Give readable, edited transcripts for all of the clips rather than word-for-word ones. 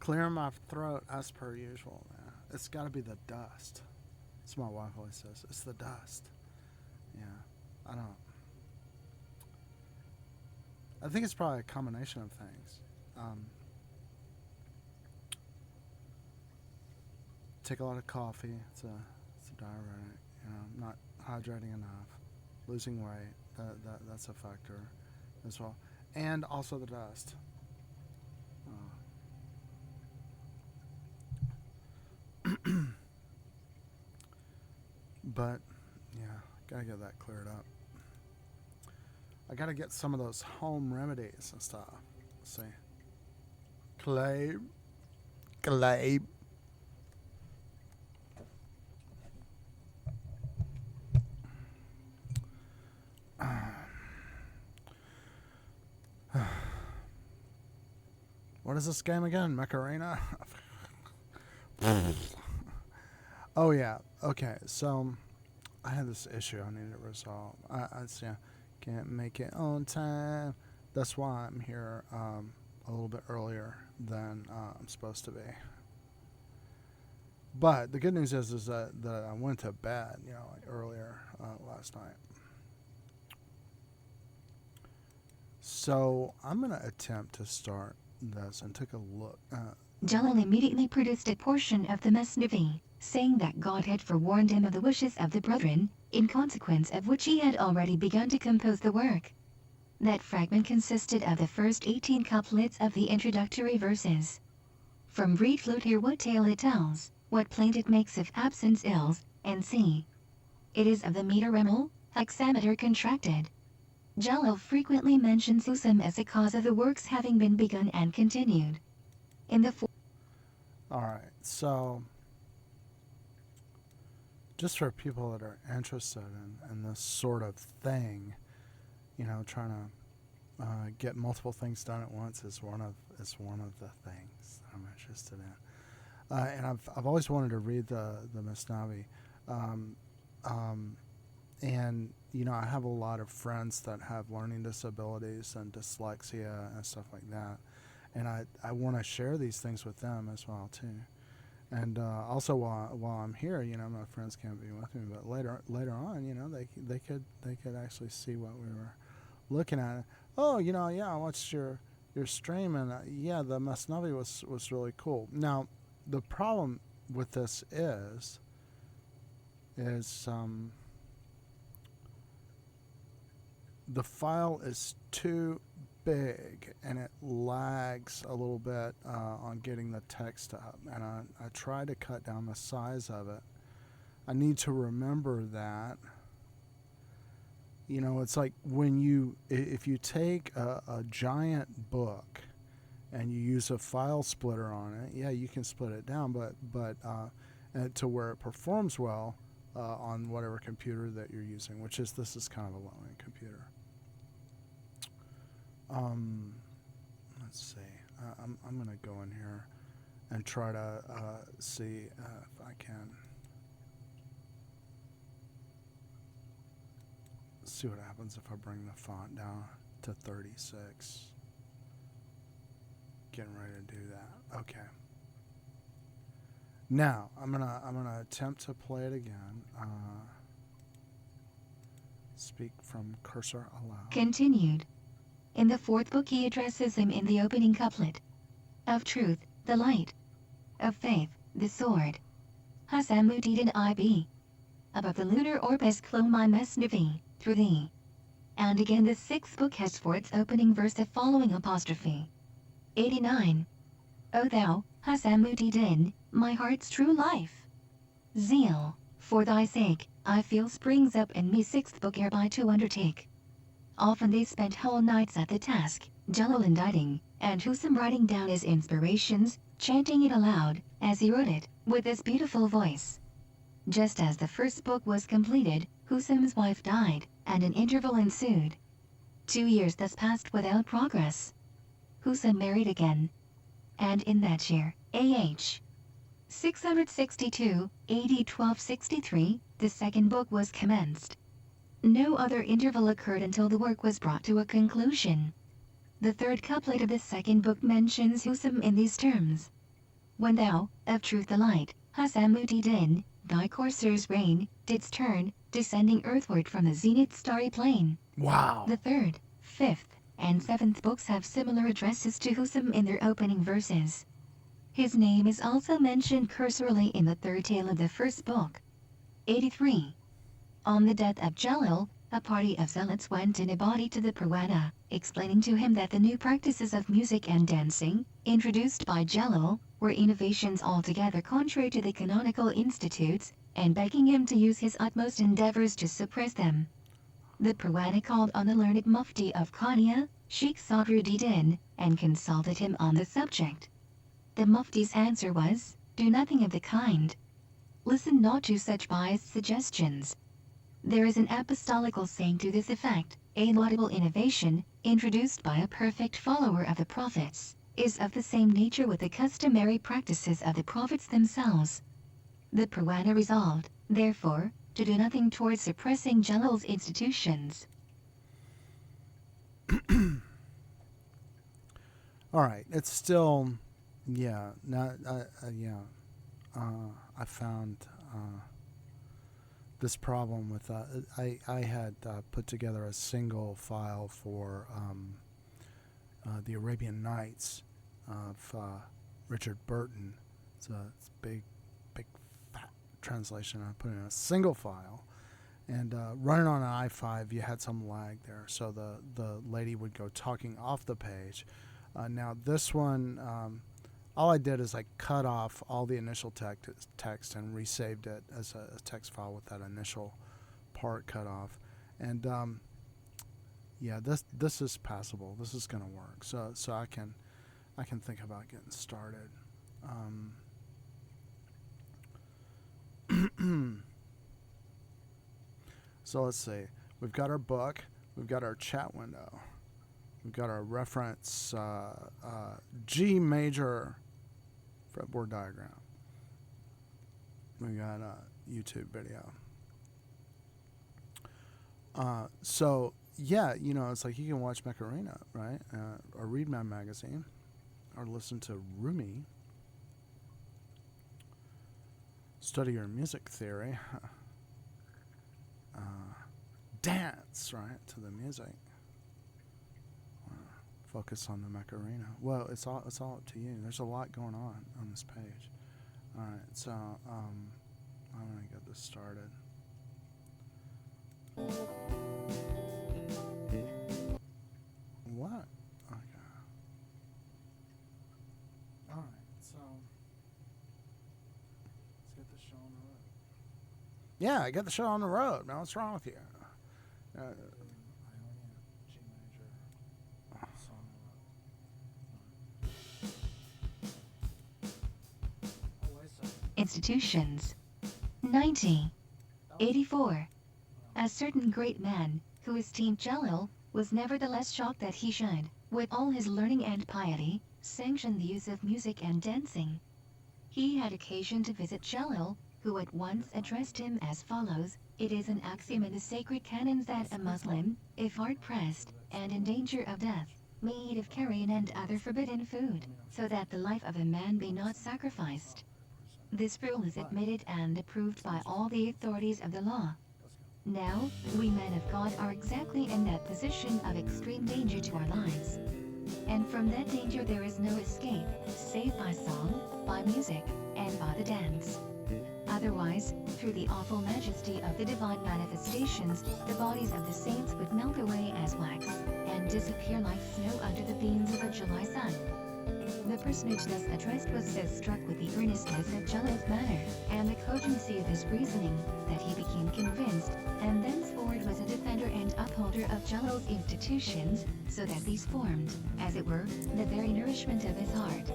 Clearing my throat as per usual, man. It's got to be the dust. That's what my wife always says. It's the dust. Yeah. I don't. I think it's probably a combination of things. Um, take a lot of coffee. It's a diuretic. You know, not hydrating enough. Losing weight. That's a factor as well. And also the dust. But yeah, gotta get that cleared up. I gotta get some of those home remedies and stuff. Let's see. Clay. Clay. What is this game again? Macarena? Oh, yeah. Okay, so I had this issue I needed to resolve. Yeah, can't make it on time. That's why I'm here a little bit earlier than I'm supposed to be. But the good news is that I went to bed, like earlier last night. So I'm going to attempt to start this and take a look. Jalal immediately produced a portion of the Mesnevi, saying that God had forewarned him of the wishes of the brethren, in consequence of which he had already begun to compose the work. That fragment consisted of the first 18 couplets of the introductory verses. From reed flute hear what tale it tells, what plaint it makes of absence ills, and see. It is of the meter remel, hexameter contracted. Jalal frequently mentions Husam as a cause of the works having been begun and continued. In the All right, so just for people that are interested in this sort of thing, trying to get multiple things done at once is one of the things that I'm interested in. And I've always wanted to read the Masnavi, um, and I have a lot of friends that have learning disabilities and dyslexia and stuff like that, and I want to share these things with them as well too. And also while I'm here, my friends can't be with me, but later on, they could actually see what we were looking at. Oh, yeah, I watched your stream, and yeah, the Masnavi was really cool. Now, the problem with this is the file is too big and it lags a little bit on getting the text up, and I try to cut down the size of it. I need to remember that. It's like if you take a giant book and you use a file splitter on it, yeah, you can split it down, but to where it performs well on whatever computer that you're using, this is kind of a low-end computer. Let's see. I'm gonna go in here and try to see if I can see what happens if I bring the font down to 36. Getting ready to do that. Okay. Now I'm gonna attempt to play it again. Speak from cursor aloud. Continued. In the fourth book he addresses him in the opening couplet. Of truth, the light. Of faith, the sword. Hasamudin IB. Above the lunar orbis clone my Mesnevi, through thee. And again the sixth book has for its opening verse the following apostrophe. 89. O thou, Hasamudin, my heart's true life. Zeal, for thy sake, I feel springs up in me sixth book hereby to undertake. Often they spent whole nights at the task, Jalal inditing, and Husam writing down his inspirations, chanting it aloud, as he wrote it, with his beautiful voice. Just as the first book was completed, Husam's wife died, and an interval ensued. 2 years thus passed without progress. Husam married again. And in that year, A.H. 662, AD 1263, the second book was commenced. No other interval occurred until the work was brought to a conclusion. The third couplet of the second book mentions Husam in these terms. When thou, of truth the light, Hasamuddin, thy courser's reign, didst turn, descending earthward from the zenith starry plain. Wow. The third, fifth, and seventh books have similar addresses to Husam in their opening verses. His name is also mentioned cursorily in the third tale of the first book. 83. On the death of Jalal, a party of zealots went in a body to the Purana, explaining to him that the new practices of music and dancing, introduced by Jalal, were innovations altogether contrary to the canonical institutes, and begging him to use his utmost endeavors to suppress them. The Purana called on the learned Mufti of Konya, Sheikh Sadruddin, and consulted him on the subject. The Mufti's answer was, "Do nothing of the kind. Listen not to such biased suggestions." There is an apostolical saying to this effect: a laudable innovation, introduced by a perfect follower of the prophets, is of the same nature with the customary practices of the prophets themselves. The Purana resolved, therefore, to do nothing towards suppressing Jalal's institutions. All right, it's still, yeah, not, yeah. I found this problem with I had put together a single file for the Arabian Nights of Richard Burton. It's a big fat translation. I put in a single file, and running on an i5, you had some lag there, so the lady would go talking off the page. Now this one, all I did is I cut off all the initial text and resaved it as a text file with that initial part cut off. And yeah, this is passable. This is gonna work. So I can think about getting started. So let's see. We've got our book. We've got our chat window. We've got our reference G major fretboard diagram. We got a YouTube video. So yeah, you know, it's like you can watch Macarena, right? Or read my magazine, or listen to Rumi. Study your music theory. Dance, right, to the music. Focus on the Macarena. Well, it's all up to you. There's a lot going on this page. All right, so I'm gonna get this started. What? Okay. All right, so let's get the show on the road. Yeah, I got the show on the road. Man, what's wrong with you? G major. Institutions. 90. 84. A certain great man, who esteemed Jalal, was nevertheless shocked that he should, with all his learning and piety, sanction the use of music and dancing. He had occasion to visit Jalal, who at once addressed him as follows: "It is an axiom in the sacred canons that a Muslim, if hard-pressed, and in danger of death, may eat of carrion and other forbidden food, so that the life of a man be not sacrificed." This rule is admitted and approved by all the authorities of the law. Now, we men of God are exactly in that position of extreme danger to our lives. And from that danger there is no escape, save by song, by music, and by the dance. Otherwise, through the awful majesty of the divine manifestations, the bodies of the saints would melt away as wax, and disappear like snow under the beams of a July sun. The personage thus addressed was so struck with the earnestness of Jalal's manner, and the cogency of his reasoning, that he became convinced, and thenceforward was a defender and upholder of Jalal's institutions, so that these formed, as it were, the very nourishment of his heart.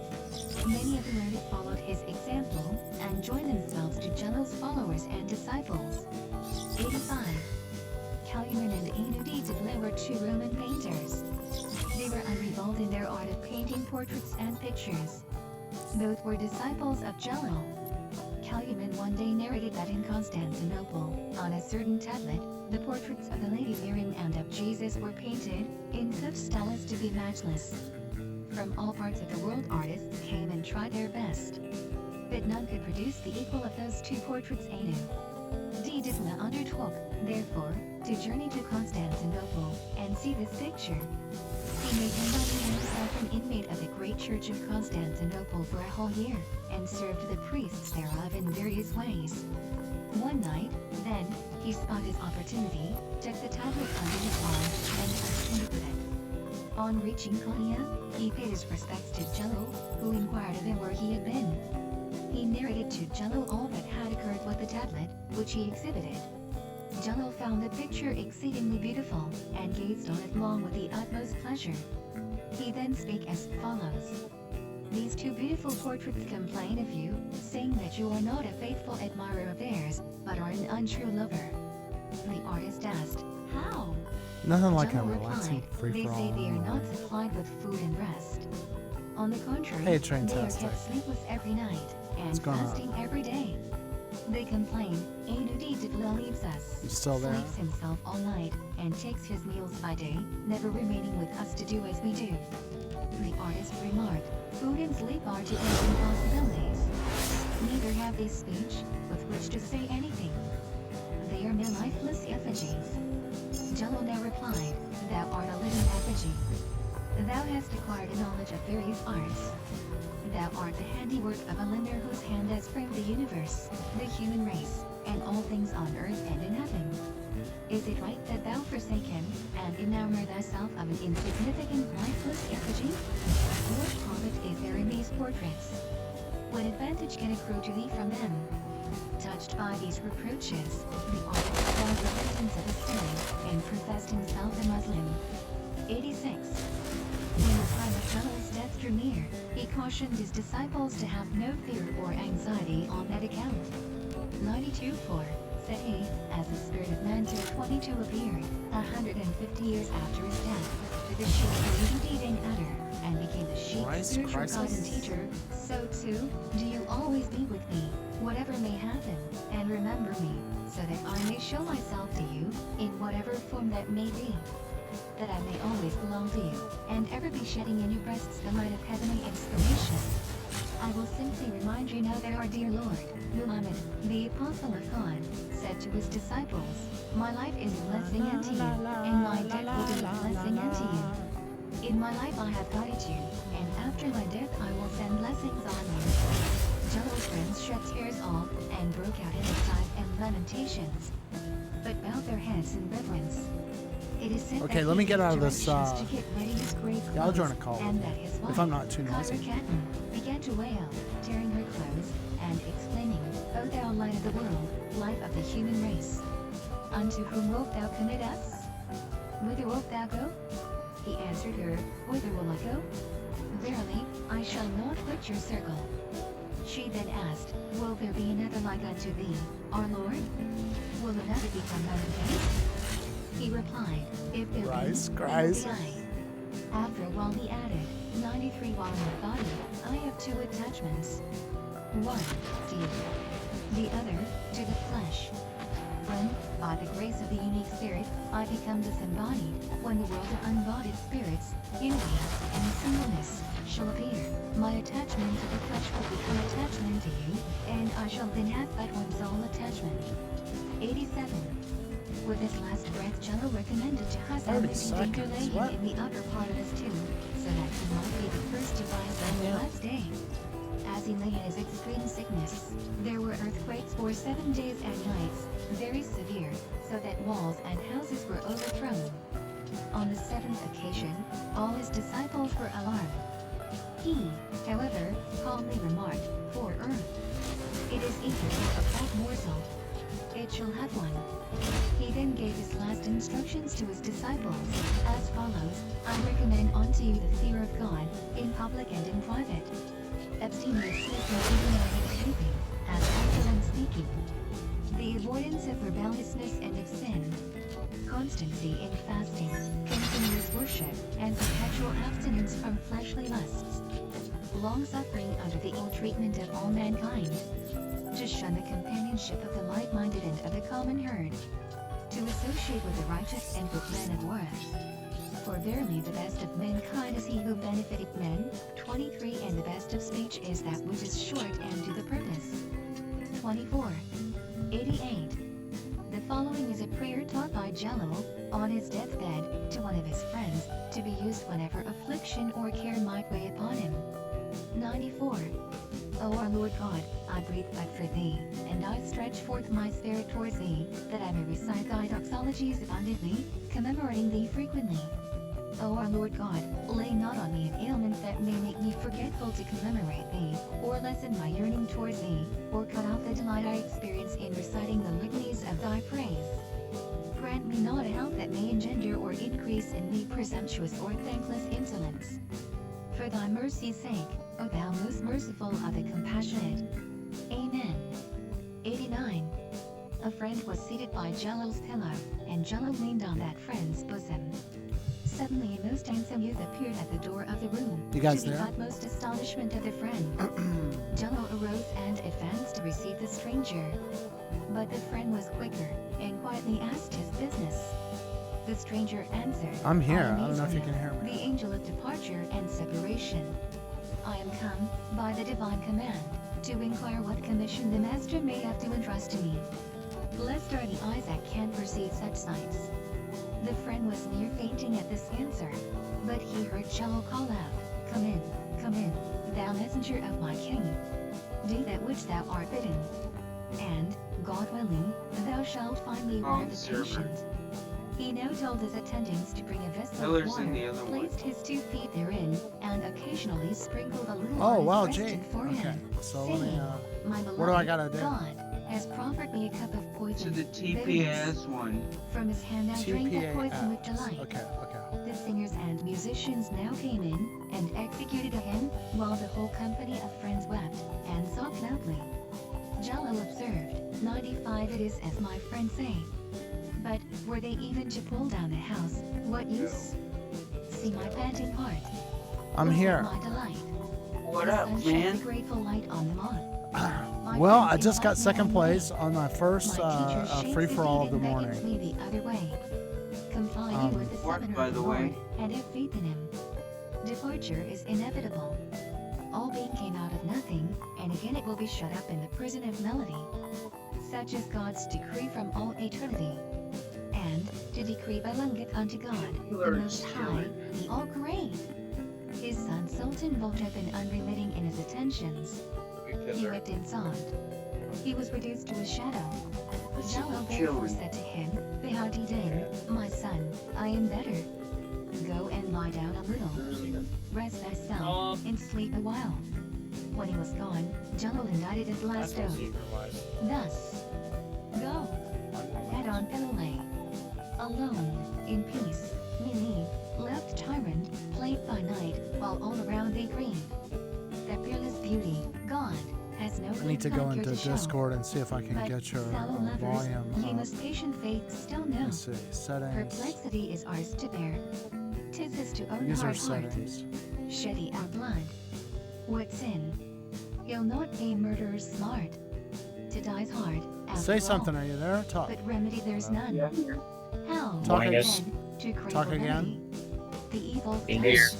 Many of the learned followed his example, and joined themselves to Jalal's followers and disciples. 85. Calumet and Enudi Devlet were two Roman painters. They were unrivaled in their art of painting portraits and pictures. Both were disciples of Jalal. Calumet one day narrated that in Constantinople, on a certain tablet, the portraits of the Lady Miriam and of Jesus were painted, in such style as to be matchless. From all parts of the world artists came and try their best. But none could produce the equal of those two portraits Anu. Didima undertook, therefore, to journey to Constantinople and see this picture. He made himself an inmate of the great church of Constantinople for a whole year, and served the priests thereof in various ways. One night, then, he spotted his opportunity, took the tablet under his arm, and proceeded with it. On reaching Konya, he paid his respects to Jello, who inquired of him where he had been. He narrated to Jello all that had occurred with the tablet, which he exhibited. Jello found the picture exceedingly beautiful, and gazed on it long with the utmost pleasure. He then spake as follows. These two beautiful portraits complain of you, saying that you are not a faithful admirer of theirs, but are an untrue lover. The artist asked, how? Nothing like a Jello relaxing replied, free they for say they are all. not supplied with food and rest. On the contrary, Hey, they are Traintastic. kept sleepless every night, What's and going on? fasting every day. They complain, Anudi Dibla leaves us, You still there? sleeps himself all night, and takes his meals by day, never remaining with us to do as we do. The artist remarked, food and sleep are to us impossibilities. Neither have they speech, with which to say anything. They are mere lifeless effigies. Jello now replied, thou art a living effigy. Thou hast acquired a knowledge of various arts. Thou art the handiwork of a lender whose hand has framed the universe, the human race, and all things on earth and in heaven. Is it right that thou forsake him, and enamor thyself of an insignificant lifeless effigy? What profit is there in these portraits? What advantage can accrue to thee from them? Touched by these reproaches, the artist vowed repentance of his sins, and professed himself a Muslim. 86. When the time of Jello's death drew near, he cautioned his disciples to have no fear or anxiety on that account. 92. For, said he, as the spirit of Mantur 22 appeared, 150 years after his death, to the sheep Yehudi and Adar, and became the sheep's Christ, spiritual Christ. God and teacher, so too, do you always be with me, whatever may happen, and remember me, so that I may show myself to you, in whatever form that may be. That I may always belong to you, and ever be shedding in your breasts the light of heavenly inspiration. I will simply remind you now that our dear Lord, Muhammad, the Apostle of God, said to his disciples, my life is a blessing unto you, and my death will be a blessing unto you. In my life I have guided you, and after my death I will send blessings on you. Jello's friends shed tears off, and broke out into sighs and lamentations, but bowed their heads in reverence. It is said Okay, that let me he get gave out of this, directions to get ready his grave yeah, I'll clothes, join a call and that his if wife, I'm not too noisy. Khyber Khatun, began to wail, tearing her clothes, and exclaiming, O thou light of the world, life of the human race, unto whom wilt thou commit us? Whither wilt thou go? He answered her, whither will I go? Verily, I shall not quit your circle. She then asked, will there be another like unto thee, our Lord? Will another become known to thee? He replied, if there Christ, be, Christ. then will be I. After a while he added, 93 while in the body, I have two attachments. One, to you. The other, to the flesh. When, by the grace of the unique spirit, I become disembodied, when the world of unbodied spirits, unity, and singleness, shall appear, my attachment to the flesh will become attachment to you, and I shall then have but one sole attachment. 87. With his last breath, Jello recommended to Hassan 30 that he seconds, to lay what? him in the upper part of his tomb, so that he might be the first to rise on the Yeah. last day. As he lay in his extreme sickness, there were earthquakes for 7 days and nights, very severe, so that walls and houses were overthrown. On the seventh occasion, all his disciples were alarmed. He, however, calmly remarked, for earth. It is equal to a fat morsel. It shall have one. He then gave his last instructions to his disciples, as follows, I recommend unto you the fear of God, in public and in private. Abstain with sleeping even while in sleeping, as also when speaking. The avoidance of rebelliousness and of sin. Constancy in fasting, continuous worship, and perpetual abstinence from fleshly lusts. Long-suffering under the ill-treatment of all mankind. To shun the companionship of the light-minded and of the common herd. To associate with the righteous and with men of worth. For verily the best of mankind is he who benefited men. 23 And the best of speech is that which is short and to the purpose. 24. 88. The following is a prayer taught by Jello, on his deathbed, to one of his friends, to be used whenever affliction or care might weigh upon him. 94. O our Lord God, I breathe but for thee, and I stretch forth my spirit towards thee, that I may recite thy doxologies abundantly, commemorating thee frequently. O our Lord God, lay not on me an ailment that may make me forgetful to commemorate thee, or lessen my yearning towards thee, or cut off the delight I experience in reciting the litanies of thy praise. Grant me not a health that may engender or increase in me presumptuous or thankless insolence. For thy mercy's sake, O thou most merciful of the compassionate. Amen. 89. A friend was seated by Jello's pillow, and Jello leaned on that friend's bosom. Suddenly a most handsome youth appeared at the door of the room. You guys to the there? utmost astonishment of the friend. Jello arose and advanced to receive the stranger. But the friend was quicker, and quietly asked his business. The stranger answered, I'm here. am I don't know if you Israel, can hear me. the angel of departure and separation. I am come, by the divine command, to inquire what commission the master may have to entrust to me. Blessed are the eyes that can perceive such sights. The friend was near fainting at this answer, but he heard Jello call out, come in, thou messenger of my king. Do that which thou art bidden, and, God willing, thou shalt find me where the servant. patient. He now told his attendants to bring a vessel of Pillars in the water, other one. placed his 2 feet therein, and occasionally sprinkled a little Oh, on wow, his breast Jake. and forehead, Okay. So let me, saying, My what do I beloved gotta do? God has proffered me a cup of To poison. the bitterness. TPS one. From his hand I drank that poison with TPAS. delight. Okay. The singers and musicians now came in, and executed a hymn, while the whole company of friends wept, and sobbed loudly. Jello observed, 95 It is as my friends say. But, were they even to pull down the house, what use? See my panting heart. I'm Was it here. my delight? What The up, sun shed man? the grateful light on them all. My Well, friends I just got invite me second on place way. on my first My teacher shakes free-for-all his of the head and beckons morning. me the other way. Comply Um, you with the What, summoner by of the the way? Lord, and have faith in him. Departure is inevitable. All being came out of nothing, and again it will be shut up in the prison of melody. Such is God's decree from all eternity. And, to decree belongeth unto God, the Most High, the All-Great. His son Sultan Volt had been unremitting in his attentions. He wept and sobbed. He was reduced to a shadow. Jello therefore said to him, Behadidin, my son, I am better. Go and lie down a little. Rest thyself, and sleep a while. When he was gone, Jello indicted his last oath. Thus, go, head on Pelole. Alone, in peace, me leave, left tyrant, played by night, while all around they grieve. The peerless beauty, God, has no I need to good go figure into to show. Discord and see if I can But, get your fellow lovers, volume ye up. must patient faith still know. Let's see. Settings. Perplexity is ours to bear. 'Tis his to own User hard heart. settings. Shed our blood. What sin? He'll not pay murderers smart. To die's hard, after Say all. something. Are you there? Talk. But remedy there's none. Yeah, here. Hell, Talk then, again. to crave Talk a again. remedy. The evil Fingers.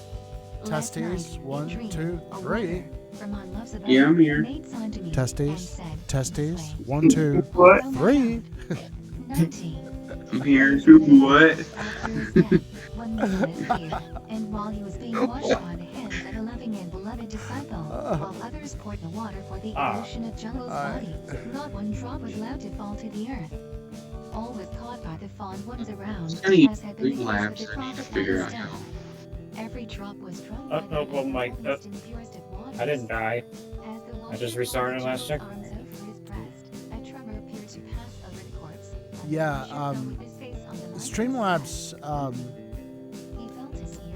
Last Testes. night, 1, in dream, 2, a 3. walker from my love's abode Yeah, I'm here. made sign to me Testes. and said, Testes. "Slay." 1, 2, What? Throw my 3. out. 90. I'm here. What? After his death, one was on his fear, and while he was being washed by the hands of a loving and beloved disciple, while others poured the water for the ablution of Jello's body, not one drop was allowed to fall to the earth. All was caught by the fond ones around, I need as had been the case with labs. the I need to prophet figure by out his how. death. Every drop was drunk Oh, by no, the well, Mike, holiest and purest of waters. I didn't die. As the I just watcher restarted held last check. Jello's arms over his breast, a tremor appeared to pass over the corpse, and Yeah, the bishop fell with his face on the light. Streamlabs, He felt his ear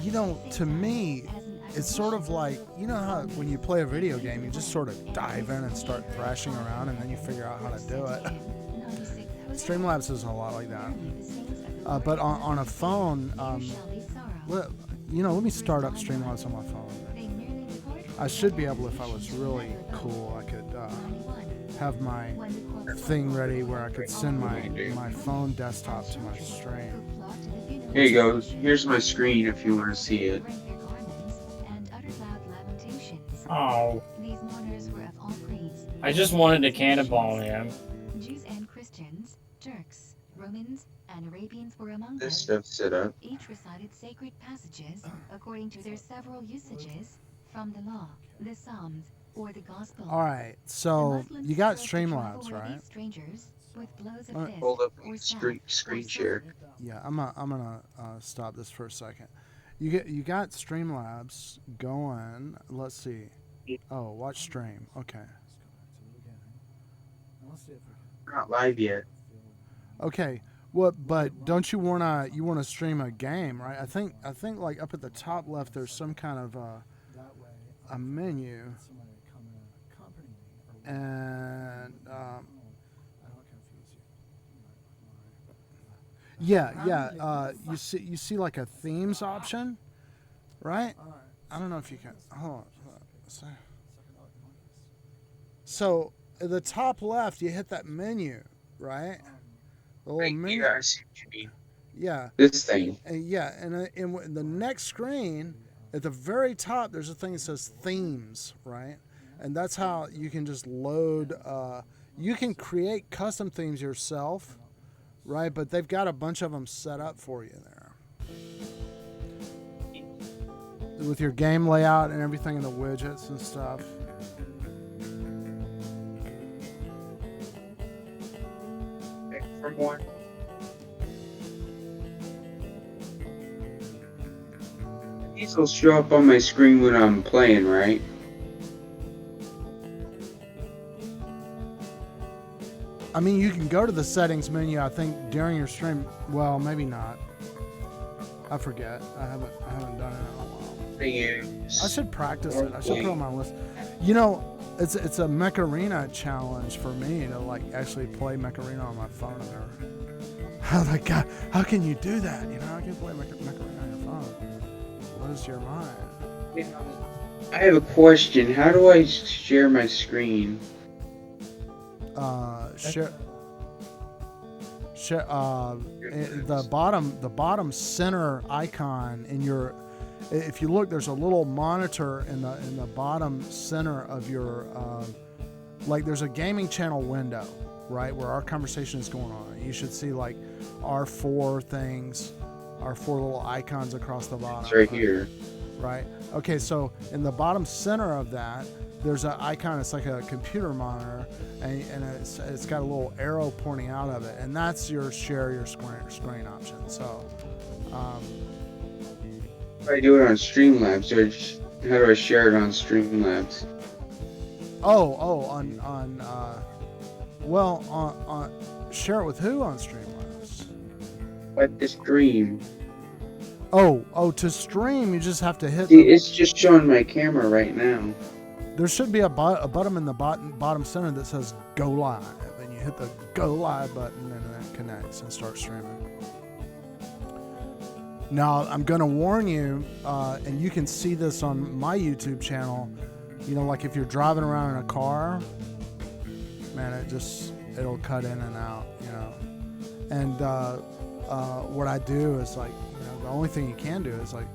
you know, to me, as an it's sort of like, you know how when you play a video game, you just sort of dive in and start thrashing around and then you figure out how to do it. Streamlabs is a lot like that. But on a phone, let me start up Streamlabs on my phone. I should be able, if I was really cool, I could have my thing ready where I could send my phone desktop to my stream. Here you go. Here's my screen if you want to see it. rent their garments, and uttered loud lamentations. Oh, These mourners were of all creeds. I just wanted to cannonball him. Jews and Christians, Turks, Romans, and Arabians were among them. This stuff's set up. Each recited sacred passages according to their several usages from the law, the Psalms, or the Gospel. All right, The so Muslims you got strove to trouble Streamlabs, worthy right? strangers with blows of Alright. fist Hold up or screen staff or share. sword. Yeah, I'm gonna stop this for a second. You got Streamlabs going. Let's see. Oh, watch stream. Okay. We're not live yet. Okay. What? But don't you wanna stream a game, right? I think like up at the top left there's some kind of a menu, and yeah. You see like a themes option, right? I don't know if you can. Hold on. So at the top left, you hit that menu, right? The little Right menu. here, I see what you mean. Yeah, This thing. and in the next screen, at the very top, there's a thing that says themes, right? And that's how you can just load. You can create custom themes yourself, right? But they've got a bunch of them set up for you there, with your game layout and everything in the widgets and stuff. From one. These will show up on my screen when I'm playing, right? I mean, you can go to the settings menu, I think, during your stream. Well, maybe not. I forget. I haven't done it in a while. Thing is, I should practice it. I should put it on my list. You know, it's a Mech Arena challenge for me to like actually play Mech Arena on my phone. I've never. I'm like, God, how can you do that? You know, how can you play Mech Arena on your phone? Blows your mind. I have a question. How do I share my screen? Share. The bottom center icon in your. If you look, there's a little monitor in the bottom center of your. Like there's a gaming channel window, right, where our conversation is going on. You should see like our four things, our four little icons across the bottom. It's right here. Right. Okay. So in the bottom center of that, there's an icon. It's like a computer monitor, and it's got a little arrow pointing out of it, and that's your share your screen option. So. If I do it on Streamlabs, how do I share it on Streamlabs? On share it with who on Streamlabs? Like the stream. To stream, you just have to hit. See, it's just showing my camera right now. There should be a button in the bottom center that says Go Live, and you hit the Go Live button, and that connects and starts streaming. Now, I'm going to warn you, and you can see this on my YouTube channel. You know, like if you're driving around in a car, man, it'll cut in and out, you know. And what I do is like, you know, the only thing you can do is like,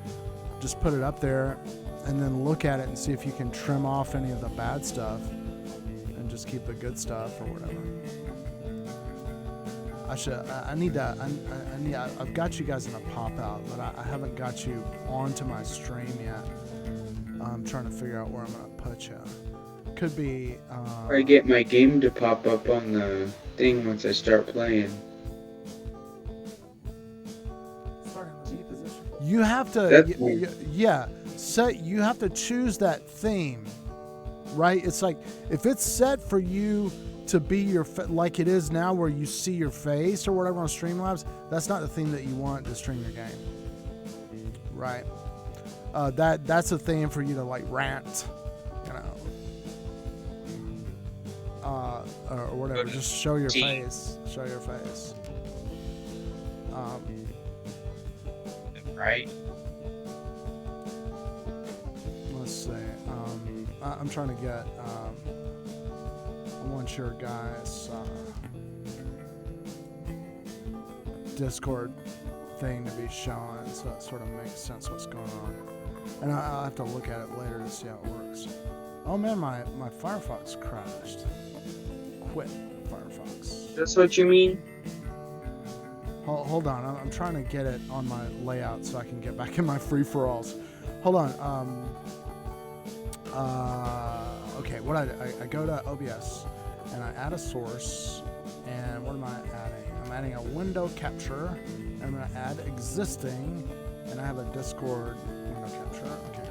just put it up there and then look at it and see if you can trim off any of the bad stuff and just keep the good stuff or whatever. I've got you guys in a pop-out, but I haven't got you onto my stream yet. I'm trying to figure out where I'm going to put you. Could be... I get my game to pop up on the thing once I start playing. You have to... That's weird. You have to choose that theme, right? It's like, if it's set for you to be your like it is now, where you see your face or whatever on Streamlabs, that's not the theme that you want to stream your game, right? That's a theme for you to like rant, you know, or whatever. Just show your face. Show your face. Right. Let's see. I'm trying to get. One sure guys Discord thing to be shown, so it sort of makes sense what's going on. And I'll have to look at it later to see how it works. Oh man, my Firefox crashed. Quit Firefox. That's what you mean? Hold on, I'm trying to get it on my layout so I can get back in my free-for-alls. Hold on. Okay, what I go to OBS and I add a source, and what am I adding? I'm adding a window capture, and I'm going to add existing, and I have a Discord window capture. Okay.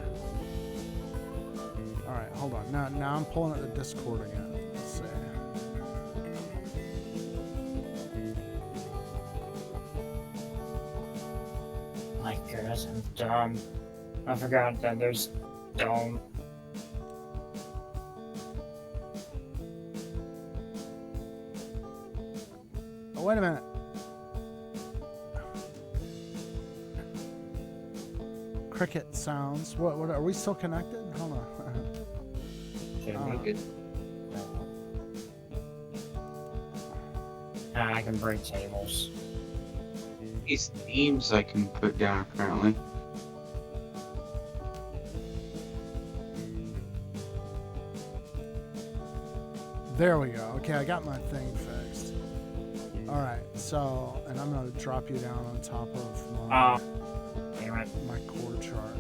All right, hold on. Now I'm pulling up the Discord again. Let's see. My goodness, I'm dumb. I forgot that there's Dome. Oh, wait a minute. Cricket sounds. What are we still connected? Hold on. Should Be good. I can break tables. These themes I can put down apparently. There we go. Okay, I got my thing fixed. All right, so, and I'm gonna drop you down on top of my, Damn it. my chord chart.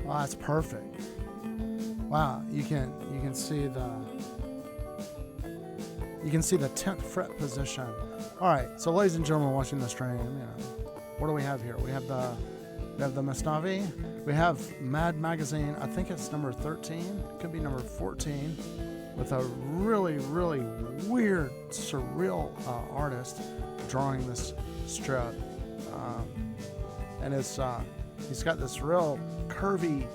Wow, that's perfect. Wow, you can see the 10th fret position. All right, so ladies and gentlemen watching the stream, what do we have here? We have the Masnavi. We have Mad Magazine. I think it's number 13. Could be number 14, with a really, really weird, surreal artist drawing this strip, and it's he's got this real curvy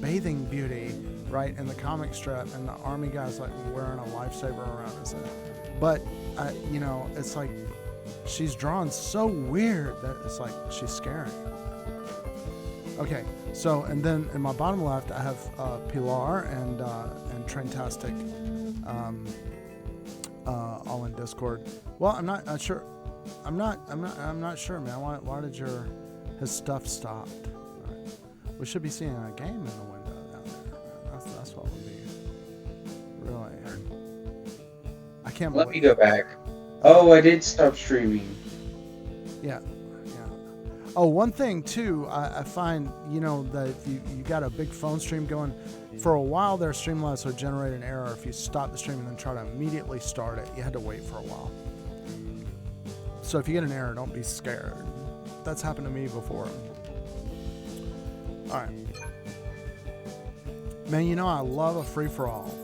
bathing beauty right in the comic strip, and the army guy's like wearing a lifesaver around his head. But it's like she's drawn so weird that it's like she's scary. Okay, so and then in my bottom left I have Pilar and Traintastic, all in Discord. Well, I'm not sure. I'm not sure, man. Why did his stuff stop? Right. We should be seeing a game in the window down there. That's what would be really. I can't Let believe. me go back. Oh, I did stop streaming. Yeah. Oh, one thing too, I find, that if you got a big phone stream going, for a while there, Streamlabs would generate an error if you stop the stream and then try to immediately start it. You had to wait for a while. So if you get an error, don't be scared. That's happened to me before. All right. Man, I love a free-for-all.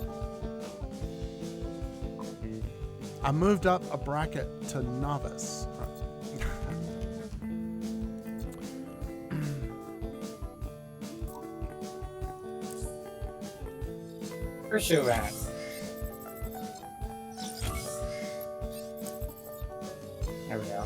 I moved up a bracket to novice. Where's you at? There we go.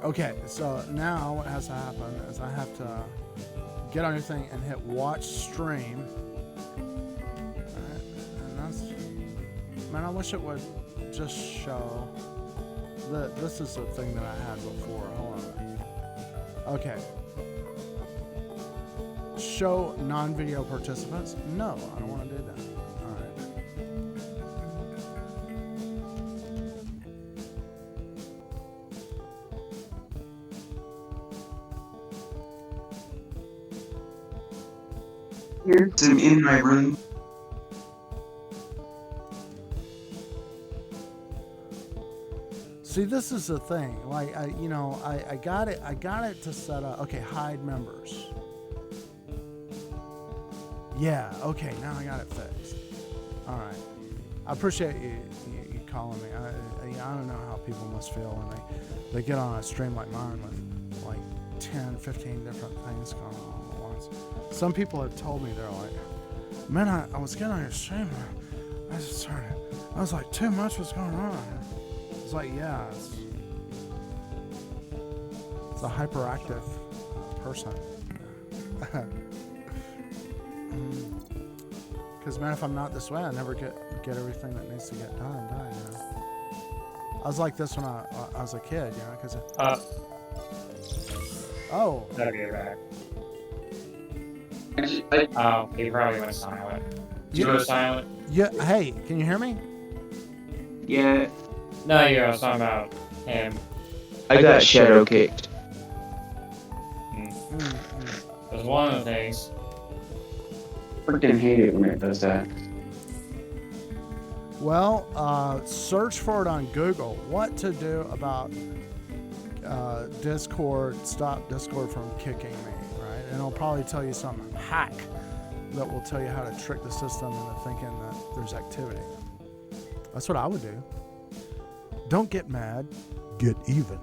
Okay, so now what has to happen is I have to get on your thing and hit watch stream. Alright, and that's, man, I wish it would just show. This is the thing that I had before. Hold on. Okay. Show non-video participants? No, I don't want to do that. Alright. Here's him in my room. See, this is the thing. Like, I got it. I got it to set up. Okay, hide members. Yeah. Okay, now I got it fixed. All right. I appreciate you calling me. I don't know how people must feel when they get on a stream like mine with like 10, 15 different things going on at once. Some people have told me, they're like, man, I was getting on your stream. I just started. I was like, too much was going on. It's like, yeah. the hyperactive person. Because man, if I'm not this way, I never get everything that needs to get done. You know? I was like this when I was a kid, you know, because. Oh. That'll be right. I, Oh, he probably went silent. Did you Yeah. go silent? Yeah. Hey, can you hear me? yeah, No, I was talking about him. I got shadow kicked. It was one of the things. Freaking hate it when it does that. Well, search for it on Google. What to do about Discord? Stop Discord from kicking me, right? And it'll probably tell you some hack that will tell you how to trick the system into thinking that there's activity. That's what I would do. Don't get mad. Get even.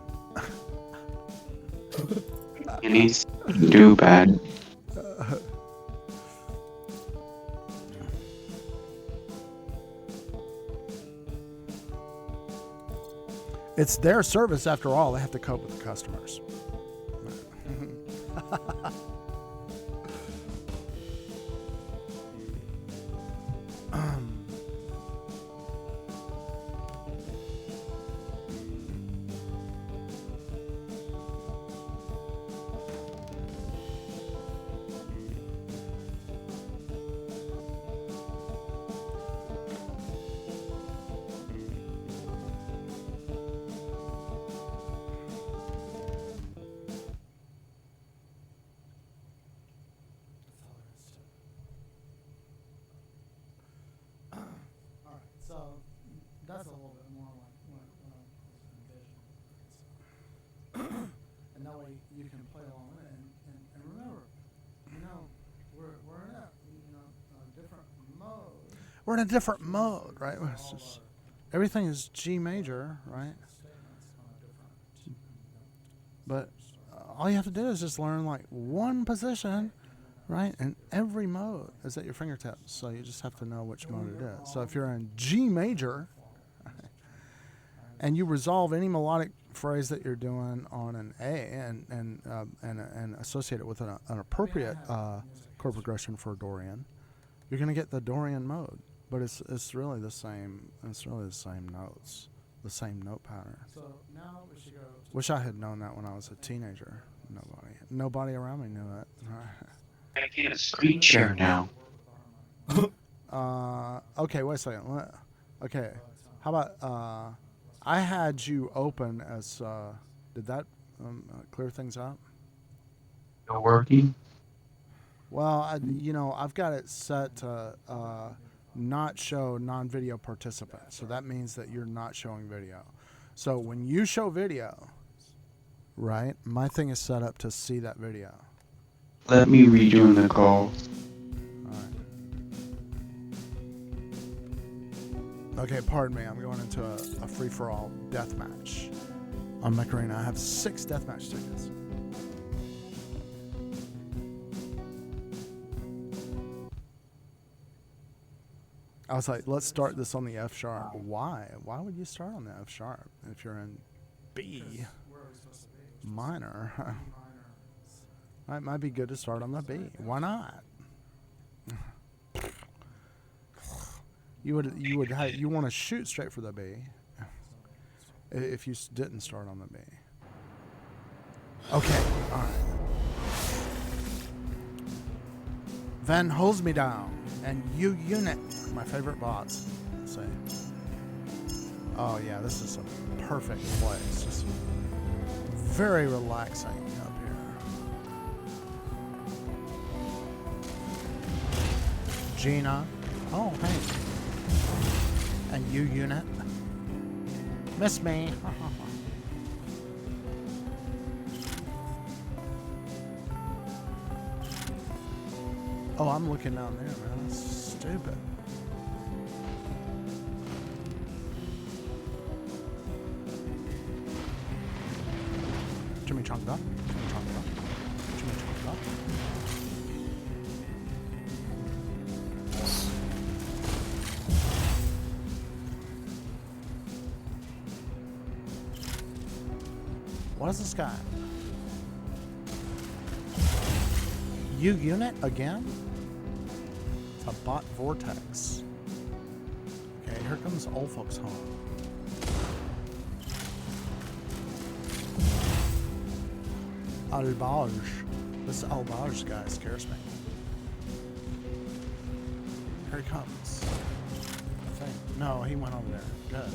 And he's do bad. It's their service after all. They have to cope with the customers. So that's a little bit more like what I envisioned. And that way you can play along with it. And remember, you know, we're in a different mode. We're in a different mode, right? It's just, everything is G major, right? But all you have to do is just learn like one position, right? And every mode is at your fingertips. So you just have to know which mode it is. So if you're in G major and you resolve any melodic phrase that you're doing on an A and associate it with an appropriate chord progression for a Dorian, you're going to get the Dorian mode. But it's really the same. It's really the same notes, the same note pattern. So now we should go. Wish I had known that when I was a teenager. Nobody around me knew it. I can't screen share now. Okay, wait a second. Okay, how about I had you open as did that clear things up? No working. Well, I've got it set to not show non-video participants. So that means that you're not showing video. So when you show video, right, my thing is set up to see that video. Let me rejoin the call. Okay, pardon me. I'm going into a free-for-all death match on Macarena. I have 6 deathmatch tickets. I was like, let's start this on the F sharp. Why? Why would you start on the F sharp if you're in B minor? It might be good to start on the B. Why not? You want to shoot straight for the B if you didn't start on the B. Okay, all right. Van holds me down, and you unit, my favorite bots. Let's see. Oh yeah, this is a perfect place. Just very relaxing up here. Gina. Oh hey. And you unit. Miss me. Oh, I'm looking down there, man. That's stupid. Jimmy Chonga. Jimmy Chonga. Jimmy Chonga. What is this guy? unit again? It's a bot vortex. Okay, here comes old folks home. Albarge. This Albarge guy scares me. Here he comes. I think. No, he went over there. Good.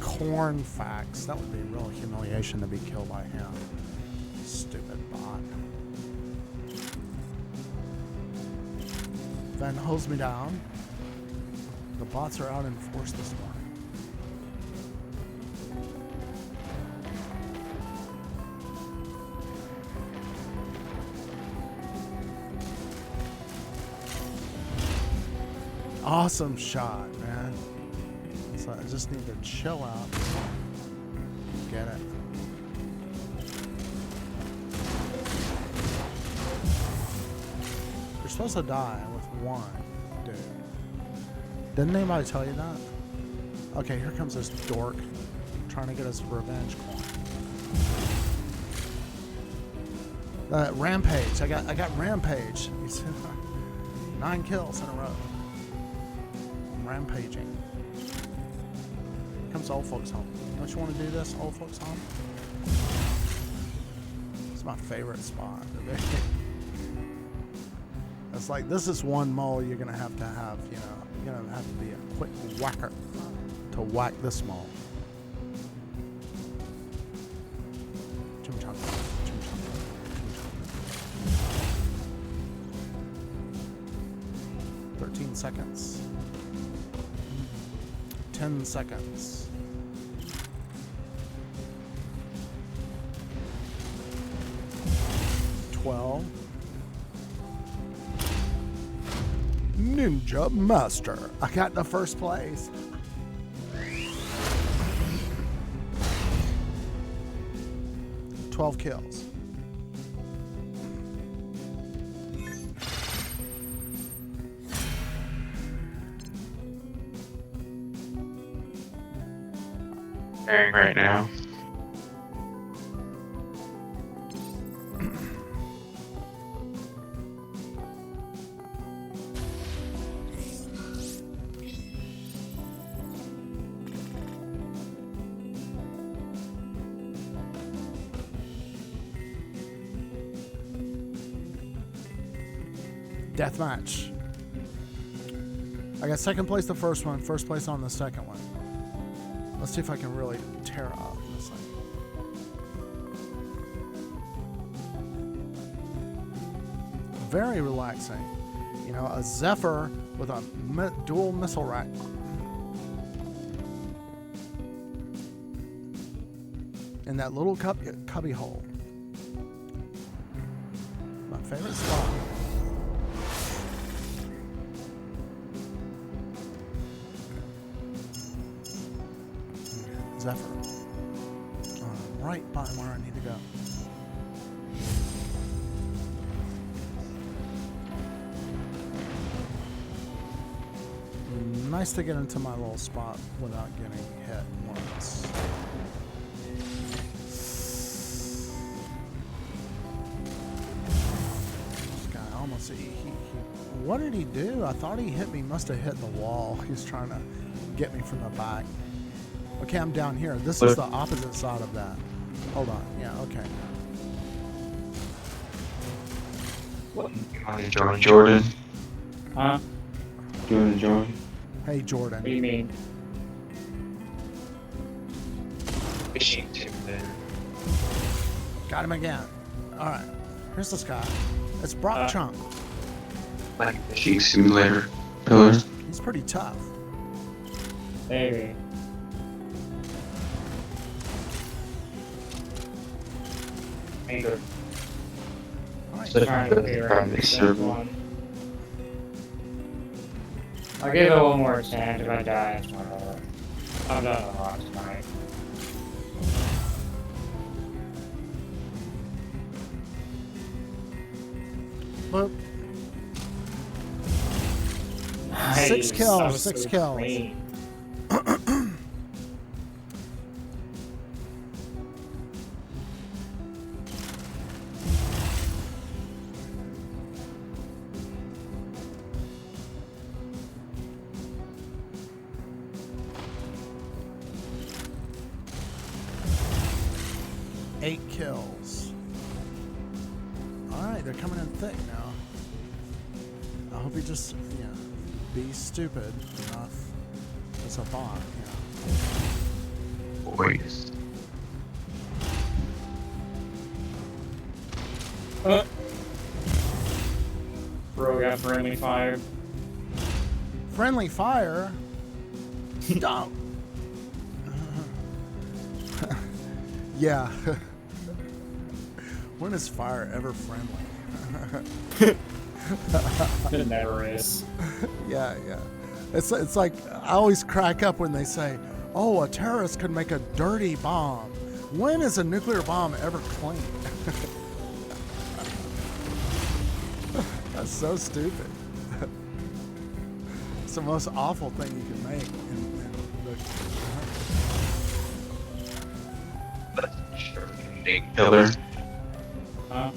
Cornfax. That would be a real humiliation to be killed by him. Stupid bot. Then hose me down. The bots are out in force this morning. Awesome shot, man. So I just need to chill out. Get it. You're supposed to die with one, dude. Didn't anybody tell you that? Okay, here comes this dork trying to get his revenge coin. Rampage. I got Rampage. He's 9 kills in a row. I'm rampaging. Here comes old folks home. Don't you want to do this, old folks home? It's my favorite spot. It's like, this is one mole you're gonna have, you know. You're gonna have to be a quick whacker to whack this mole. Chim-chum, chim-chum, chim-chum. 13 seconds. 10 seconds. 12. Ninja Master. I got the first place. "12 kills. Right now. Deathmatch. I got second place the first one, first place on the second one. Let's see if I can really tear up this thing. Very relaxing. You know, a Zephyr with a dual missile rack. In that little cubby hole. My favorite spot. Zephyr. Right by where I need to go. Nice to get into my little spot without getting hit once. This guy almost, what did he do? I thought he hit me, must have hit the wall. He's trying to get me from the back. Okay, I'm down here. This is the opposite side of that. Hold on. Yeah, okay. Hi, Jordan. Huh? Jordan. Hey, Jordan. What do you mean? Fishing simulator. Got him again. Alright. Here's this guy. It's Brock Chunk. Like fishing simulator. Pillar. He's pretty tough. Maybe. Maybe. Alright. So- Trying to figure out Probably this server. one. I'll give it one more chance. If I die, it's not over. I've done a lot tonight. Boop. Nice. kills, That was 6 so kills. clean. 8 kills. Alright, they're coming in thick now. I hope you just, be stupid enough. It's a bot, Boys. Bro got friendly fire. Friendly fire? Don't. Yeah. When is fire ever friendly? It never is. Yeah. It's like, I always crack up when they say, oh, a terrorist could make a dirty bomb. When is a nuclear bomb ever clean? That's so stupid. It's the most awful thing you can make. That's sure. Killer. Huh?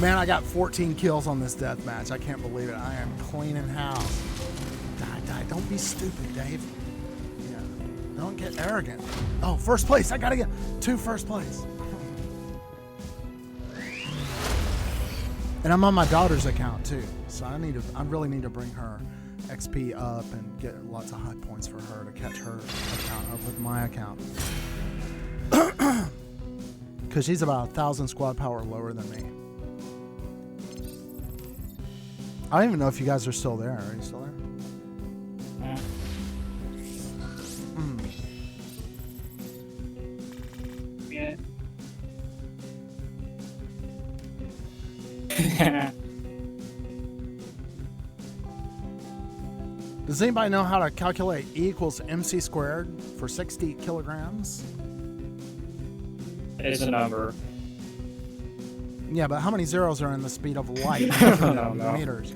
Man, I got 14 kills on this death match. I can't believe it. I am cleaning house. Die. Don't be stupid, Dave. Yeah. Don't get arrogant. Oh, first place. I gotta get 2 first place. And I'm on my daughter's account too. So I really need to bring her XP up and get lots of high points for her to catch her account up with my account. Because she's about 1,000 squad power lower than me. I don't even know if you guys are still there. Are you still there? Yeah. Yeah. Does anybody know how to calculate E equals MC squared for 60 kilograms? It's a number. Yeah, but how many zeros are in the speed of light? No. Meters.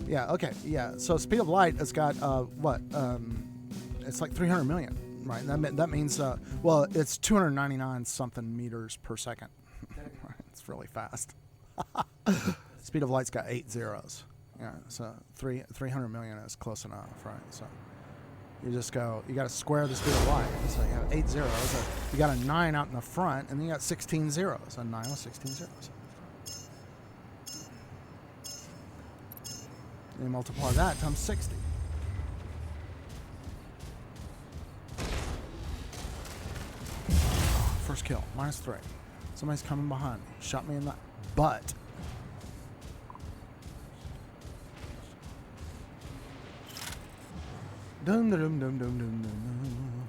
Yeah. Okay. Yeah. So speed of light has got it's like 300 million, right? That means well, it's 299 something meters per second. It's really fast. Speed of light's got 8 zeros. Yeah. So 300 million is close enough, right? So you just go. You got to square the speed of light. So you have 8 zeros. So you got a 9 out in the front, and then you got 16 zeros. A 9 with 16 zeros. And you multiply that times 60. Oh, first kill, -3. Somebody's coming behind me. Shot me in the butt. Dum dum dum dum dum dum.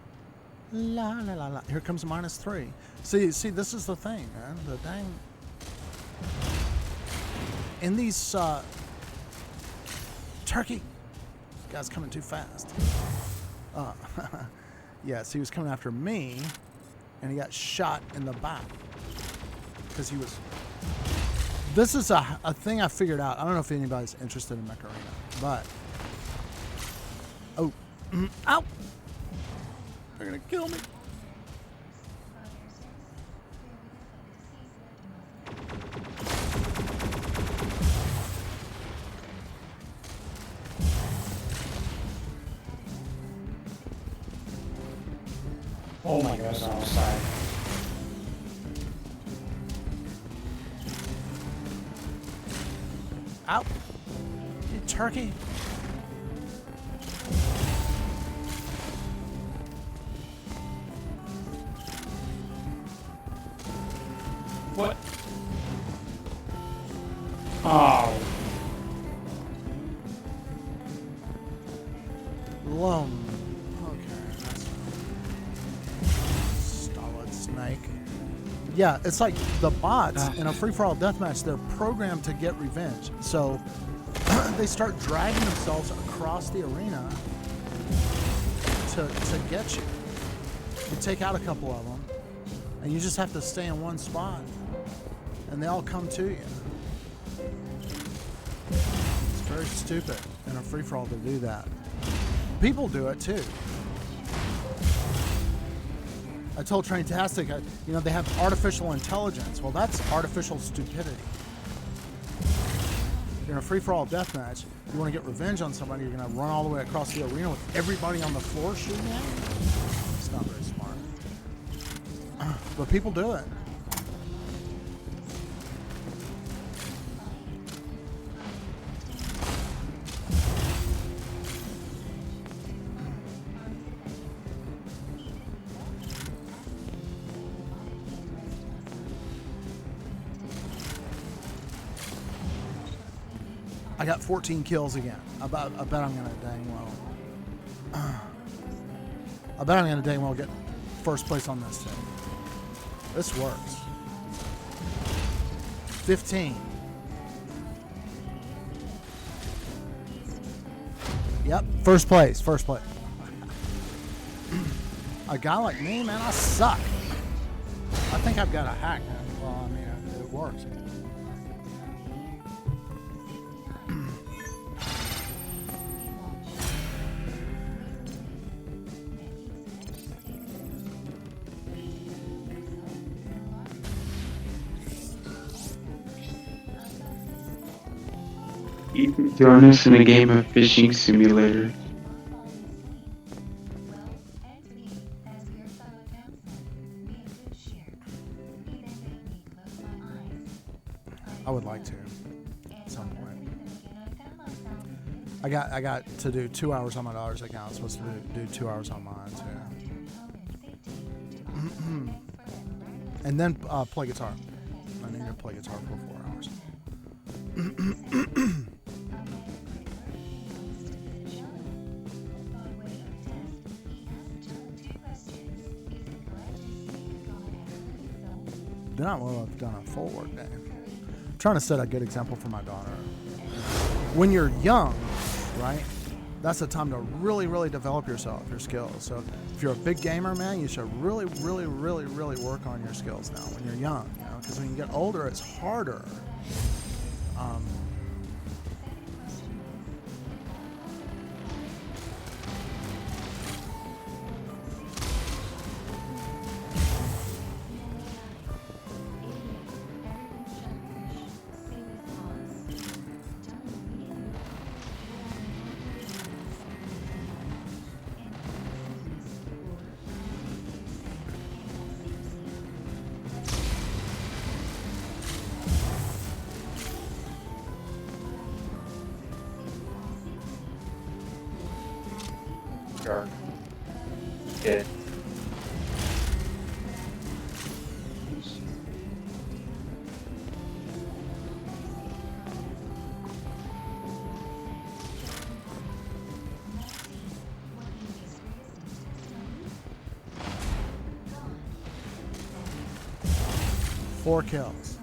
La la la la. Here comes -3. See, this is the thing, man. The dang. In these turkey, this guy's coming too fast. Yes, he was coming after me, and he got shot in the back because he was. This is a thing I figured out. I don't know if anybody's interested in Mech Arena, but oh. Ow! They're gonna kill me. Oh my gosh, I'm outside. Ow! You turkey! What? Oh. Lum. Okay, that's stolid snake. Yeah, it's like the bots in a free-for-all deathmatch, they're programmed to get revenge. So they start dragging themselves across the arena to get you. You take out a couple of them, and you just have to stay in one spot, and they all come to you. It's very stupid in a free-for-all to do that. People do it too. I told Traintastic, they have artificial intelligence. Well, that's artificial stupidity. You're in a free-for-all deathmatch. You want to get revenge on somebody, you're going to run all the way across the arena with everybody on the floor shooting at you? It's not very smart. But people do it. I got 14 kills again. I bet I'm gonna dang well. I bet I'm gonna dang well get first place on this thing. This works. 15. Yep, first place. A guy like me, man, I suck. I think I've got a hack, man. Well, I mean, it works. Join us in a game of fishing simulator. I would like to at some point. I got to do 2 hours on my daughter's account. I'm supposed to do 2 hours on mine too. And then play guitar. I need to play guitar for 4 hours. Then I will have done a full work day. I'm trying to set a good example for my daughter. When you're young, right, that's the time to really, really develop yourself, your skills. So if you're a big gamer, man, you should really, really, really, really work on your skills now when you're young, you know, because when you get older, it's harder. Shark. Dead. Four kills.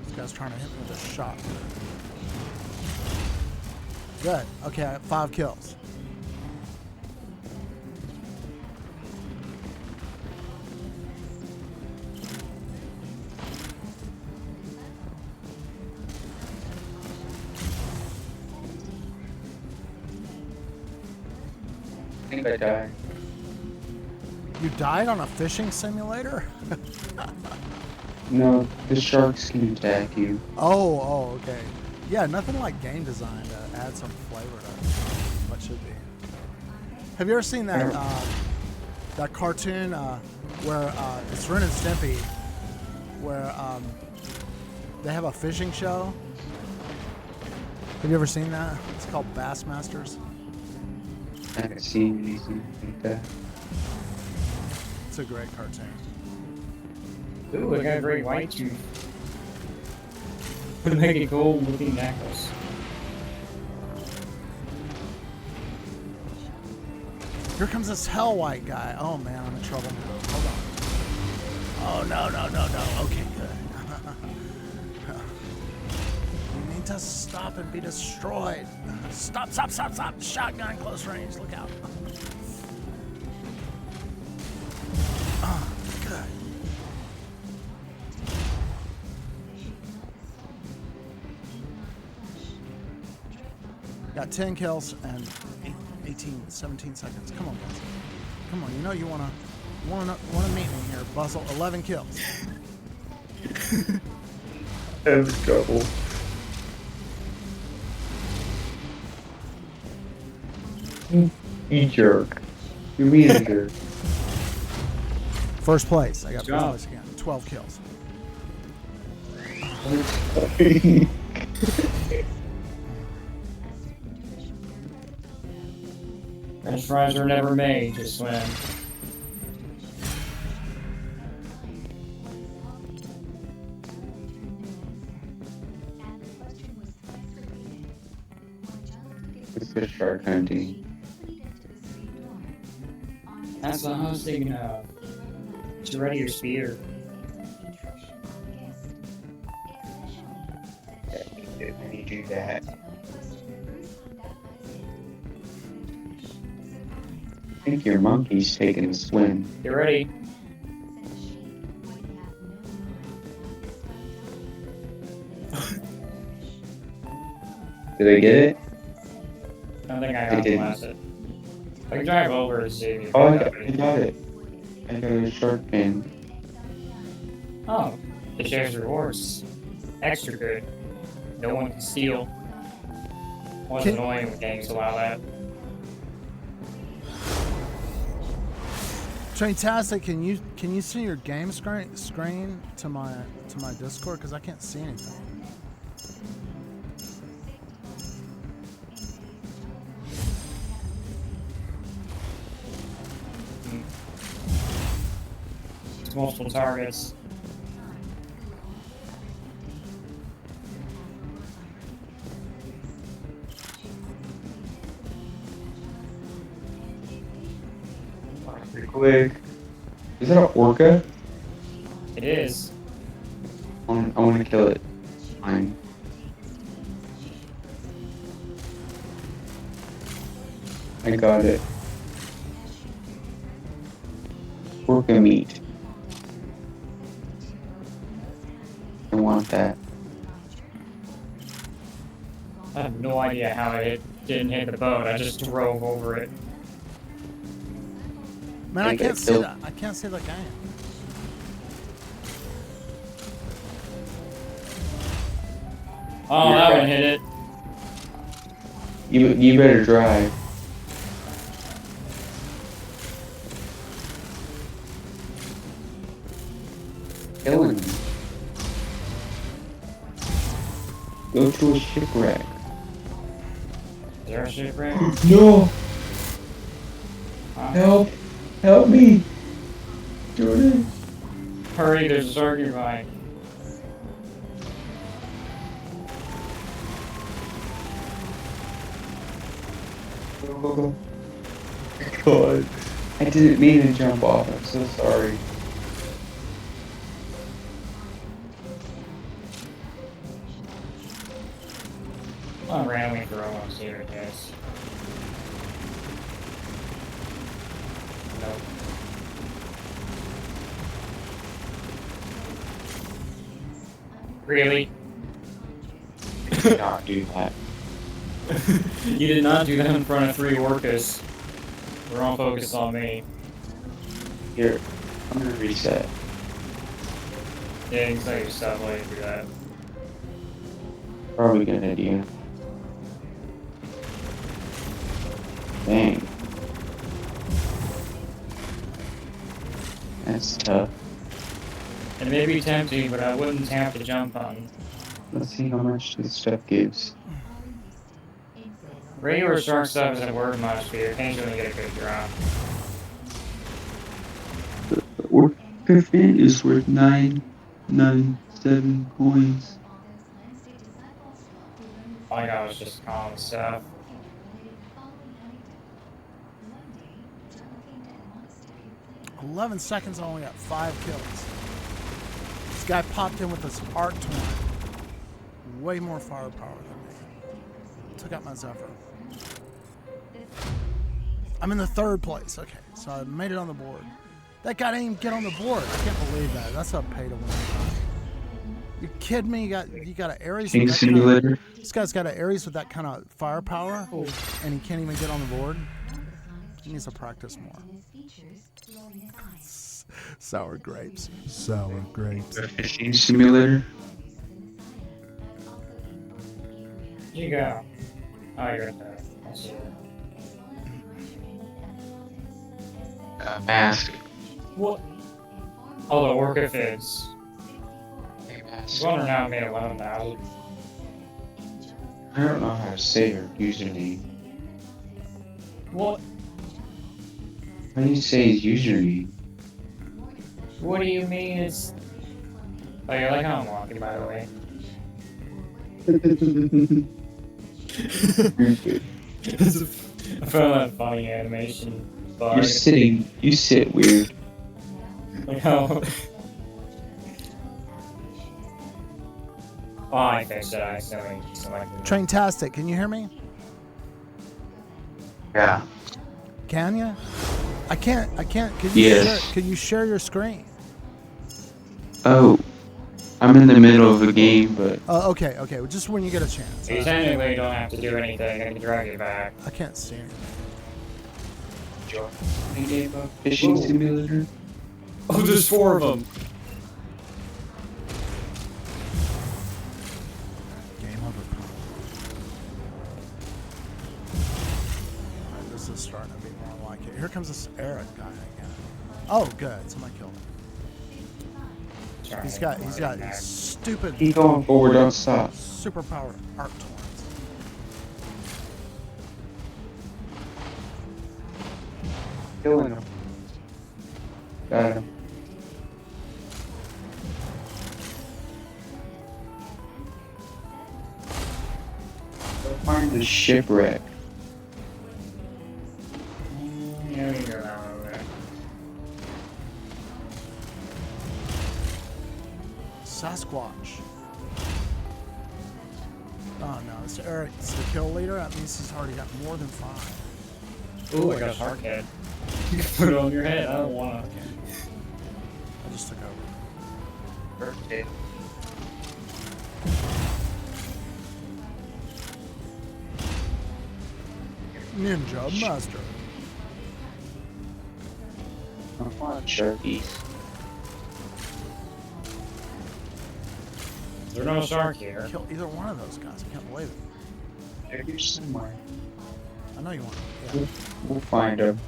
This guy's trying to hit me with a shot. Good. Okay, I got 5 kills. I think I died. You died on a fishing simulator? No, the sharks can attack you. Oh, okay. Yeah, nothing like game design to add some flavor to what should be. Have you ever seen that that cartoon where it's Ren and Stimpy, where they have a fishing show? Have you ever seen that? It's called Bassmasters. I haven't seen anything like that. It's a great cartoon. Ooh, I got a great white tooth. Would make a gold looking necklace. Here comes this hell white guy. Oh man, I'm in trouble. Hold on. Oh no. Okay, good. You need to stop and be destroyed. Stop. Shotgun close range. Look out. Oh, good. Got 10 kills and 17 seconds. Come on, guys. Come on, you know you wanna Want to meet me here, Bustle? 11 kills. That's trouble. You jerk. You mean a jerk. First place. I got Good first job. place again. 12 kills. French fries are never made to swim. It's the shark hunting. That's what I was thinking of. Just ready your spear. When you do that. I think your monkey's taking a swim. Get ready. Did I get it? I don't think I I got the didn't. last it. I can drive over and see if you Oh, I got got it. I got a shark fin. Oh, it shares rewards. Extra good. No one can steal. Was Can- annoying when games allow that. Fantastic. Can you see your game screen to my Discord? Because I can't see anything. It's multiple targets. Pretty quick. Is that an orca? It is. I want to kill it. Fine. I got it. Orca meat. I want that. I have no idea how it didn't hit the boat. I just drove over it. Man, I Think I can't see killed- that. I can't see the game. Oh, that one hit it. You better drive. Killing me. Go to a shipwreck. Is there a shipwreck? No! Huh? Help! Help me! Jordan! Hurry, there's a shark nearby. Oh, God. I didn't mean to jump off. I'm so sorry. I'm randomly throwing on see what it is. Nope. Really? Did not do that. You did not do that in front of 3 orcas. We're all focused on me. Here, I'm gonna reset. Yeah, you can tell yourself while you do that. Probably good idea. Dang. That's tough. It may be tempting, but I wouldn't have to jump on. Let's see how much this stuff gives. Regular shark stuff isn't worth much, but you occasionally get a good drop. Orca fin is worth 997 coins. All I got was just common stuff. – 11 seconds, I only got 5 kills. This guy popped in with this Arc Torn. Way more firepower than me. Took out my Zephyr. I'm in the 3rd place. Okay, so I made it on the board. That guy didn't even get on the board. I can't believe that. That's a pay to win. You kidding me? You got an Ares. Ink with that kind Simulator. of, this guy's got an Ares with that kind of firepower, and he can't even get on the board. He needs to practice more. Sour grapes. Sour grapes. A fishing simulator. You go. Oh, you're in there. I see you. Mask. What? Oh, the work of is. A I was mask. wondering how I made 11,000. I don't know how to say her username. What? How do you say his username? What do you mean it's... Oh, you like how I'm walking, by the way. I found that funny animation. You're sitting. You sit weird. Like how... Oh, I fixed it. I accidentally selected it. Traintastic, can you hear me? Yeah. Can you? I can't. Can you Yes. share, can you share your screen? Oh, I'm in the middle of a game, but Okay. Well, just when you get a chance. You technically don't have to do anything. I can drag you back. I can't see anything. fishing simulator. Oh, there's 4 of them. Game over. Alright, this is starting to be more like it. Here comes this Eric guy again. Oh, good. Somebody killed him. He's got these stupid Keep going forward, don't stop. superpower arc torrents. Killing him. Got him. Go find the shipwreck. Yeah, we can go that way over there. Sasquatch. Oh no, it's Eric. It's the kill leader. That means he's already got more than 5. Ooh, I got a heart head. You can put it on your head. I don't wanna. I just took over. Birthday. Ninja Master. Come on, Sharky. There's no shark here. Kill either one of those guys. I can't believe it. They're here somewhere. I know you want to. Yeah. We'll find them.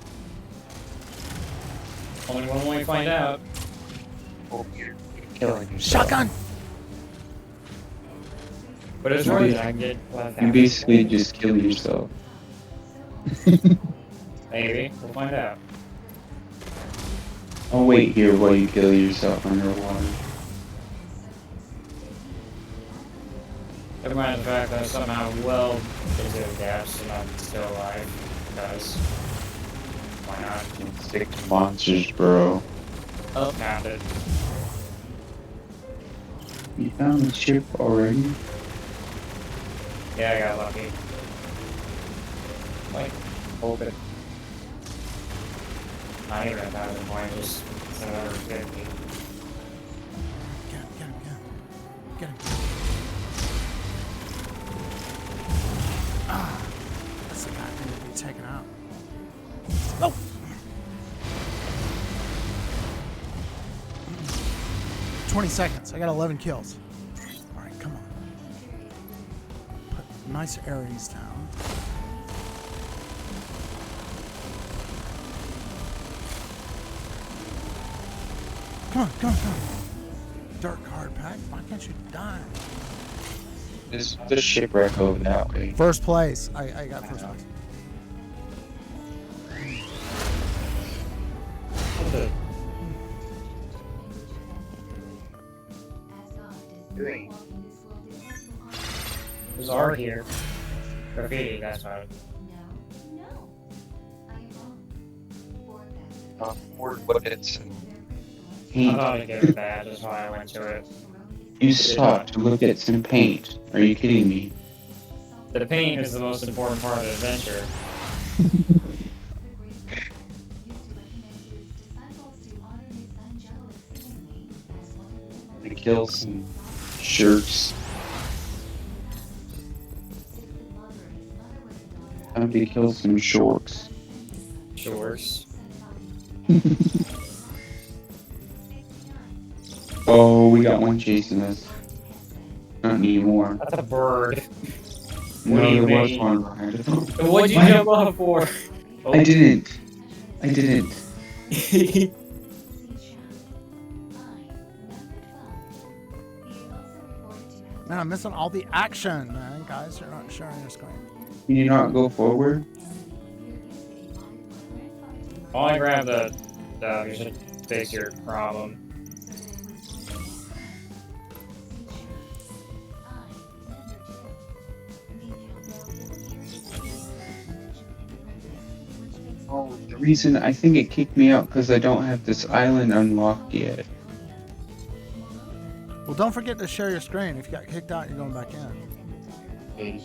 Only one way to find out. Oh, you're killing yourself. Shotgun. But it's You worth it. bas- I can get left You basically just kill yourself. Maybe. We'll find out. I'll wait here while you kill yourself underwater. Never mind the fact that I somehow well into the depths and I'm still alive. Because. Why not? Stick to monsters, bro. Oh, found it. You found the ship already? Yeah, I got lucky. Like, open. Not even 1,000 points, just 750. Get him. Get him. Ah, that's the guy who needs to be taken out. Oh! 20 seconds. I got 11 kills. Alright, come on. Put nice Ares down. Come on. Dark card pack. Why can't you die? There's the shipwreck over that way. First place. I got first place. What the? There's art here. Graffiti, that's fine. Forward weapons and I paint. thought it gave it bad, that's why I went to it. You stopped to look at some paint. Are you kidding me? The paint is the most important part of the adventure. To kill some shirts. Time to kill some shorts. shorts. Oh, we got one chasing us. Not anymore. That's a bird. No, do you there was mean? one behind us. What'd you What? jump off for? Oh. I didn't. I didn't. Man, I'm missing all the action, man. Guys, you're not sharing your screen. Can you not go forward? While I grab the stuff, you should fix your problem. Oh, the reason I think it kicked me out because I don't have this island unlocked yet. Well, don't forget to share your screen. If you got kicked out, you're going back in.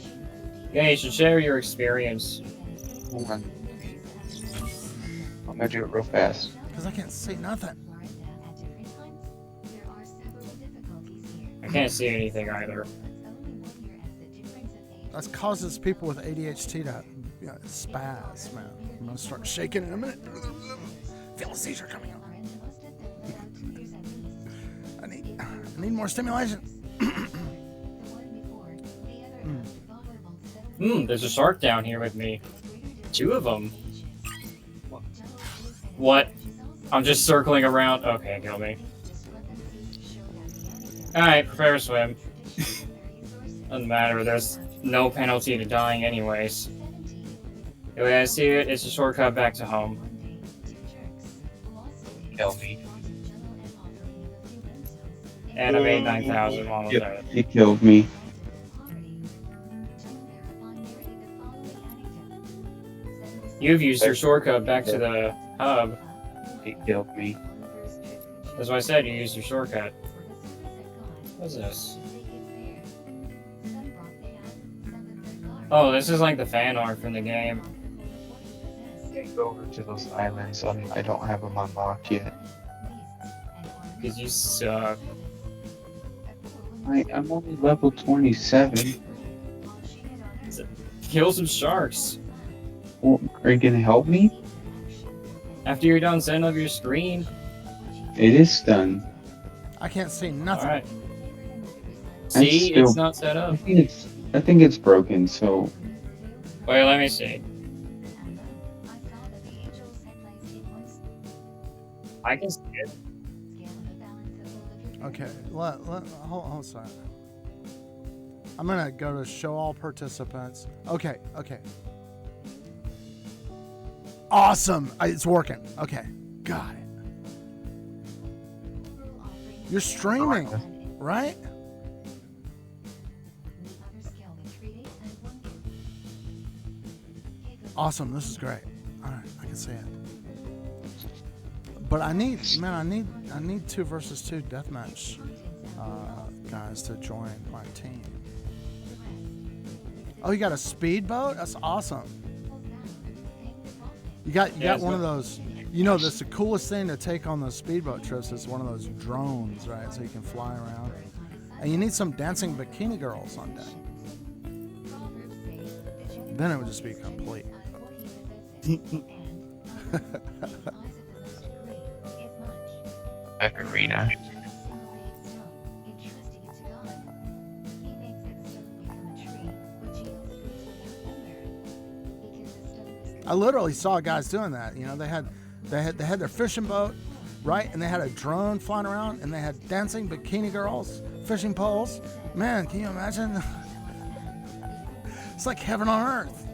Yeah, you should share your experience. Hold on. I'm gonna do it real fast. Because I can't see nothing. I can't see anything either. That causes people with ADHD to spaz, man. I'm going to start shaking in a minute. Feel a seizure coming on. I need more stimulation. There's a shark down here with me. 2 of them. What? I'm just circling around. Okay, kill me. Alright, prepare to swim. Doesn't matter, there's no penalty to dying anyways. The way I see it, it's a shortcut back to home. Kill me. And I made 9,000 while I was at it. It killed me. You've used your shortcut back to the hub. It killed me. That's what I said, you used your shortcut. What's this? Oh, this is like the fan art from the game. Can't go over to those islands. I don't have them unlocked yet. Because you suck. I'm only level 27. Kill some sharks. Well, are you gonna help me? After you're done setting up your screen. It is done. I can't see nothing. Alright. See, still- it's not set up. I think it's broken. So Wait, let me see. I can see it. Okay, hold on a second. I'm going to go to show all participants. Okay. Awesome. It's working. Okay, got it. You're streaming, right? Awesome. This is great. All right, I can see it. But I need 2 versus 2 deathmatch guys to join my team. Oh, you got a speedboat? That's awesome. You got one of those. You know, that's the coolest thing to take on those speedboat trips is one of those drones, right? So you can fly around. And you need some dancing bikini girls on deck. Then it would just be complete. Arena. I literally saw guys doing that. You know, they had their fishing boat, right? And they had a drone flying around, and they had dancing bikini girls, fishing poles. Man, can you imagine? It's like heaven on earth.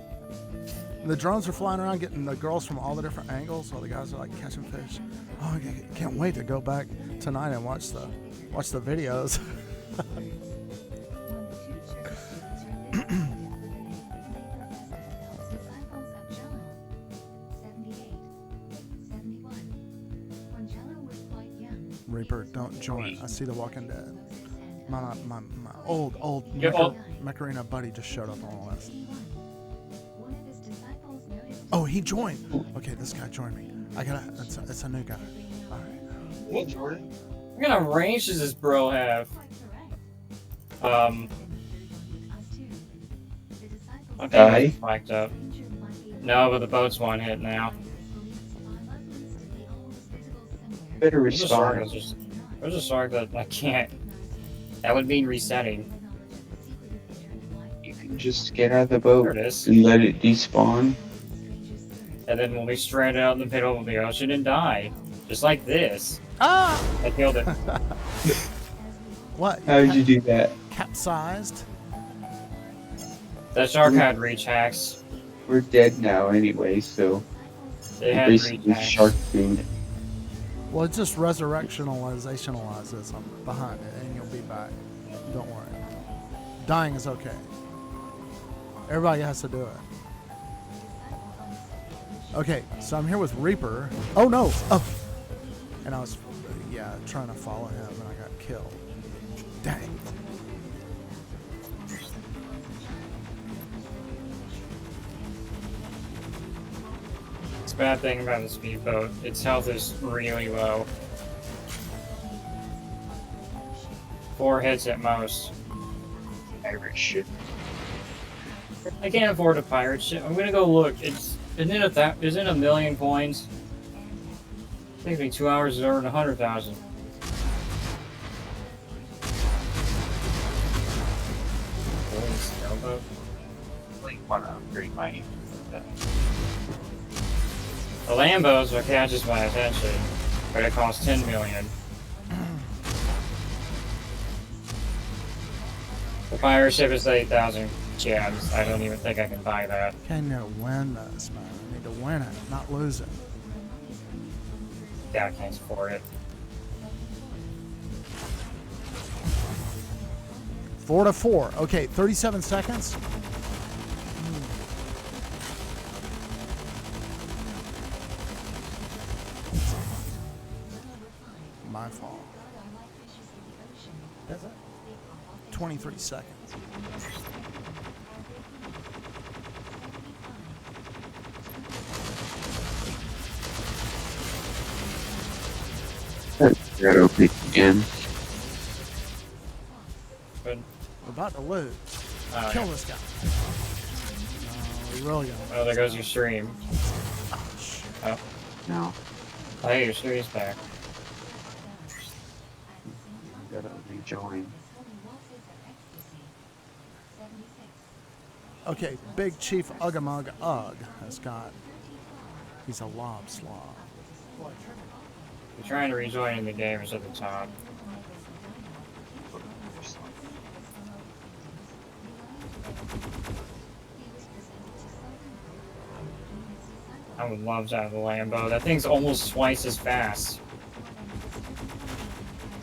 And the drones are flying around, getting the girls from all the different angles, while the guys are like catching fish. Oh, I can't wait to go back tonight and watch the videos. Reaper, don't join. I see The Walking Dead. My old Macarena buddy just showed up on the list. Oh, he joined. Okay, this guy joined me. It's a new guy. All right. What, Jordan? What kind of range does this bro have? Die? Spiked up. No, but the boat's one hit now. Better I'm just sorry. respond. I'm just sorry that I can't. That would mean resetting. You can just get out of the There boat it is. and let it despawn. And then we'll be stranded out in the middle of the ocean and die. Just like this. Ah! I killed it. What? How did you do that? Capsized? That shark had reach hacks. We're dead now anyway, so They we're had reach basically hacks. shark food. Well, it just resurrectionalizes them behind it, and you'll be back. Don't worry. Dying is okay. Everybody has to do it. Okay, so I'm here with Reaper. Oh no! Oh! And I was, yeah, trying to follow him, and I got killed. Dang. It's a bad thing about the speedboat. Its health is really low. 4 hits at most. Irish shit. I can't afford a pirate ship. I'm gonna go look. Isn't it a million coins? It takes me 2 hours to earn 100,000. Sailboat. Like, want to upgrade my. The Lambos what catches my attention, but it costs 10 million. The pirate ship is 8,000 gems. I don't even think I can buy that. Can you win this, man? I need to win it, not lose it. Yeah, I can't afford it. 4-4. Okay, 37 seconds. My fault. Is it? 23 seconds. Gotta open it again. But, We're about to lose. oh, Kill yeah. this guy. No, we really gotta. Oh, there goes your stream. Oh, shit. Oh, No. oh, hey, your stream's back. Gotta rejoin. Okay, Big Chief Ugamug Ugg has got. He's a lob slob. You're trying to rejoin in the game is at the top. I would love to have a Lambo. That thing's almost twice as fast.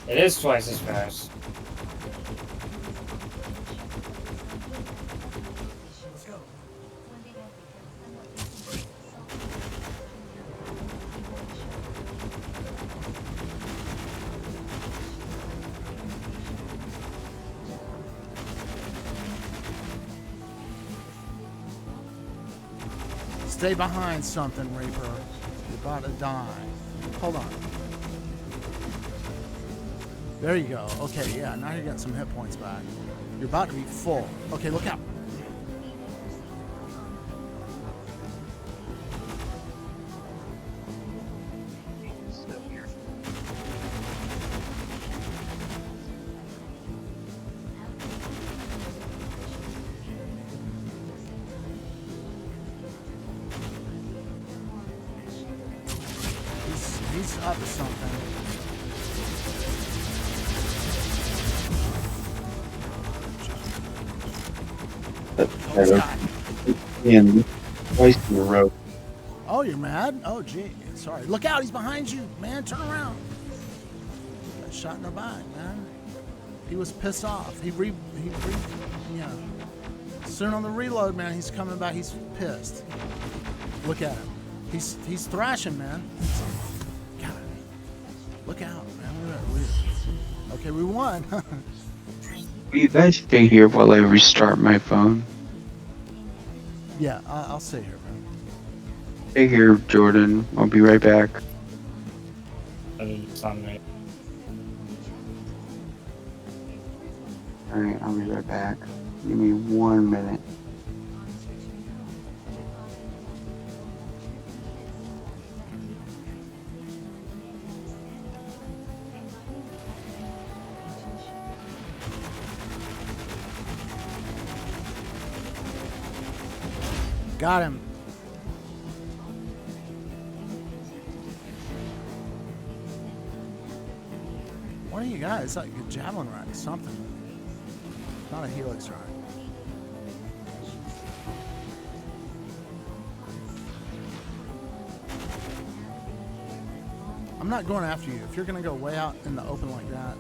It is twice as fast. Stay behind something, Reaper. You're about to die. Hold on. There you go. Okay, yeah, now you're getting some hit points back. You're about to be full. Okay, look out. He's up to something. Oh, this guy. And twice in a row. Oh, you're mad? Oh, gee. Sorry. Look out. He's behind you, man. Turn around. Got shot in the back, man. He was pissed off. Yeah. Soon on the reload, man, he's coming back. He's pissed. Look at him. He's thrashing, man. God. Look out, man. Okay, we won. Will you guys stay here while I restart my phone? Yeah, I'll stay here, man. Stay here, Jordan. I'll be right back. And it's on me. Alright, I'll be right back. Give me 1 minute. Got him. What do you got? It's like a javelin rack, something. Not a helix rack. I'm not going after you. If you're gonna go way out in the open like that,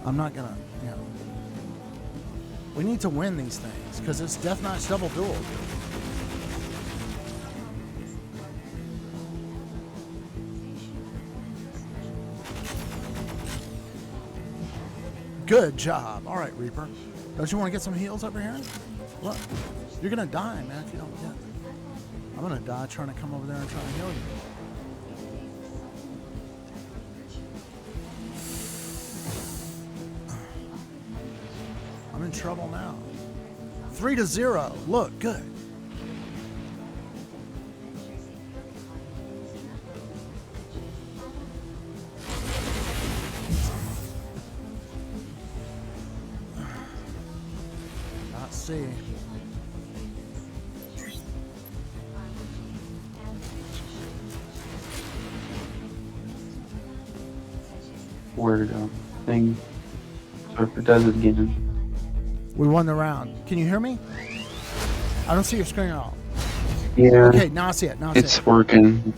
I'm not gonna, you know. We need to win these things, because it's deathmatch double duel. Good job. All right, Reaper. Don't you want to get some heals over here? Look, you're gonna die, man, if you don't get. I'm gonna die trying to come over there and try to heal you. I'm in trouble now. 3-0. Look, good. Not C. Word thing. So if it does it again. We won the round. Can you hear me? I don't see your screen at all. Yeah. Okay, now I see it. Now I see it. It's working.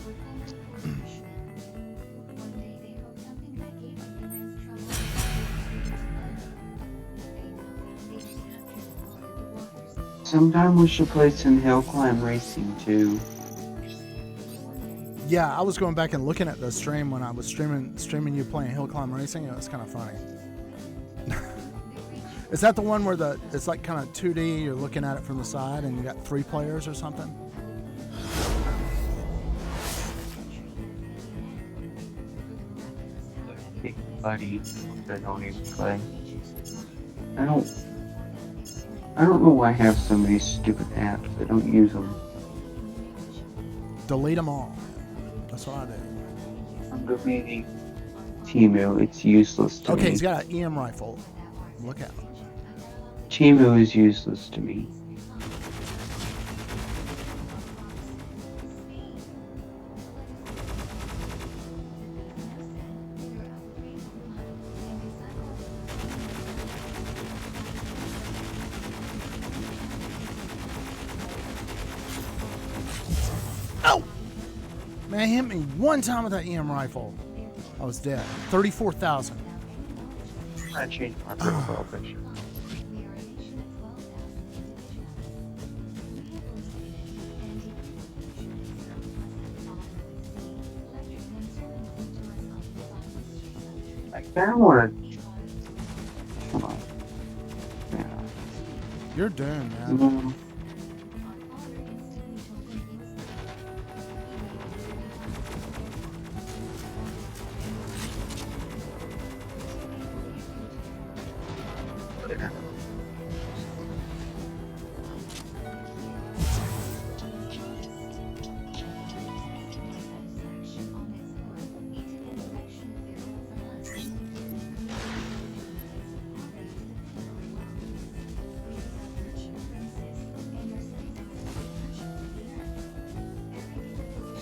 Sometime we should play some hill climb racing too. Yeah, I was going back and looking at the stream when I was streaming you playing Hill Climb Racing. It was kind of funny. Is that the one where it's like kind of 2D? You're looking at it from the side, and you got 3 players or something? Buddy, I don't even play. I don't know why I have so many stupid apps. I don't use them. Delete them all. That's what I do. I'm deleting Timu. It's useless to me. Okay, he's got an EM rifle. Look at him. Timu is useless to me. Ow! Man, hit me one time with that EM rifle. I was dead. 34,000. I changed my profile picture. I kind of want to. Come on. Yeah. You're doomed, man.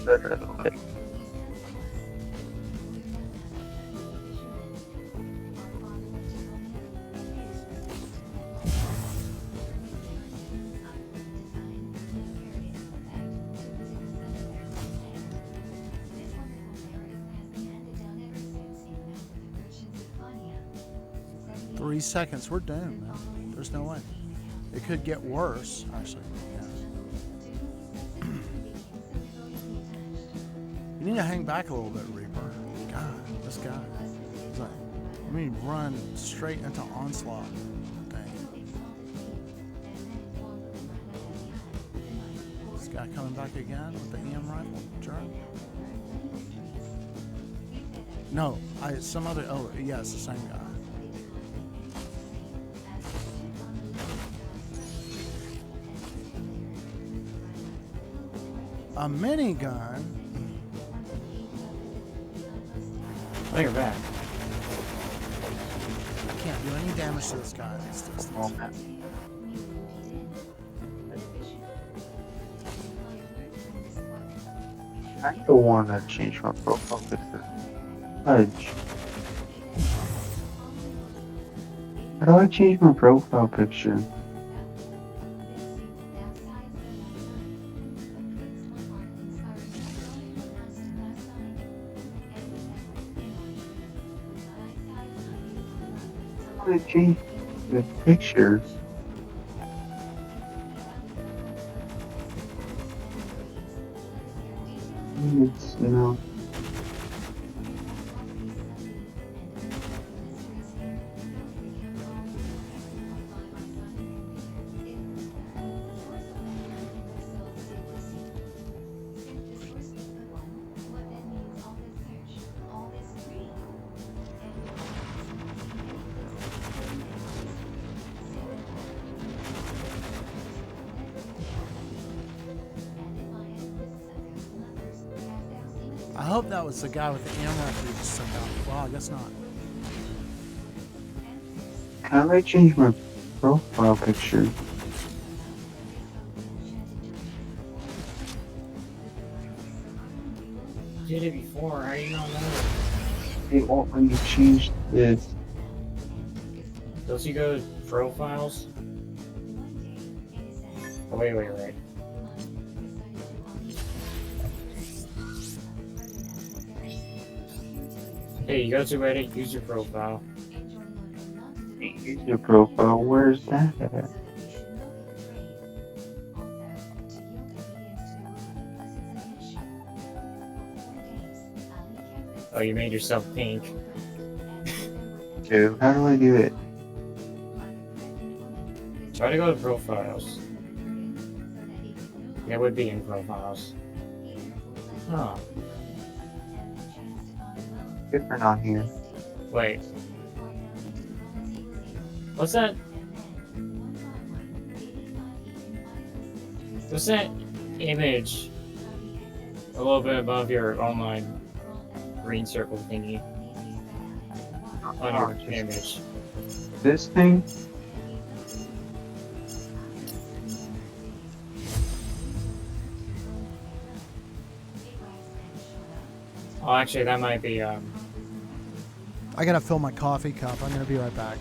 Okay. Three seconds. We're doomed, man. There's no way. It could get worse, actually. Yeah. You need to hang back a little bit, Reaper. God, this guy. He's like, I mean, run straight into onslaught. Dang. This guy coming back again with the EM rifle? Jerk. No, some other. Oh, yeah, it's the same guy. A minigun. Oh, you're back. I can't do any damage to this guy at this distance. I don't want to change my profile picture. Fudge. How do I change my profile picture? How do I change the picture? It's no. I hope that was the guy with the AMRAP we just sent out. Well, I guess not. How do I change my profile picture? Did it before, how do you not know? It won't let me change this. Don't you go to profiles? Oh, wait. Hey, you go to Reddit, use your profile. User profile, where's that at? Oh, you made yourself pink. Dude, how do I do it? Try to go to profiles. It would be in profiles. Oh, Different on here. wait. What's that? What's that image a little bit above your online green circle thingy on your image? This thing? Oh, actually, that might be, I gotta fill my coffee cup. I'm gonna be right back.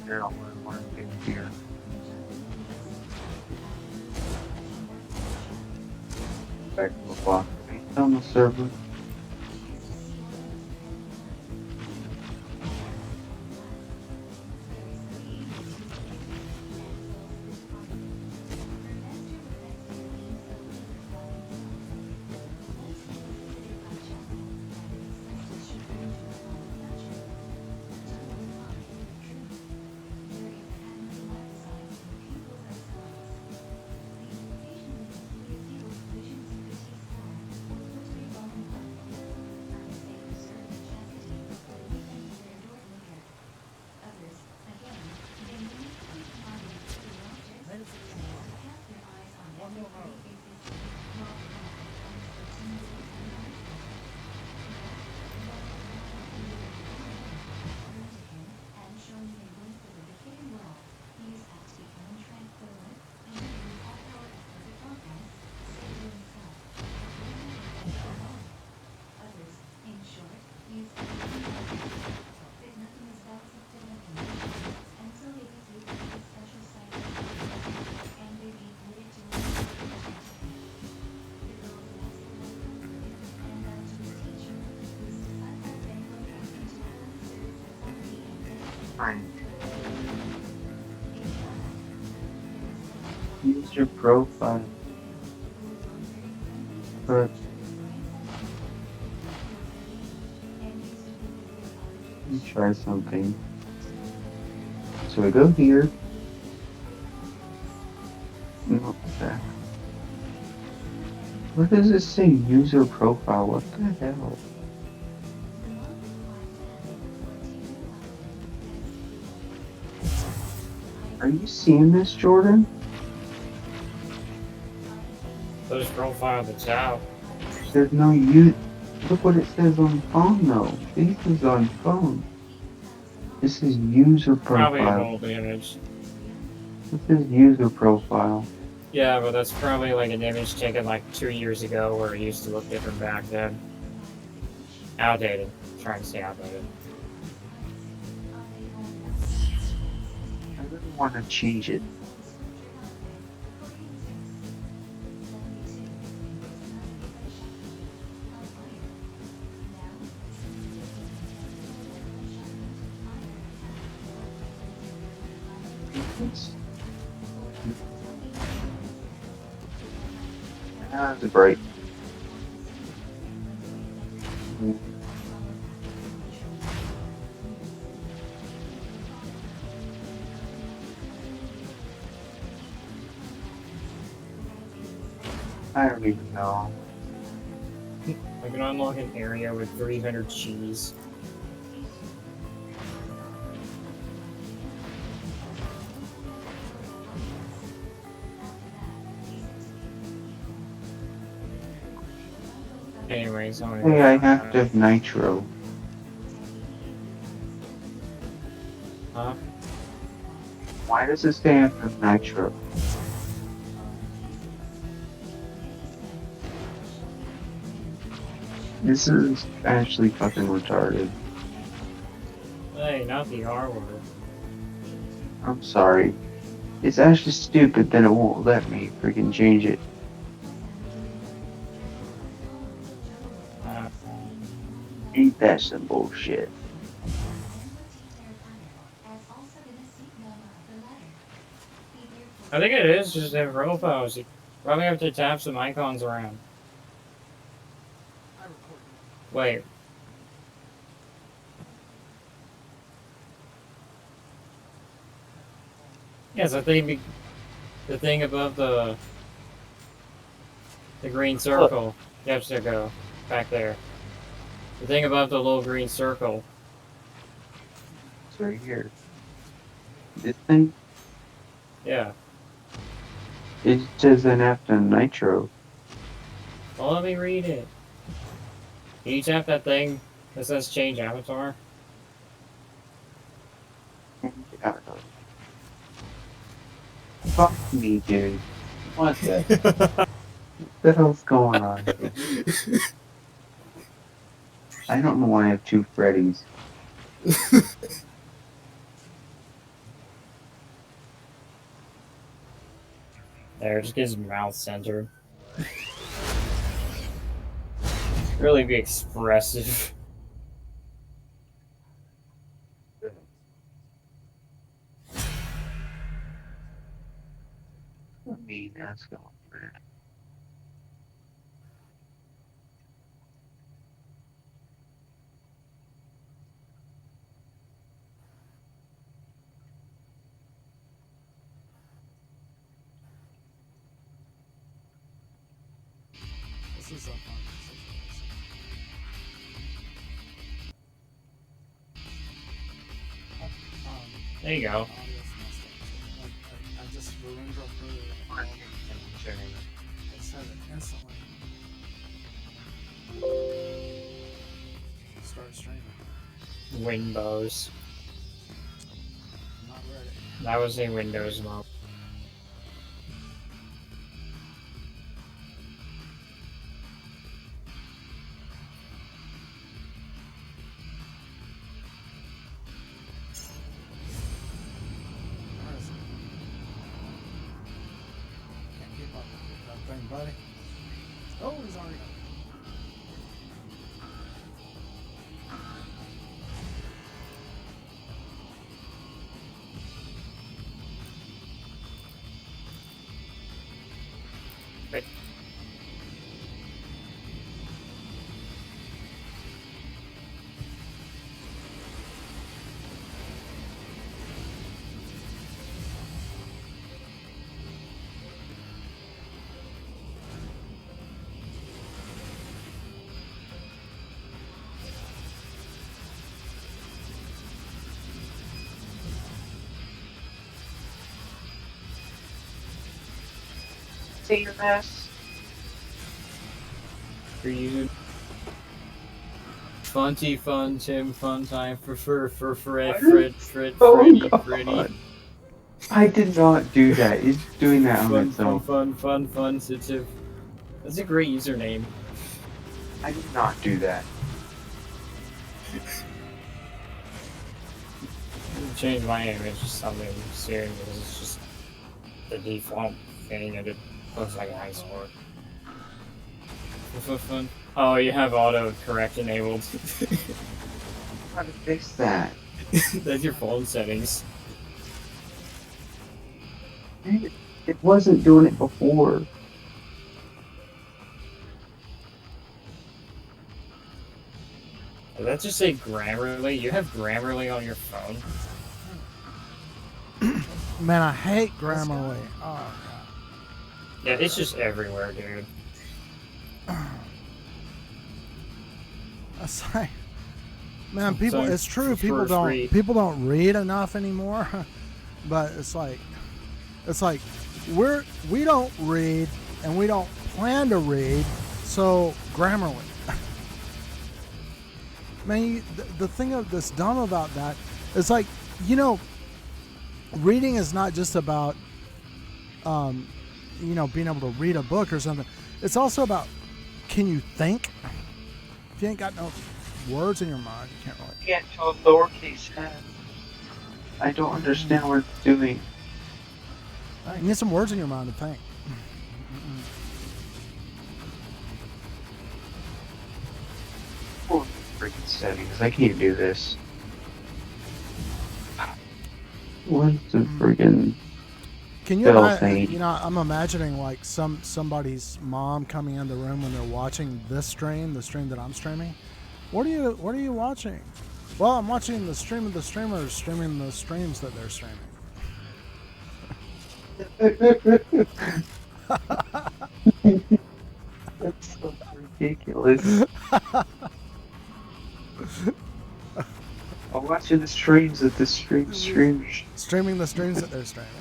Here, I'll learn more here. Back to the block. Based on the server. Fine. Use your profile. But let me try something. So I go here. No, back. Where does it say user profile? What the hell? Are you seeing this, Jordan? Those profile that's out. There's no use. Look what it says on phone though. This is on phone. This is user Probably an profile. old image. This is user profile. Yeah, but that's probably like an image taken like 2 years ago where it used to look different back then. Outdated. Trying to say outdated. I really want to change it. That's a break. I don't even know. I can unlock an area with 300 cheese. Anyways, I'm gonna Hey, I have to have nitro. Huh? Why does it say I have to have nitro? This is actually fucking retarded. Hey, not the R word. I'm sorry. It's actually stupid that it won't let me freaking change it. Ain't that some bullshit? I think it is just in profiles. You probably have to tap some icons around. Wait. Yes, I think the thing above the green circle. You have to go back there. The thing above the little green circle. It's right here. This thing, Yeah. it doesn't have to nitro. Well, let me read it. Can you tap that thing that says change avatar? I don't know. Fuck me, dude. What the hell's going on here? I don't know why I have two Freddys. There, just get his mouth centered. Really be expressive. I mean, that's going for it. This is a fun situation. There you go. Audio's messed up. Like, I just ruined real quick. It said it instantly. Start streaming. Windows. I'm not ready. That was a Windows mode. Where is it? Can't keep up with that thing, buddy. Oh, he's already up. seen this? For you. Funty fun, Tim, fun time for Fred, Oh Freddy, god. Freddy. I did not do that. It's doing that on Fun, its fun, own. fun, sensitive. That's a great username. I did not do that. Change my image to something serious. It's just the default thing and it looks like an ice sword. Fun. Oh, you have auto correct enabled. How to fix that? That's your phone settings. It wasn't doing it before. Did that just say Grammarly? You have Grammarly on your phone? Man, I hate Grammarly. Oh god. Yeah, it's just everywhere, dude. It's like, man, people. So, It's true. for free. People don't read enough anymore. But it's like we don't read and we don't plan to read. So Grammarly. Man, the thing that's dumb about that is like, reading is not just about being able to read a book or something. It's also about, can you think? If you ain't got no words in your mind, you can't really. Get to a lowercase n. I don't understand what it's doing. You need some words in your mind to think. Oh, freaking settings. I can't do this. What's the freaking... Can you Bill imagine? thing. I'm imagining like somebody's mom coming in the room when they're watching this stream, the stream that I'm streaming. What are you watching? Well, I'm watching the stream of the streamers streaming the streams that they're streaming. That's so ridiculous. I'm watching the streams that the streamers. Streaming the streams that they're streaming.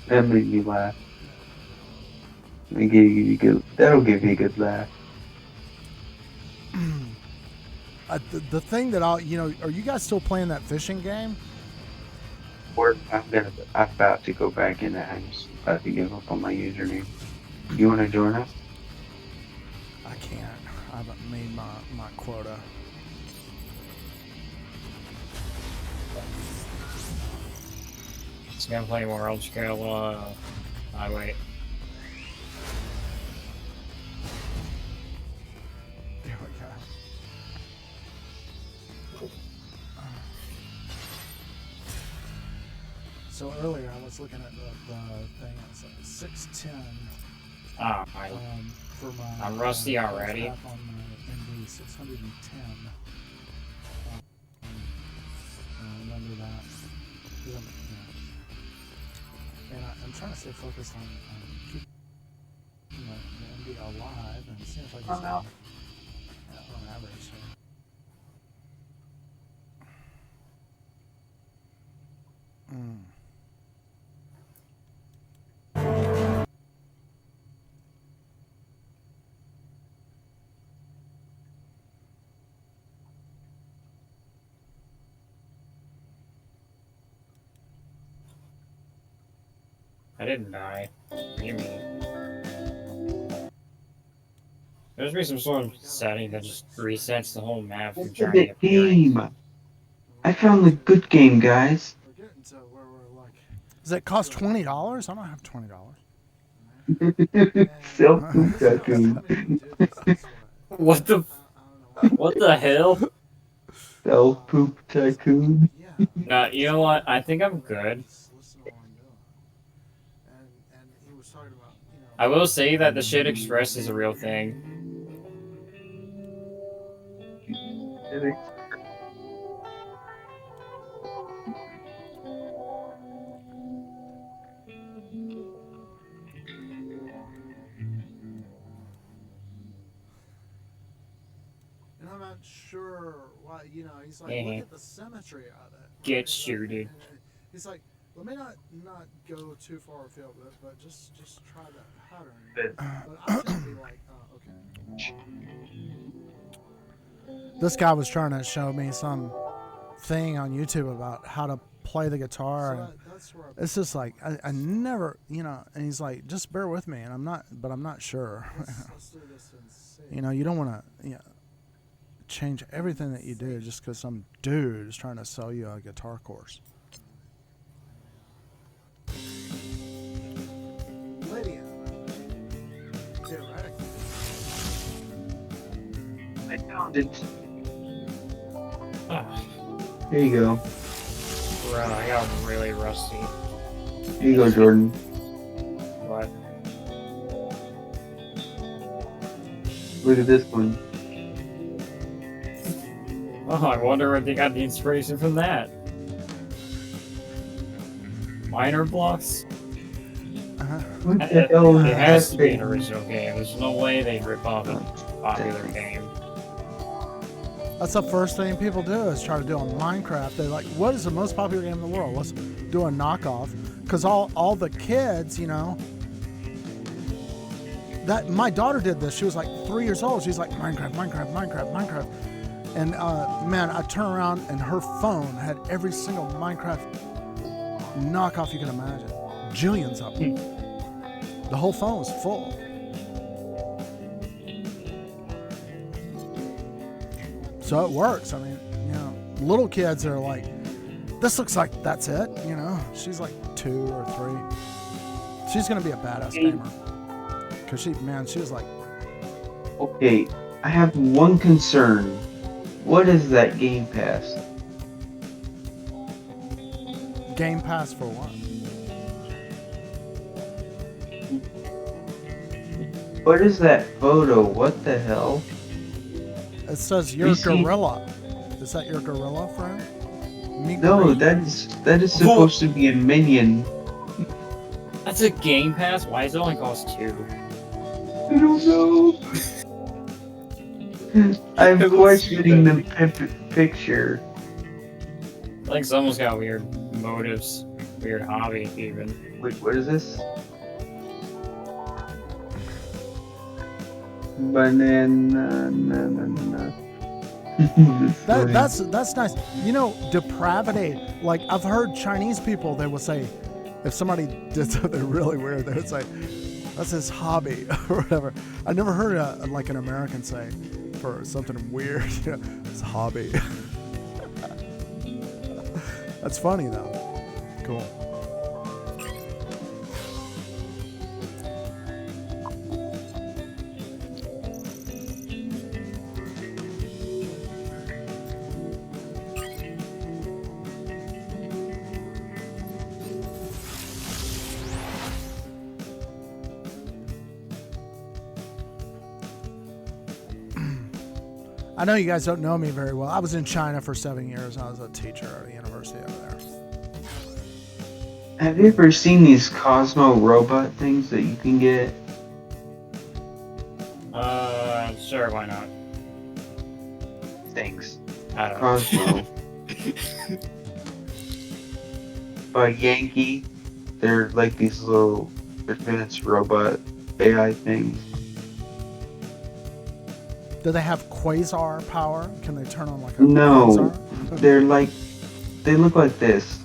That made me laugh. That'll give you a good laugh. The thing that are you guys still playing that fishing game? Or I'm about to go back in. I'm just about to give up on my username. You want to join us? I can't. I haven't made my quota. It's gonna play World Scale, I wait. Here we go. So earlier I was looking at the thing. It's like 610. Ah, For my. I'm rusty already. On my MD 610. Remember that. 'Cause and I'm trying to stay focused on keeping the MD alive and see if I can stay on average. So. I didn't die. What do you mean? There's be some sort of setting that just resets the whole map from Look at Journey the appearing. game. I found the good game, guys. We're getting to where we're like. Does it cost $20? I don't have $20. Self-food tycoon. What the hell? Self-poop tycoon. You know what? I think I'm good. I will say that the Shit Express is a real thing. And I'm not sure why, he's like, Mhm. look at the symmetry of it. Get shooted. He's like, let me not go too far afield, but just try that pattern. But- But I was gonna be like, okay. This guy was trying to show me some thing on YouTube about how to play the guitar. And it's just like I never, and he's like, just bear with me, and I'm not sure. Let's do this and see. You don't want to change everything that you do just because some dude is trying to sell you a guitar course. Lydia, theoretically. I found it. Ah, Here you go. bro, I got really rusty. Here you go, Jordan. What? Look at this one. Oh, I wonder where they got the inspiration from that. Minor blocks? What the hell It is has to be an that? original game. There's no way they'd rip off a popular game. That's the first thing people do is try to do on Minecraft. They're like, what is the most popular game in the world? Let's do a knockoff. Because all the kids, that my daughter did this. She was like 3 years old. She's like, Minecraft. And man, I turn around and her phone had every single Minecraft knockoff you can imagine. Jillions of them. The whole phone was full. So it works. I mean, little kids are like, this looks like that's it. She's like 2 or 3. She's gonna be a badass gamer. Cause she was like, Okay, I have one concern. What is that Game Pass? Game Pass for what? What is that photo? What the hell? It says your We see- gorilla. Is that your gorilla friend? No, Meek that is supposed to be a minion. That's a Game Pass? Why does it only cost 2? I don't know. I'm questioning the picture. I think someone's got weird motives, weird hobby, even. Wait, what is this? Banana. That's nice. Depravity. Like I've heard Chinese people, they will say, if somebody did something really weird, they would say, that's his hobby or whatever. I never heard like an American say for something weird, it's a hobby. That's funny though. Cool. I know you guys don't know me very well. I was in China for 7 years. I was a teacher at a university over there. Have you ever seen these Cosmo robot things that you can get? Sure, why not? Thanks. I don't know. Cosmo. By Yankee. They're like these little advanced robot AI things. Do they have quasar power? Can they turn on like a No. quasar? They're like, they look like this.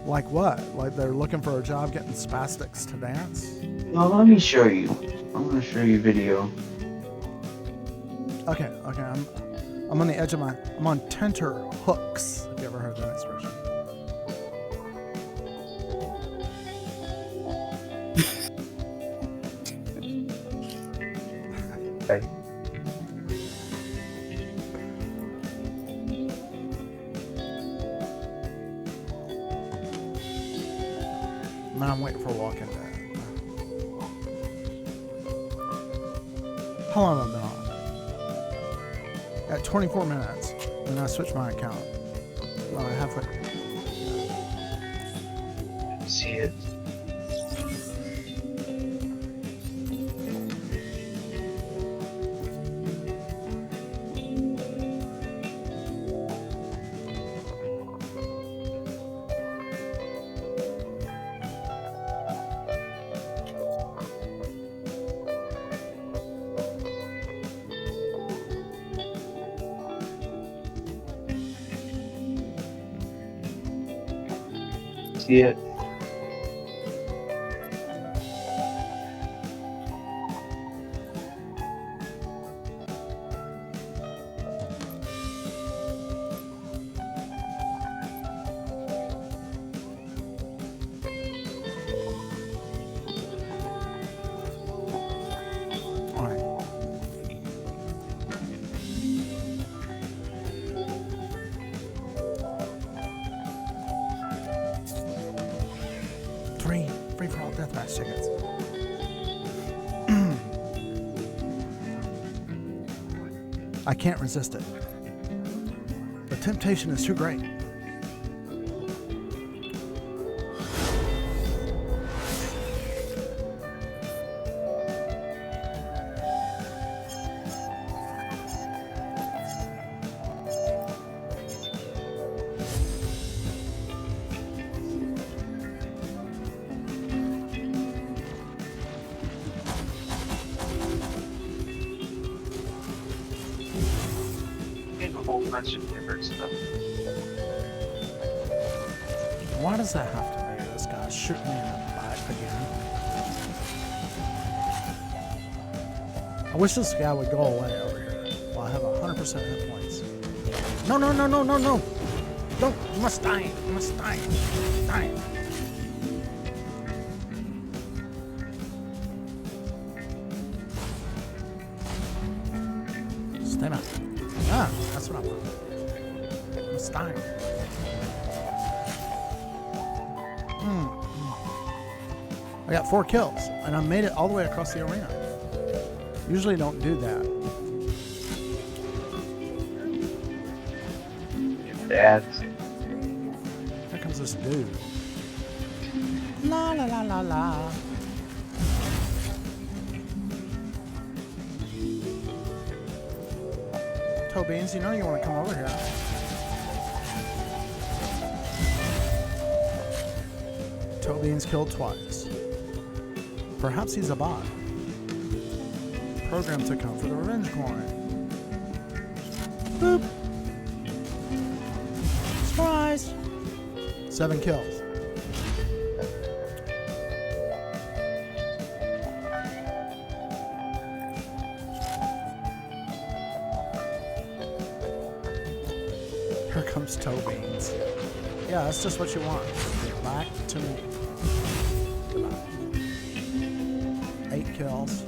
Like what? Like they're looking for a job getting spastics to dance? No, let me show you. I'm gonna show you video. Okay. I'm on the edge of I'm on tenter hooks. Have you ever heard that expression? Okay. Man, I'm waiting for Walking Dead. How long have I been on? At 24 minutes. And I switched my account. Halfway. See it. see it. All right. Free for all deathmatch tickets. I can't resist it. The temptation is too great. And a whole bunch of different stuff. Why does that have to be? This guy shooting me in the back again. I wish this guy would go away over here. Well, I have 100% hit points. No, no, no, no, no, no. Don't. You must die. You must die. Die. Stay back. Ah, that's what I want. You must die. I got 4 kills, and I made it all the way across the arena. Usually don't do that. Ads. Here comes this dude. La la la la la. Toe Beans, you know you want to come over here. Toe Beans killed twice. Perhaps he's a bot. Programmed to come for the revenge coin. Boop. Surprise! 7 kills. Here comes Toe Beans. Yeah, that's just what you want. Get back to me. Goodbye. 8 kills.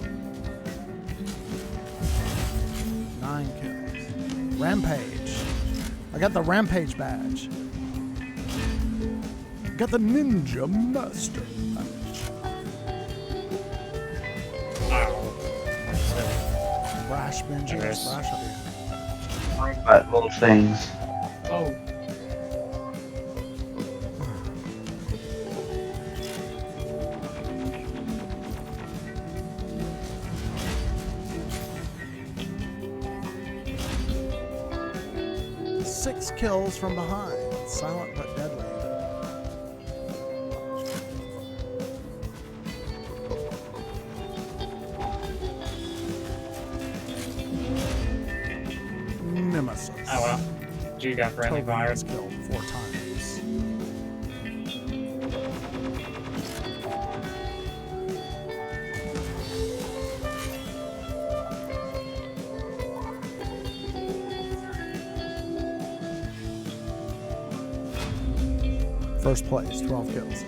9 kills. Rampage. I got the Rampage badge. Got the Ninja Master badge. Ow. Brash Benji. There's Brash up here. But little things. Oh. Six kills from behind. Silent but deadly. Nemesis. Oh well. You got friendly Toe fire. Beans killed 4 times. First place, 12 kills.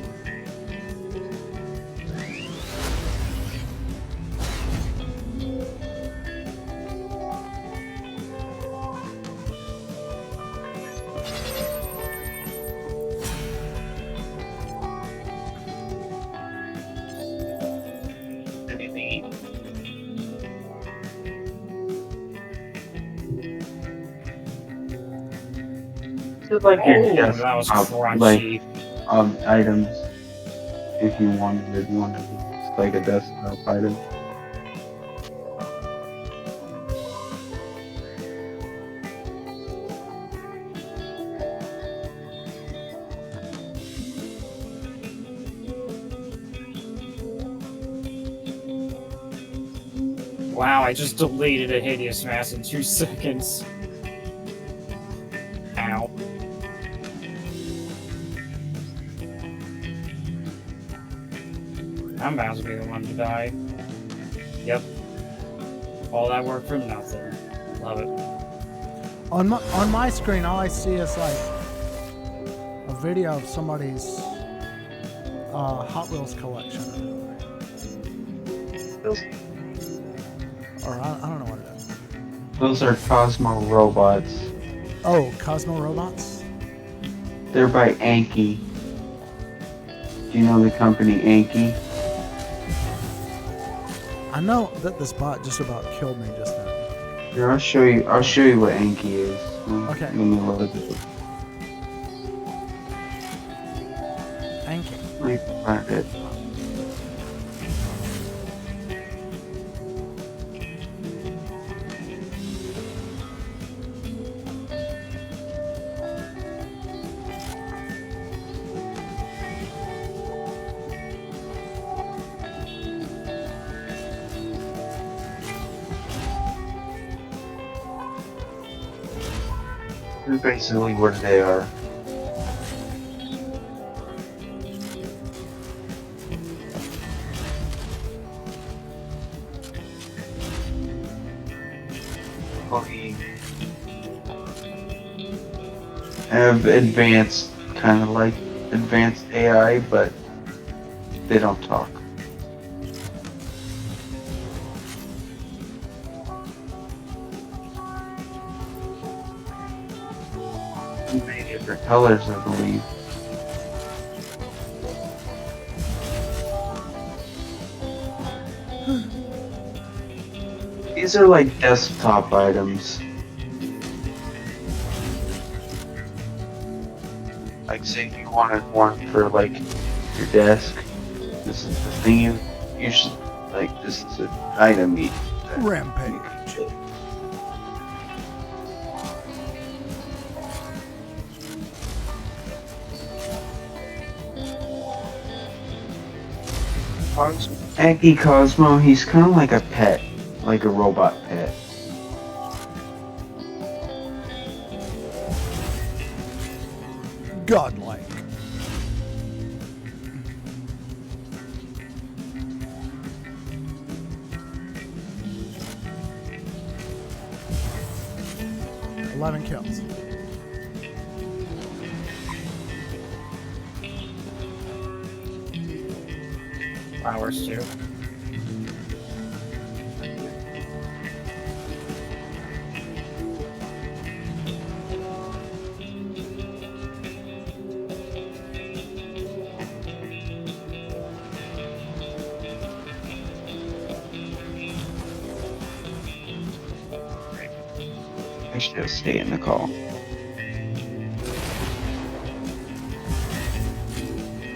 Anything? Feel like Oh, you're just that was like crunchy. items if you wanted one of these, like a desktop item. Wow, I just deleted a hideous mass in 2 seconds. Ow. I'm bound to be the one to die. Yep. All that work for nothing. Love it. On my screen, all I see is like a video of somebody's Hot Wheels collection. Or I don't know what it is. Those are Cosmo robots. Oh, Cosmo Robots? They're by Anki. Do you know the company Anki? I know that this bot just about killed me just now. Here, I'll show you what Anki is. Okay. Let me load it. Anki. Let me find it. This is basically what they are. They have advanced, kind of like advanced AI, but they don't talk. Many different colors, I believe. These are like desktop items. Like say if you wanted one for like your desk, this is the thing you should like. This is an item you. Rampage. Anki Cosmo, he's kind of like a pet, like a robot pet. Godlike. Eleven kills. Flowers too. Actually, I'll stay in the call.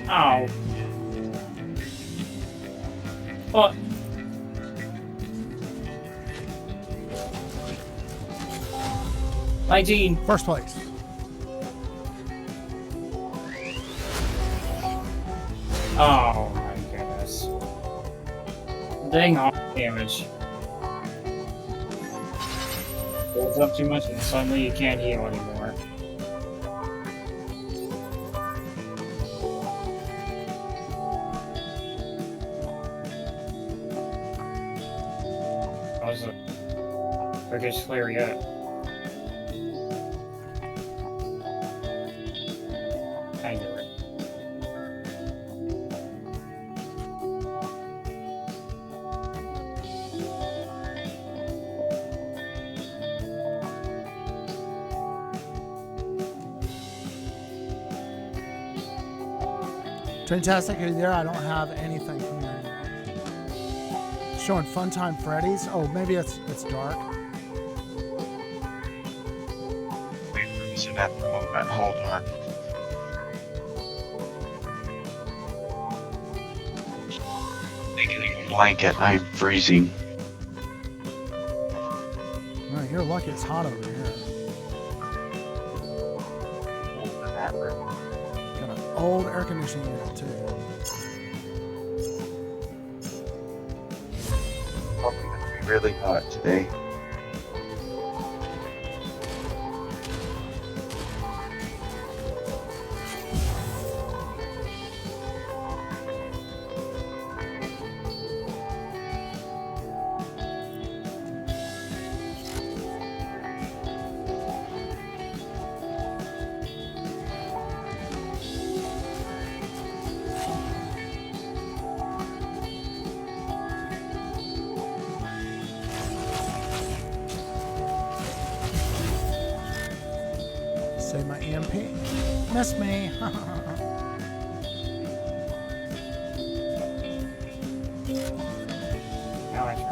Oh. What? Hygiene. First place. Oh my goodness. Dang all damage. Builds up too much and suddenly you can't heal anymore. That was the biggest clear yet. I knew it. Fantastic, are you there? I don't have anything from you. Showing Funtime Freddy's. Oh, maybe it's dark. Wait for me to that moment. Hold on. Getting a blanket. I'm freezing. Oh, you're lucky it's hot over here. Got an old air conditioning unit too. Probably gonna be really hot today. Say my EMP. Miss me. Now I try.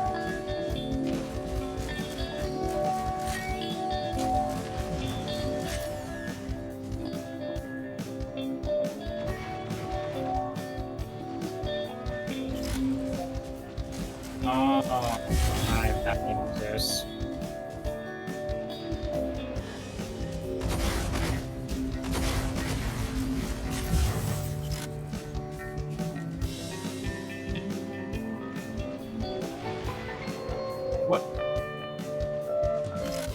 That didn't exist. What?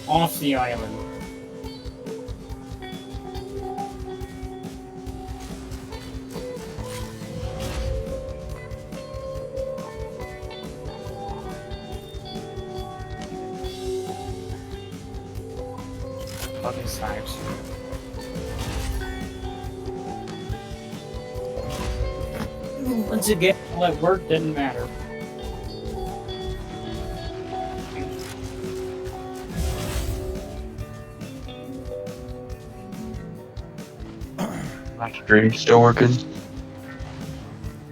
Off the island. Fucking snipes. Once again, all that work didn't matter. My stream still working.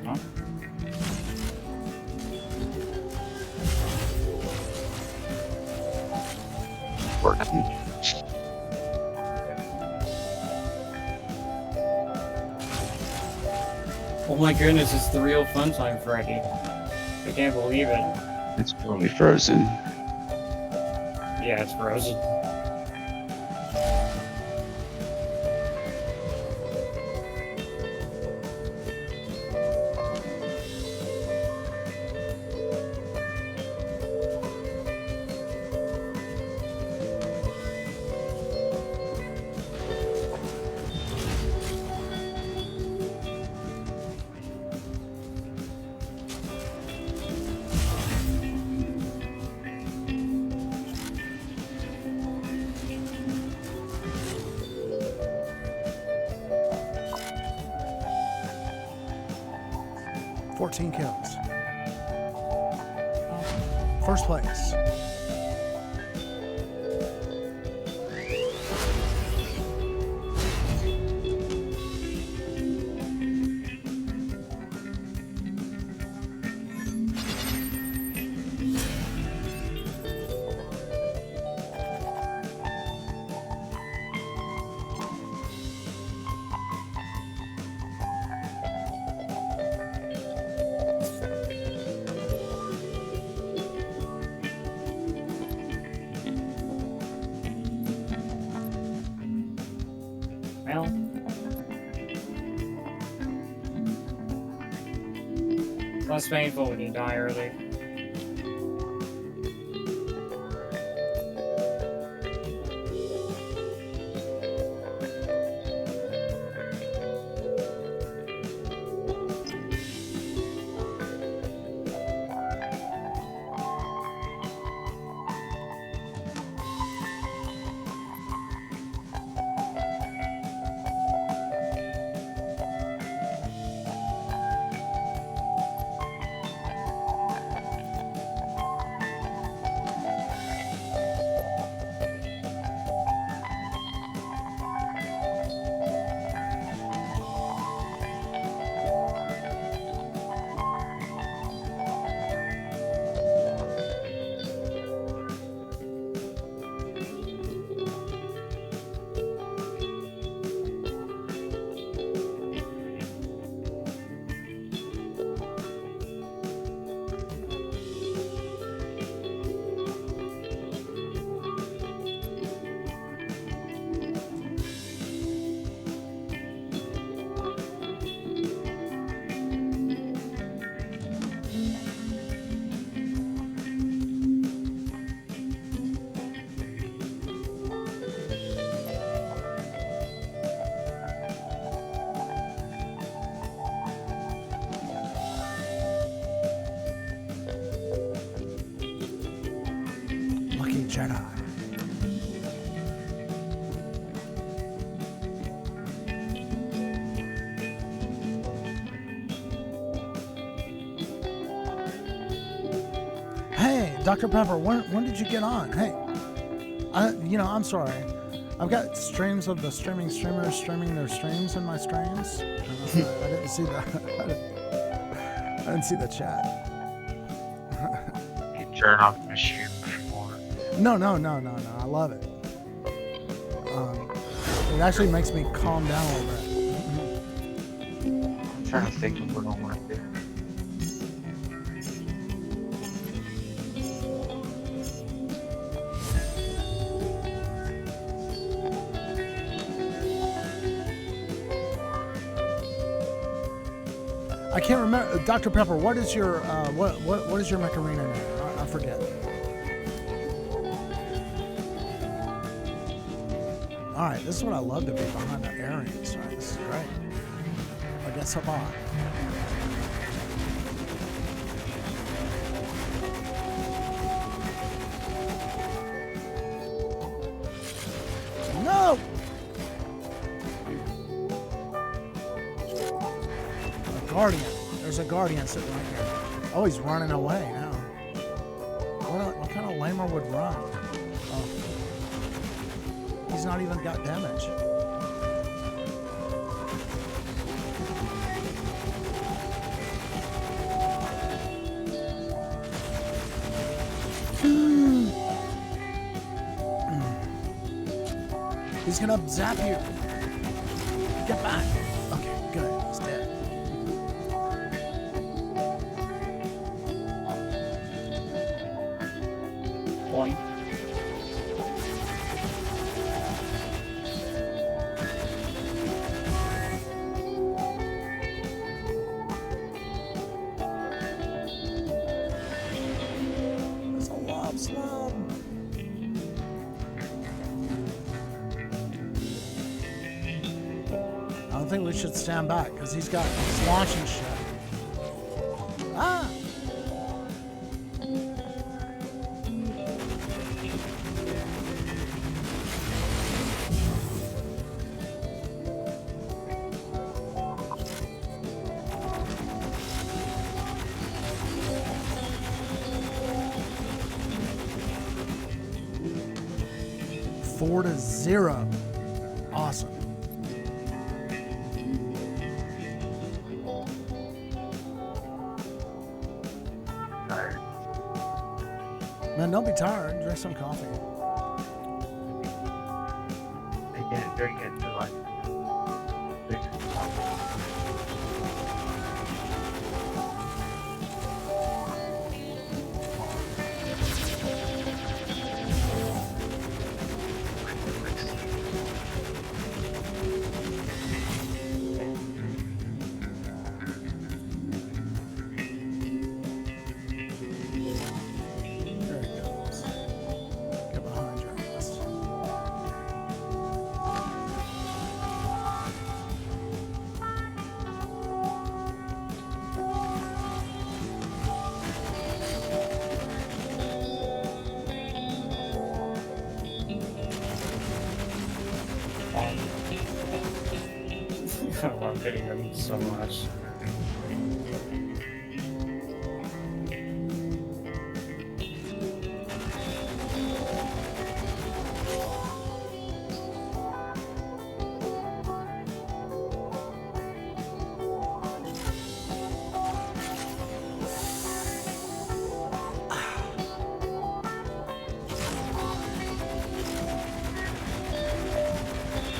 Huh? Working. Oh my goodness, it's the real fun time, Freddy. I can't believe it. It's probably frozen. Yeah, it's frozen. $14 kills. First place. Well. Less painful when you die early. Lucky Jedi. Hey, Dr. Pepper, when did you get on? Hey, I'm sorry. I've got streams of the streamers streaming their streams in my streams. I didn't see that. I didn't see the chat. You turn off my stream before. No. I love it. It actually makes me calm down a little bit. I'm trying to think of what I want to do. I can't remember, Dr. Pepper. What is your what is your Macarena name? I forget. All right, this is what I love to be behind the areas. Right, this is great. I guess I'm on. No. Guardian. There's a guardian sitting right here. Oh, he's running away now. What kind of lamer would run? Oh. He's not even got damage. He's gonna zap you. Get back. Okay, good. He's dead. Point. It's a lob slab. I don't think we should stand back because he's launching shit. Ah! Four to 0. Awesome. Tired. Man, don't be tired. Drink some coffee. I didn't drink it until like 6 o'clock. There he goes. Get behind your ass. I love hitting them so much.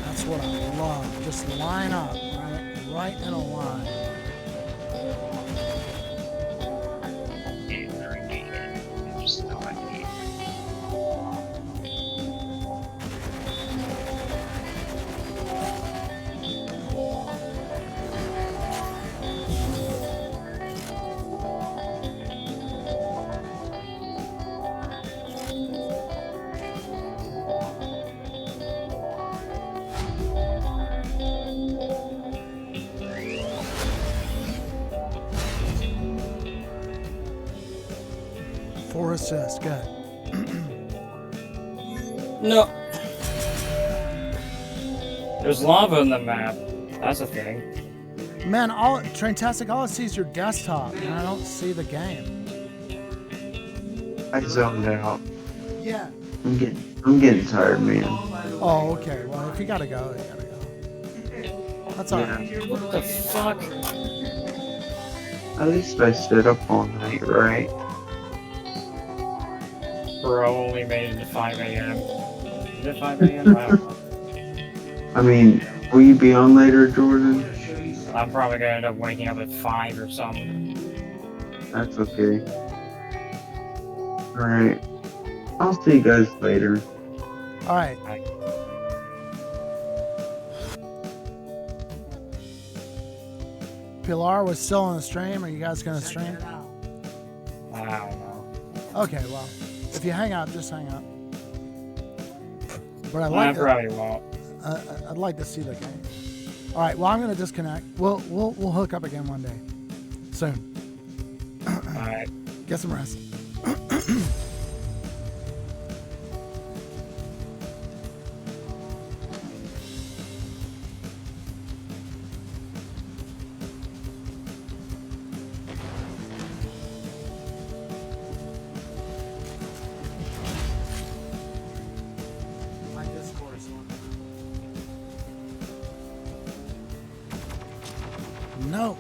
That's what I love. Just line up, right in a line. Can't drink it yet. I just know I need. Four assists, good. No. There's lava in the map. That's a thing. Man, Traintastic, all I see is your desktop, and I don't see the game. I zoned out. Yeah. I'm getting I'm getting tired, man. Oh, okay. Well, if you gotta go, you gotta go. That's all right. What the fuck? At least I stayed up all night, right? Bro only made it to 5 a.m. Is it 5 a.m.? I don't know. I mean, will you be on later, Jordan? I'm probably gonna end up waking up at 5 or something. That's okay. Alright. I'll see you guys later. All right. Pilar was still on the stream. Are you guys gonna stream? I don't know. Okay. Well, if you hang up, just hang up. But I probably won't. I'd like to see the game. All right. Well, I'm gonna disconnect. We'll hook up again one day, soon. Alright. Get some rest. My Discord is on. No.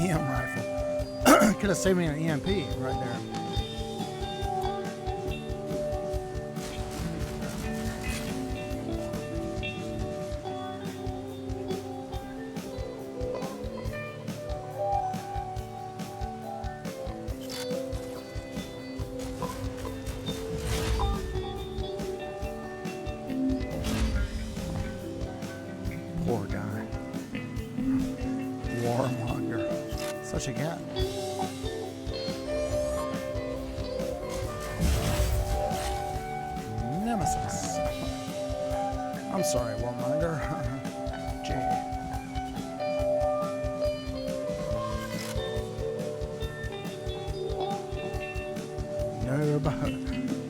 EM rifle. Could have saved me an EMP right there. Poor guy. Warmonger. Such a cat. Nemesis. I'm sorry, Warmonger. Gee. No, but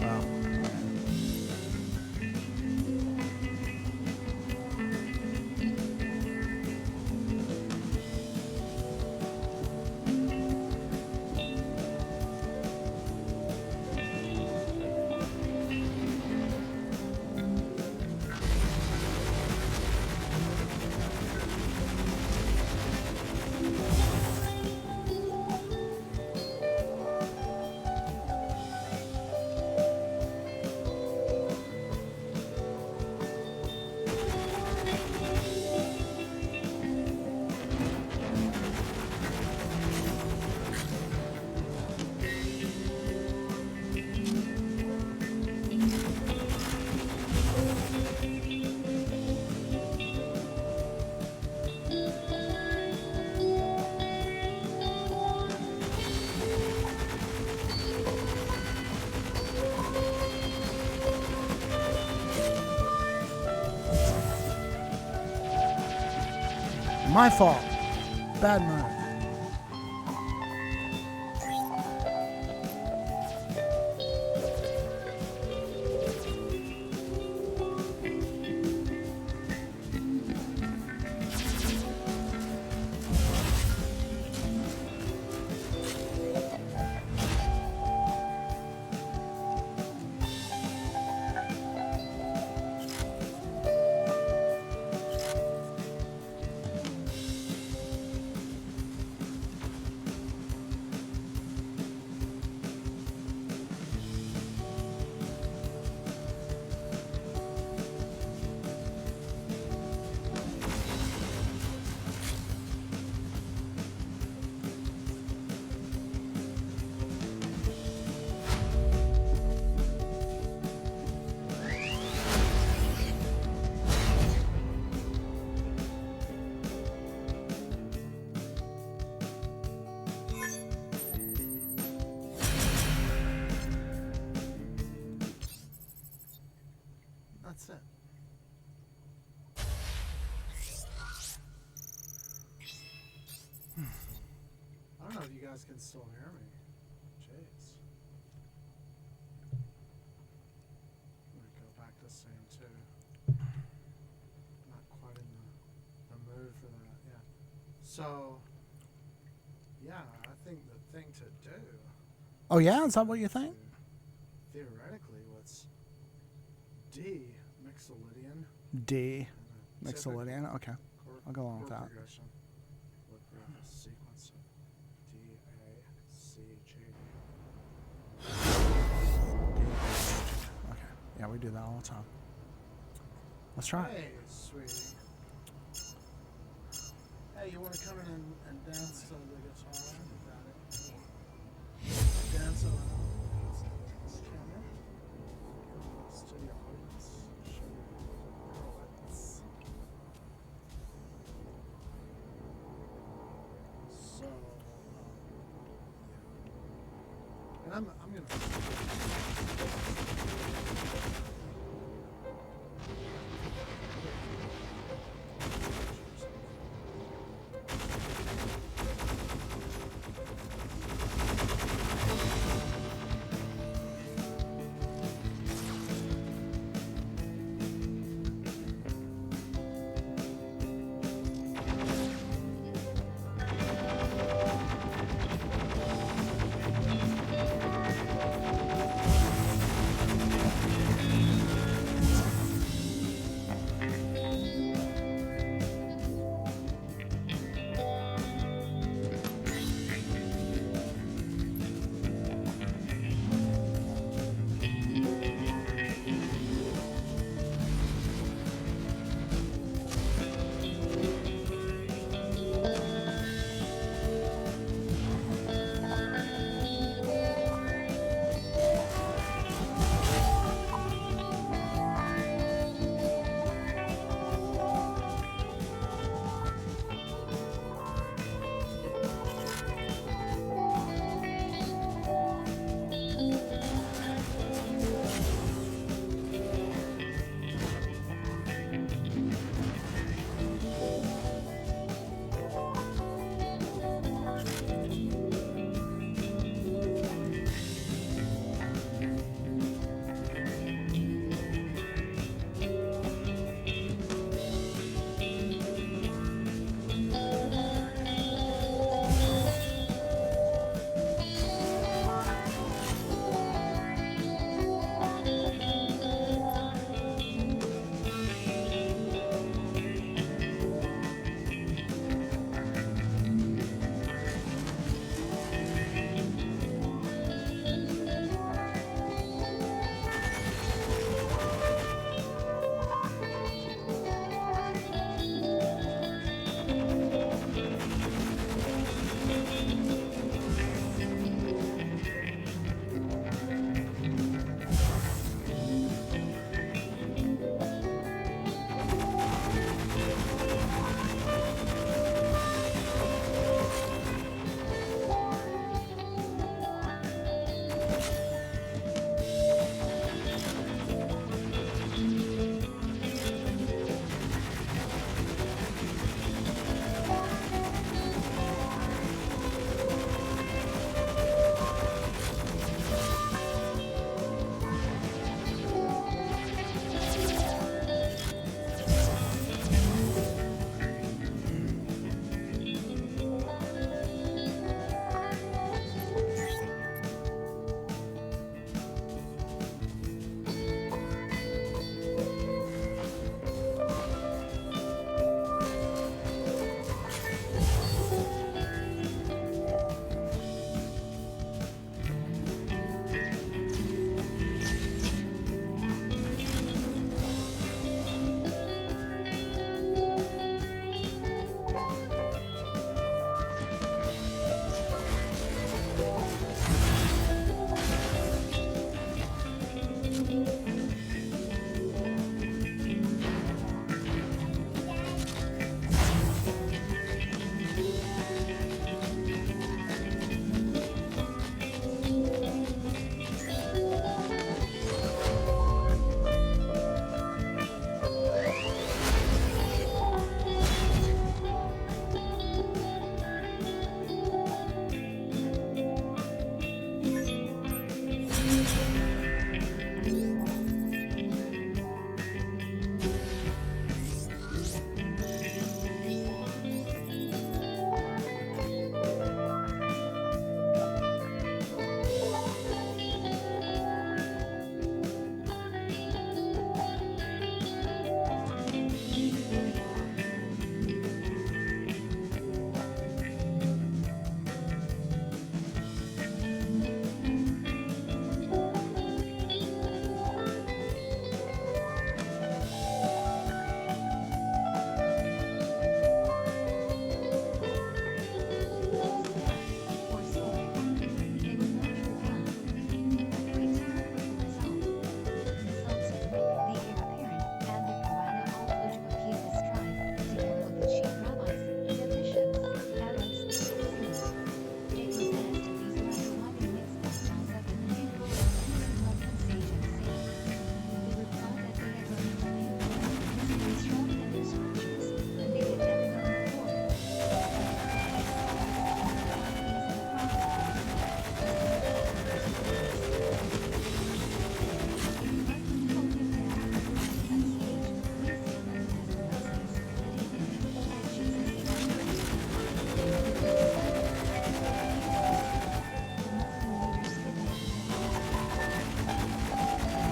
well. My fault. Bad move. guys can still hear me. Jeez. Let me go back to scene 2. Not quite in the mood for that yet. So, yeah, I think the thing to do. Oh yeah, is that what you think? Theoretically, what's D Mixolydian D. and a typical Mixolydian. Okay. chord- I'll go along with chord that. progression would be a sequence of D, A, C, G. Okay. Yeah, we do that all the time. Let's try it. Hey, sweetie. Hey, you want to come in and dance to the guitar? Daddy? Dance around. Camera. To the audience. Show your pirouettes. So, yeah. And I'm gonna.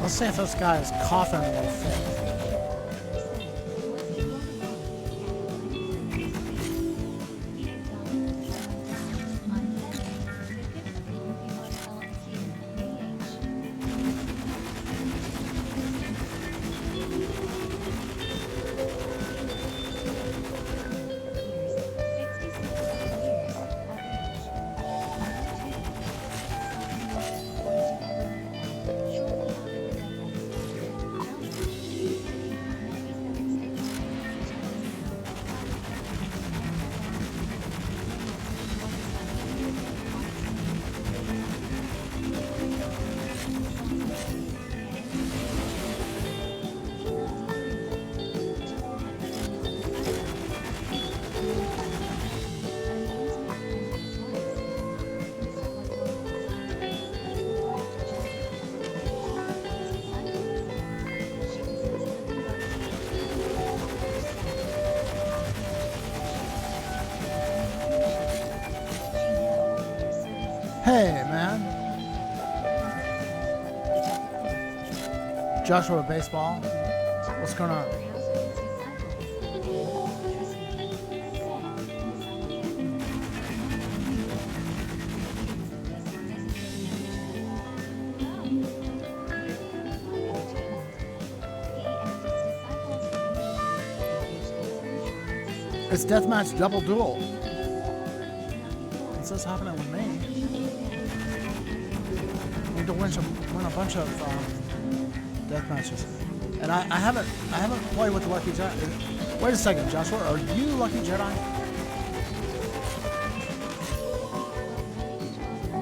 Let's see if this guy is coughing will fit. Hey, man. Joshua Baseball. What's going on? It's Deathmatch Double Duel. What's this happening with me? Need to win a bunch of death matches, and I haven't played with the Lucky Jedi. Wait a second, Joshua, are you Lucky Jedi?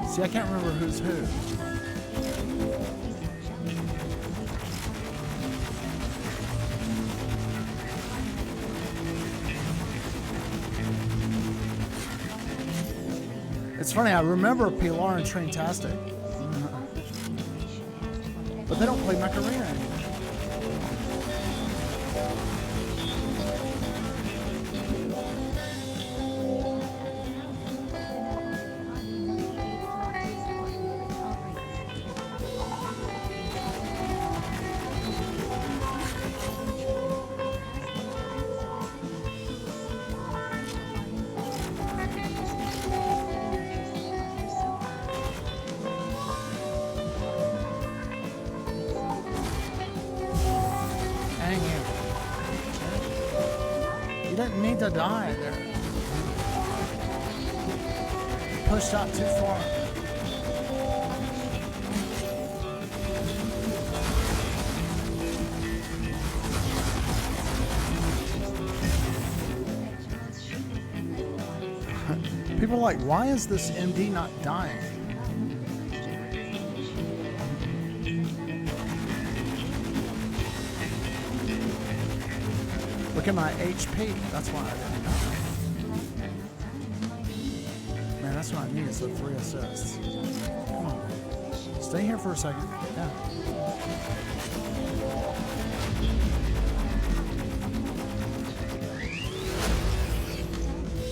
See, I can't remember who's who. It's funny, I remember Pilar and Traintastic. But they don't play Macarena anymore. You didn't need to die there. Pushed out too far. People are like, why is this MD not dying? Look at my HP. That's why I didn't die. Man, that's what I need is the 3 assists. Come on. Stay here for a second. Yeah.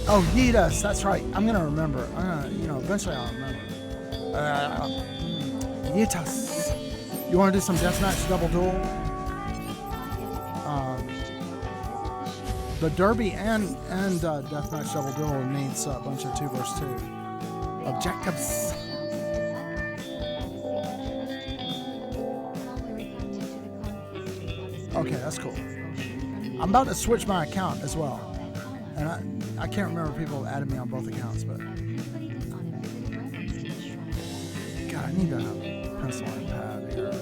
Oh, Yeetus. That's right. I'm going to remember. Eventually I'll remember. Yeetus. You want to do some deathmatch double duel? The Derby and Deathmatch Double Duel needs a bunch of 2 vs 2 objectives. Okay, that's cool. I'm about to switch my account as well, and I can't remember if people added me on both accounts, but God, I need a pencil and pad here.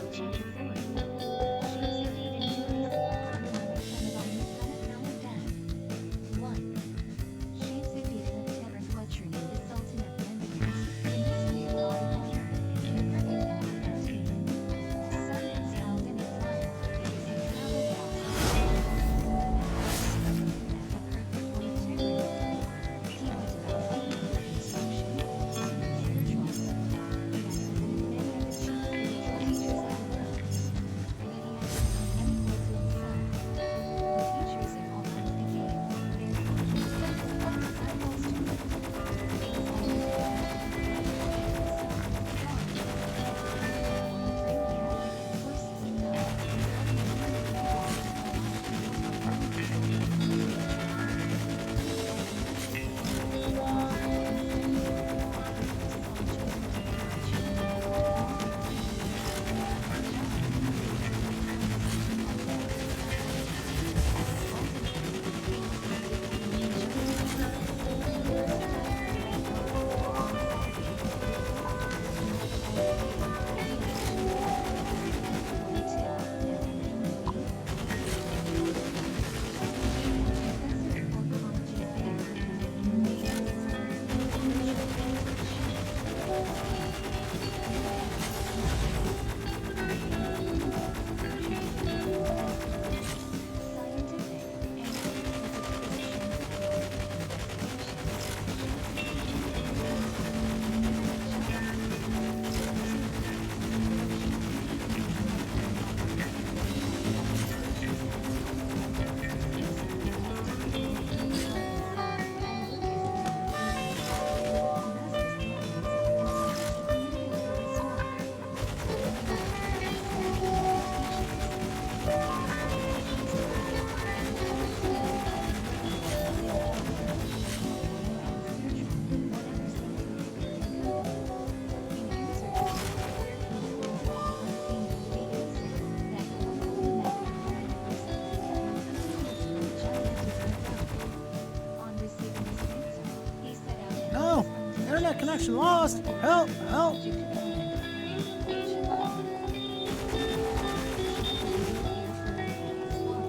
Connection lost. Help! Help!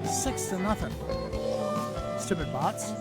6-0. Stupid bots.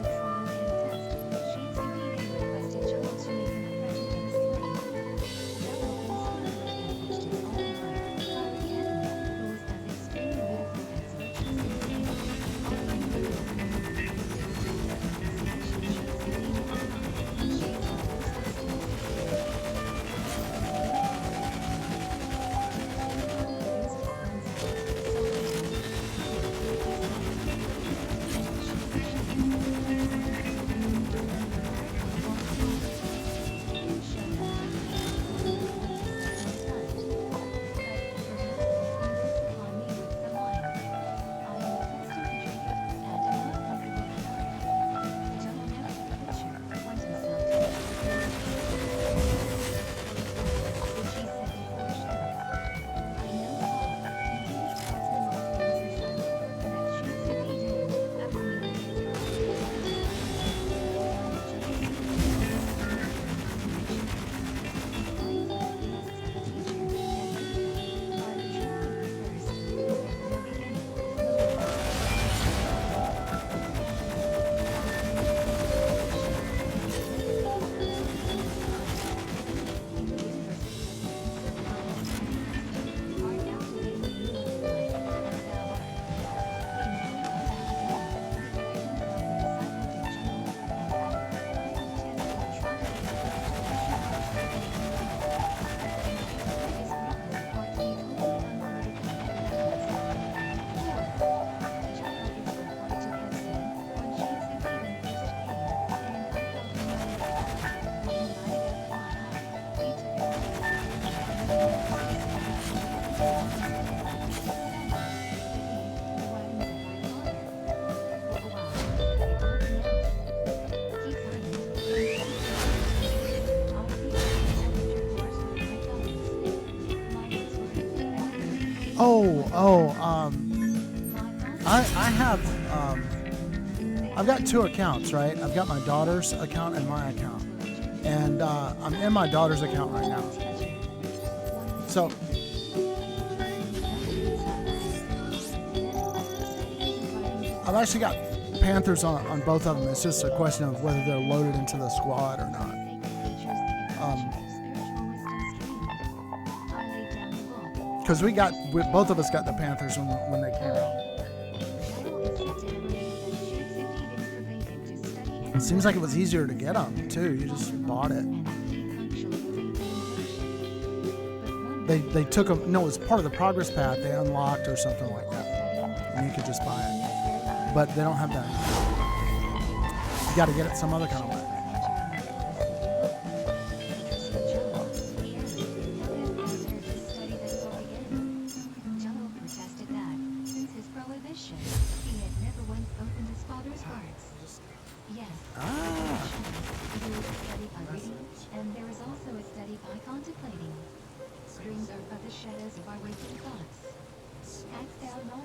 I have, I've got 2 accounts, right? I've got my daughter's account and my account. And I'm in my daughter's account right now. So, I've actually got Panthers on both of them. It's just a question of whether they're loaded into the squad or not. Because both of us got the Panthers when they came out. It seems like it was easier to get them too. You just bought it. They took them. No, it was part of the progress path they unlocked or something like that, and you could just buy it. But they don't have that. You got to get it some other kind of way.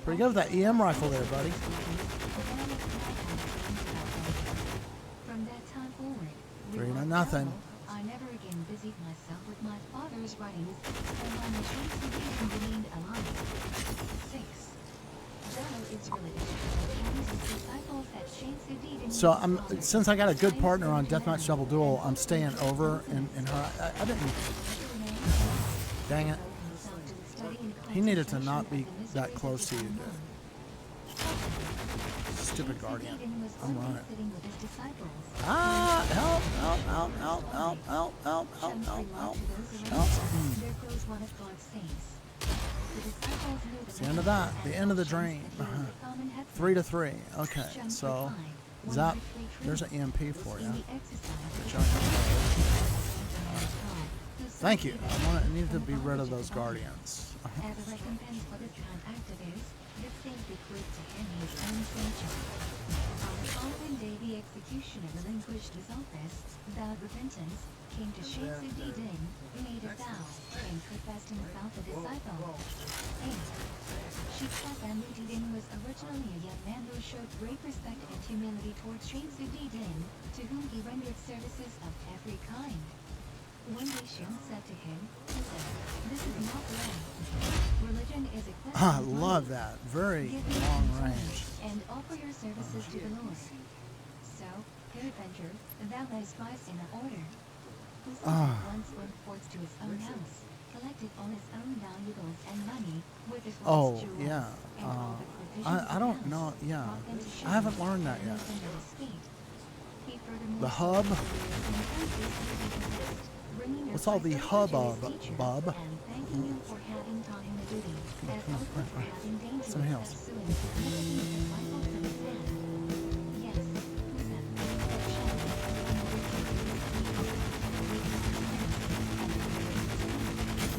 Pretty good with that EM rifle there, buddy. From that time forward, 3-0. I never again busied myself with my father's writings, and my machine civilian remained alive. 6. Jello is related to the disciples that Shane Sudid. So since I got a good partner on Deathmatch Double Duel, I'm staying over in her. I didn't. Dang it. He needed to not be that close to you, dude. Stupid Guardian. I'm running. Ah! Help! Help! Help! Help! Help! Help! Help! Help! Help! Help! Help! It's the end of that. The end of the drain. 3-3. Okay, so Zap, there's an EMP for you. Thank you. I need to be rid of those Guardians. As a recompense for this kind activist, this thing bequeathed to him his own sanctuary. On the following day, the executioner relinquished his office, vowed repentance, came to Sheikh Sudid-Din, made a vow, and professed himself a disciple. 8. Sheikh Sudid-Din was originally a young man who showed great respect and humility towards Sheikh Sudid-Din, to whom he rendered services of every kind. One day Shem said to him, "Listen, this is not right. Religion is a question I of love money. that. Very Give me long some time range. and offer your services to the Lord. So, peradventure, thou mayest rise in order." Hussein once went forth to his own house, collected all his own valuables and money, with his wife's Oh, jewels, yeah. and all the provisions I of the don't house, know. Yeah. brought them to I haven't Shem, learned that and yet. laid them at his feet. He furthermore The said, hub? "And thank thee for the best, bringing your What's all the five brothers to his hubbub, teacher, bub? and thanking him for having taught him the duty, as also for having deigned to Somebody else. accept Suleiman's significant disciple from his hand. Yes, listen, that Shem, in order to please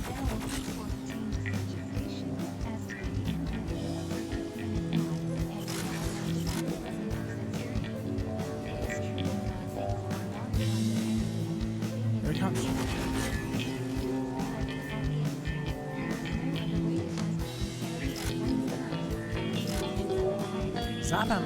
thou wilt henceforth attain to such a station as to be in the and thou shalt show the present of sincerity. It is true that thou things are not upon the enemy, Here it comes. Zap him.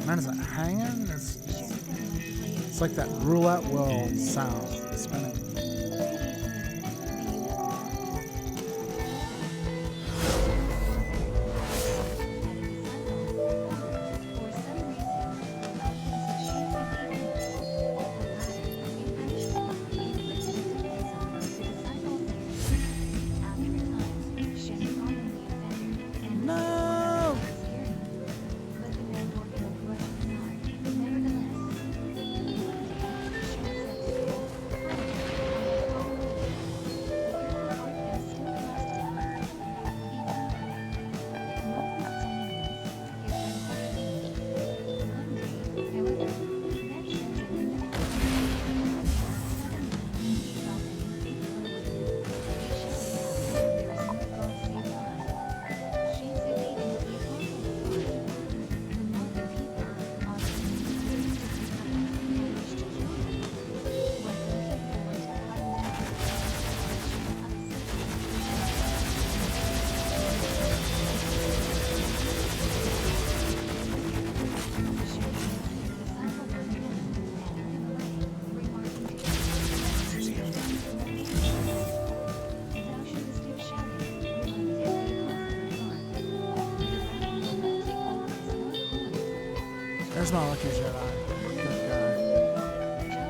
Man, is it hanging? It's like that roulette wheel sound. Spinning. No! There's my lucky Jedi. Good guy.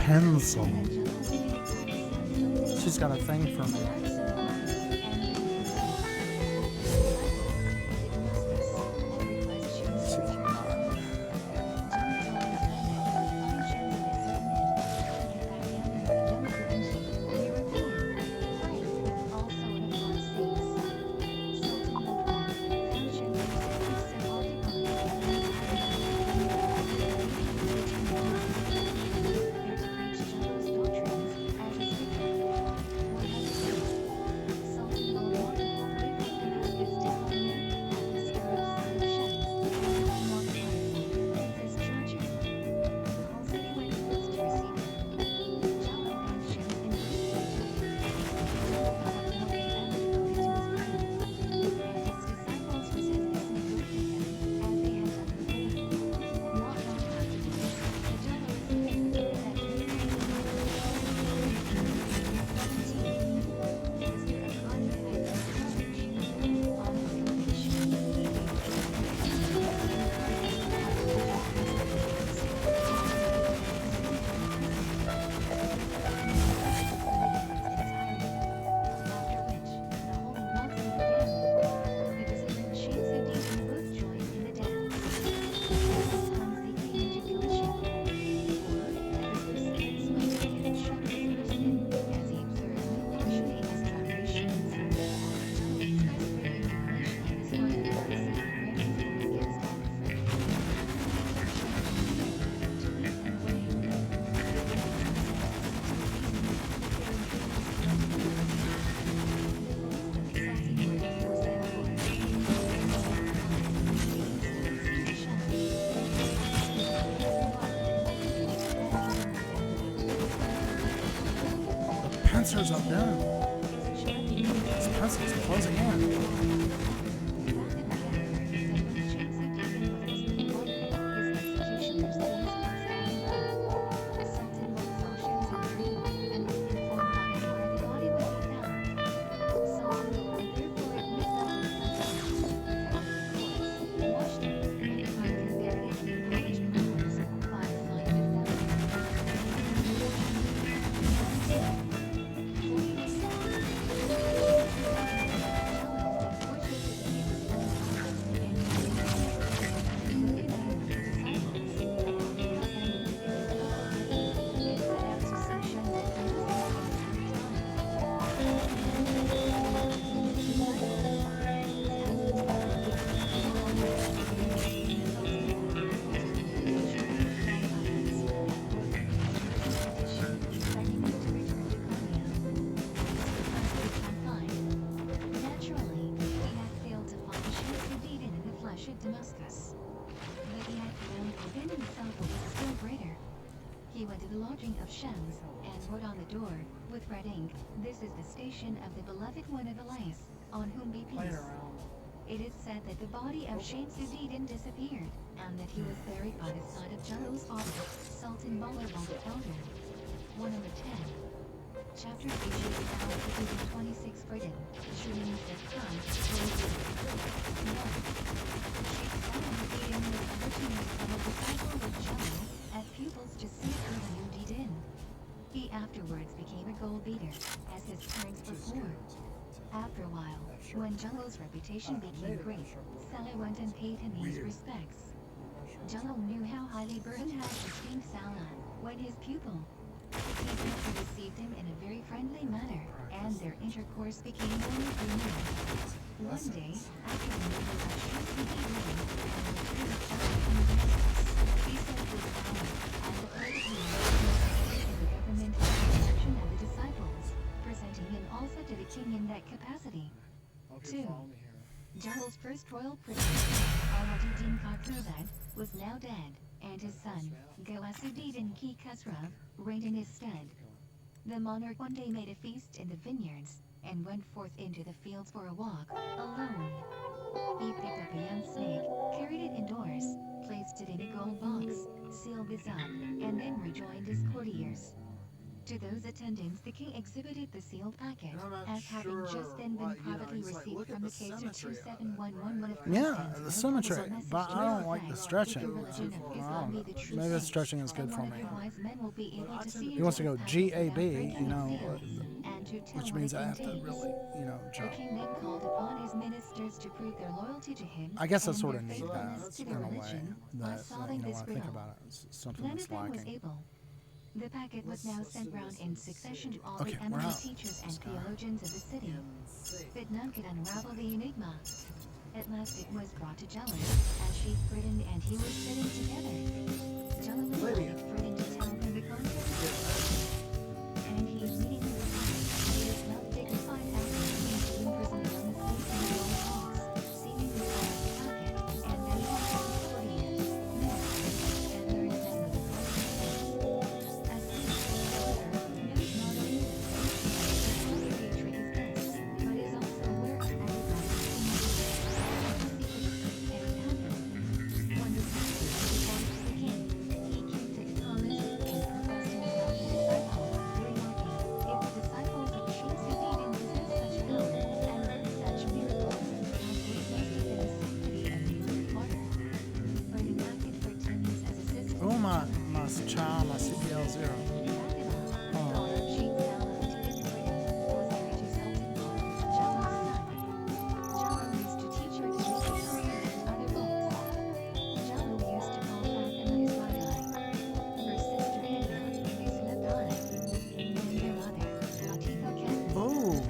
Rapunzel. She's got a thing for me. She's not. Pincers up down. This pencil's closing in. Damascus. But he had found within himself was still greater. He went to the lodging of Shems and wrote on the door, with red ink, "This is the station of the beloved one of Elias, on whom be peace." It is said that the body of Shamsuddin disappeared, and that he was buried by the side of Jalal's father, Sultan Balabal the Elder. 110. Chapter issued now to the 26th Britain, shooting the Khan, Sheikh Salahuddin was originally from a disciple of Jalal, as pupils to Sayyid Salahuddin. He afterwards became a gold beater, as his parents before. After a while, when Jalal's reputation became great, Salah went and paid him his respects. Jalal knew how highly Burhan had esteemed Salah when his pupil. He simply received him in a very friendly manner, and their intercourse became more renewed. One day, after the murder of Shamsuddin and the return of Jalal from Damascus, he said to Salah, "I will pray to you in the government and the protection of the disciples," presenting him also to the king in that capacity. 2. Jalal's first royal prince, Al-Mu'tadin Khosravad, was now dead, and his son, Ghawasuddin Ki Khosrav, reigned in his stead. The monarch one day made a feast in the vineyards, and went forth into the fields for a walk, alone. He picked up a young snake, carried it indoors, placed it in a gold box, sealed this up, and then rejoined his courtiers. To those attendants, the king exhibited the sealed packet And I'm not as having sure just then been why, you know, privately he's like, received "Look at from the the Caser symmetry of it." 2711 of Yeah, contents. the Was a symmetry, message but to I don't like the Mordecai. stretching. The religion of I Islam don't be know. the true Maybe the faith, stretching is good and for one me. of your wise men will be able to see He wants to into go this packet GAB, without breaking you know, the seal, and to tell which what means it I have to contains. really, you know, The jump. king then called upon his ministers to prove their loyalty to him I guess I and sort their of need faithfulness that to in the a way. religion by That, solving you know, this when I think riddle. about it, it's something None that's of them was lacking. able. The packet was now sent round in succession to all Okay, the we're eminent out. teachers and Let's go. theologians of the city, but none could unravel the enigma. At last it was brought to Jello, as she Frieden and he were sitting together. Jello invited Frieden to tell him the contents, and he immediately replied, "It is not dignified after being imprisoned on the seat in the old box, seeming to solve the packet, and then he said to Claudia, "Miss," and learned that the contents. As soon as however, knows not only the secret of his guests, but is also aware of everybody's when the census was reported to the king, he came to the college and professed himself the disciple, remarking, "If the disciples of Shamsuddin possess such power and work such miracles, how great must have been the sanctity of the Holy Martyr." Burden acted for 10 years as assistant. Oh, my child, my CPL0. Oh,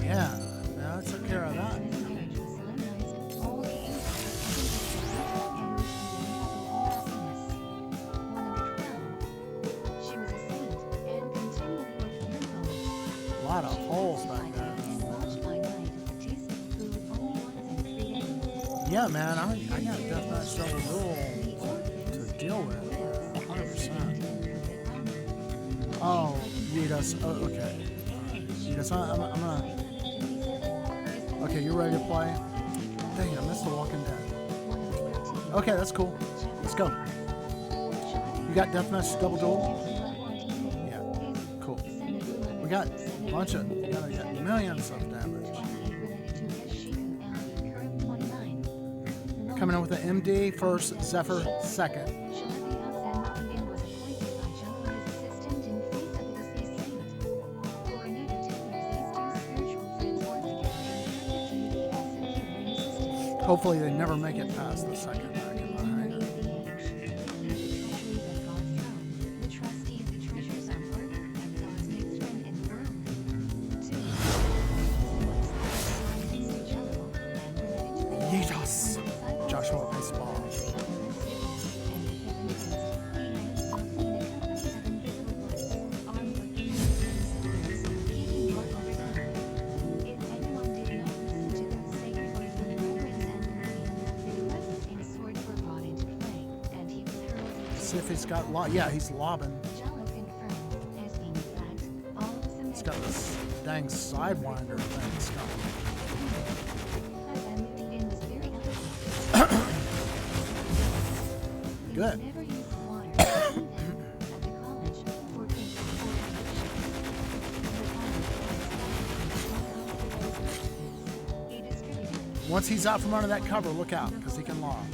yeah, now I took care of that. She was a saint and continually worked miracles. A lot of holes back there. Yeah, man, I got Death Knight Struggle Duel to deal with. 100%. Oh, Yeetus. Oh, okay. Yeetus, I'm gonna. Okay, you ready to play? Dang it, I missed The Walking Dead. Okay, that's cool. Let's go. You got Death Knight Double Duel? Yeah, cool. We got a bunch of, we got millions of damage. Coming in with an MD first, Zephyr second. Hopefully they never make it past the second back in my hangar. Yeetus! Joshua Baseball. See if he's got yeah, he's lobbing. He's got this dang sidewinder thing he's got. Good. Once he's out from under that cover, look out, because he can lob.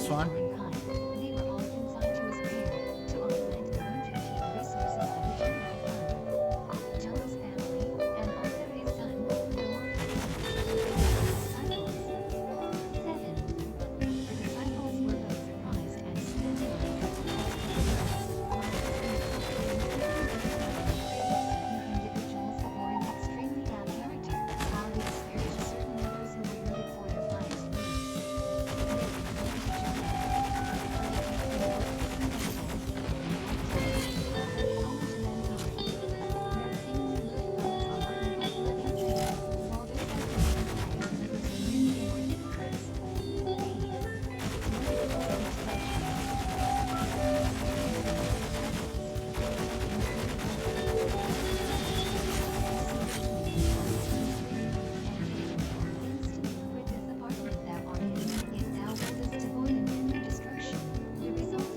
that's fine. They were all consigned to his care to augment the limited resources of the general fund. Jello's family and also his son were disciples. 7. The disciples were both surprised and stunned. Individuals who bore an extremely bad character, while they spared certain others who were noted for their pious deeds.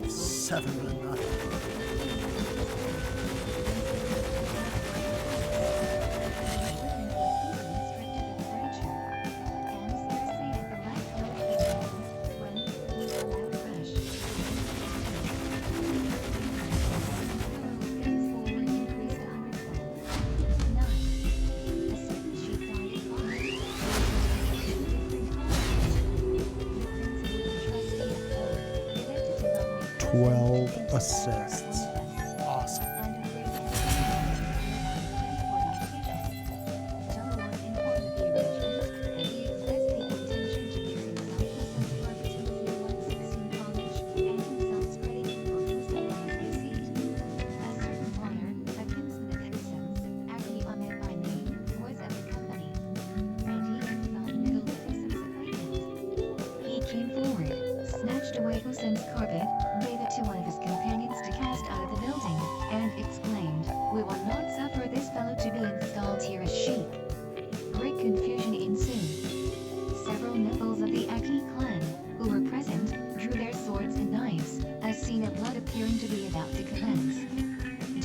Seven, but nothing. Twelve assists. Awesome. He came forward, snatched away Hussein's carpet, gave it to one of his companions to cast out of the building, and exclaimed, "We will not suffer this fellow to be installed here as sheep." Great confusion ensued. Several nobles of the Aki clan, who were present, drew their swords and knives, a scene of blood appearing to be about to commence.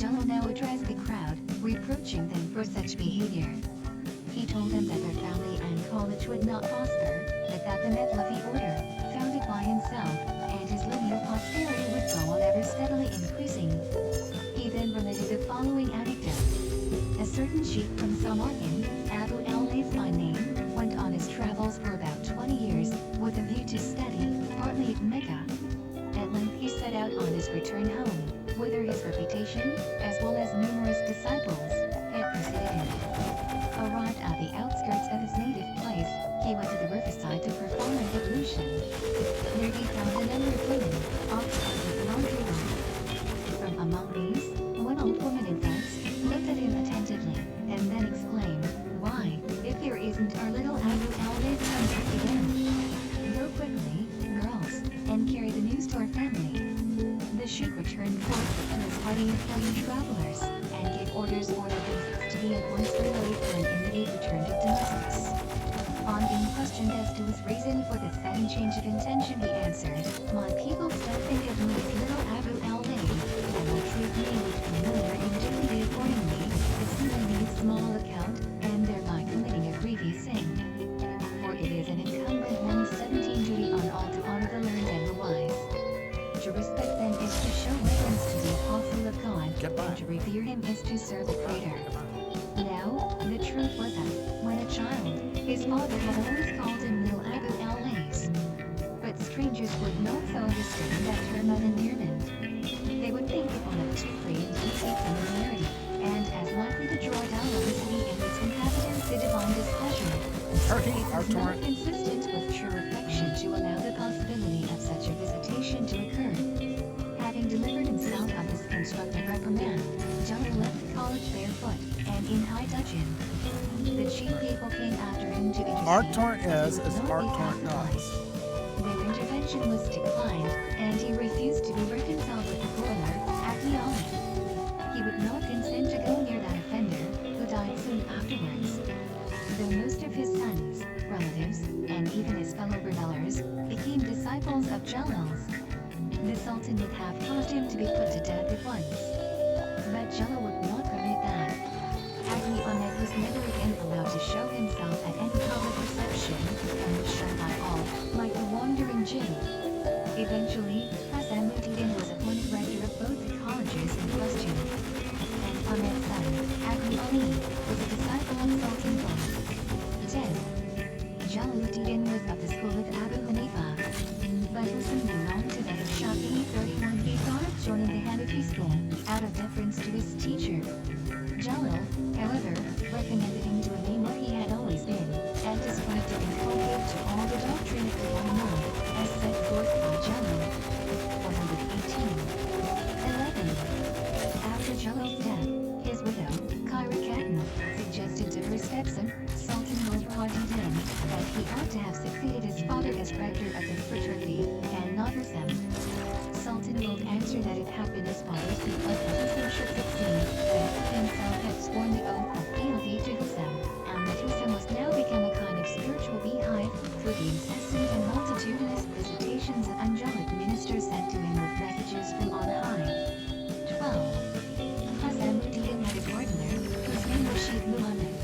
Jello now addressed the crowd, reproaching them for such behavior. He told them that their family and college would not prosper, but that the Metlafi order, founded by himself, and his lineal posterity would go on ever steadily increasing. He then related the following anecdote. A certain sheikh from Samarkand, Abu al-Layth by name, went on his travels for about 20 years, with a view to study, partly at Mecca. At length he set out on his return home, whither his reputation, as well as numerous disciples, had preceded him. Arrived at the outskirts of his native place, he went to the riverside to perform an ablution. There he found a number of women, occupied with laundry work. From among these, one old woman advanced, looked at him attentively, and then exclaimed, "Why, if here isn't our little Abu al-Layth come back again? Go quickly, girls, and carry the news to our family." The sheikh returned forth to his party of young travelers, and gave orders for their beasts to be at once relayed for an immediate return to Damascus. On being questioned as to his reason for this sudden change of intention, he answered, "My people still think of me as little Abu al-Layth, and will treat me with familiar indignity accordingly, assuming me of small account, and thereby committing a grievous sin. For it is an incumbent one's 17 duty on all to honor the learned and the wise. To respect them is to show reverence to the apostle of God, Get by. and to revere him is to serve the Creator." Now, the truth was that, when a child, his father had always called him Lil Abu al-Layth. But strangers would not so understand that term of endearment. They would think it one of too free and easy familiarity, and as likely to draw down on the city and its inhabitants the divine displeasure. Turkey, It our was not torrent. consistent with true affection to allow the possibility of such a visitation to occur. Having delivered himself of his constructive reprimand, Jello left the college barefoot and in high dudgeon. The chief people came after him to intercede. ArcTorrent is He would as not be ArcTorrent pacified. does. Their intervention was declined, and he refused to be reconciled with the ruler, Akhenaten. He would not consent to go near that offender, who died soon afterwards. Though most of his sons, relatives, and even his fellow rebellers, became disciples of Jalal's, the Sultan would have caused him to be put to death at once. But Jalal would not permit that. Akhenaten was never again allowed to show himself at any public reception, and was shunned by all, like the wandering Jew. Eventually, Hasanuddin was appointed rector of both the colleges in question. And Ahmed's son, Abu Ali, was a disciple of Sultan Bull. 10. Jalaluddin was of the school of Abu Hanifa. But Husam belonged to that of Shafi'i 31. He thought of joining the Hanafi school, out of deference to his teacher. Jalal, however, recommended him to remain what he had always been, and described it inculcate to all the doctrine of the Ulama, as set forth by Jalal. 118. 11. After Jalal's death, his widow, Kyra Khatun, suggested to her stepson, Sultan Mulk-ad-Din, that he ought to have succeeded his father as rector of the fraternity, and not Husam. Sultan Mulk answered that it had been his father's because Husam should succeed, that he himself had sworn the oath of fealty to Husam, and that Husam must now become a kind of spiritual beehive, through the incessant and multitudinous visitations of angelic ministers sent to him with messages from on high. 12. Hasanuddin had a gardener, whose name was Sheikh Muhammad.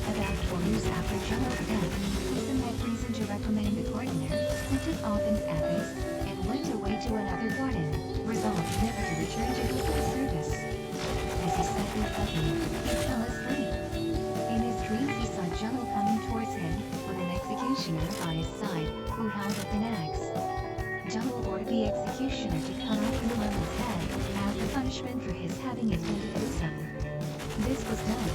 About 4 years after Jalal's death, Husam had reason to reprimand the gardener, who took Alban's advice, and went away to another garden, resolved never to return to Husam's service. As he sat reflecting, he fell asleep. In his dream he saw Jalal coming towards him, with an executioner by his side, who held up an axe. Jalal ordered the executioner to cut off Muhammad's head, as the punishment for his having offended Husam. This was done,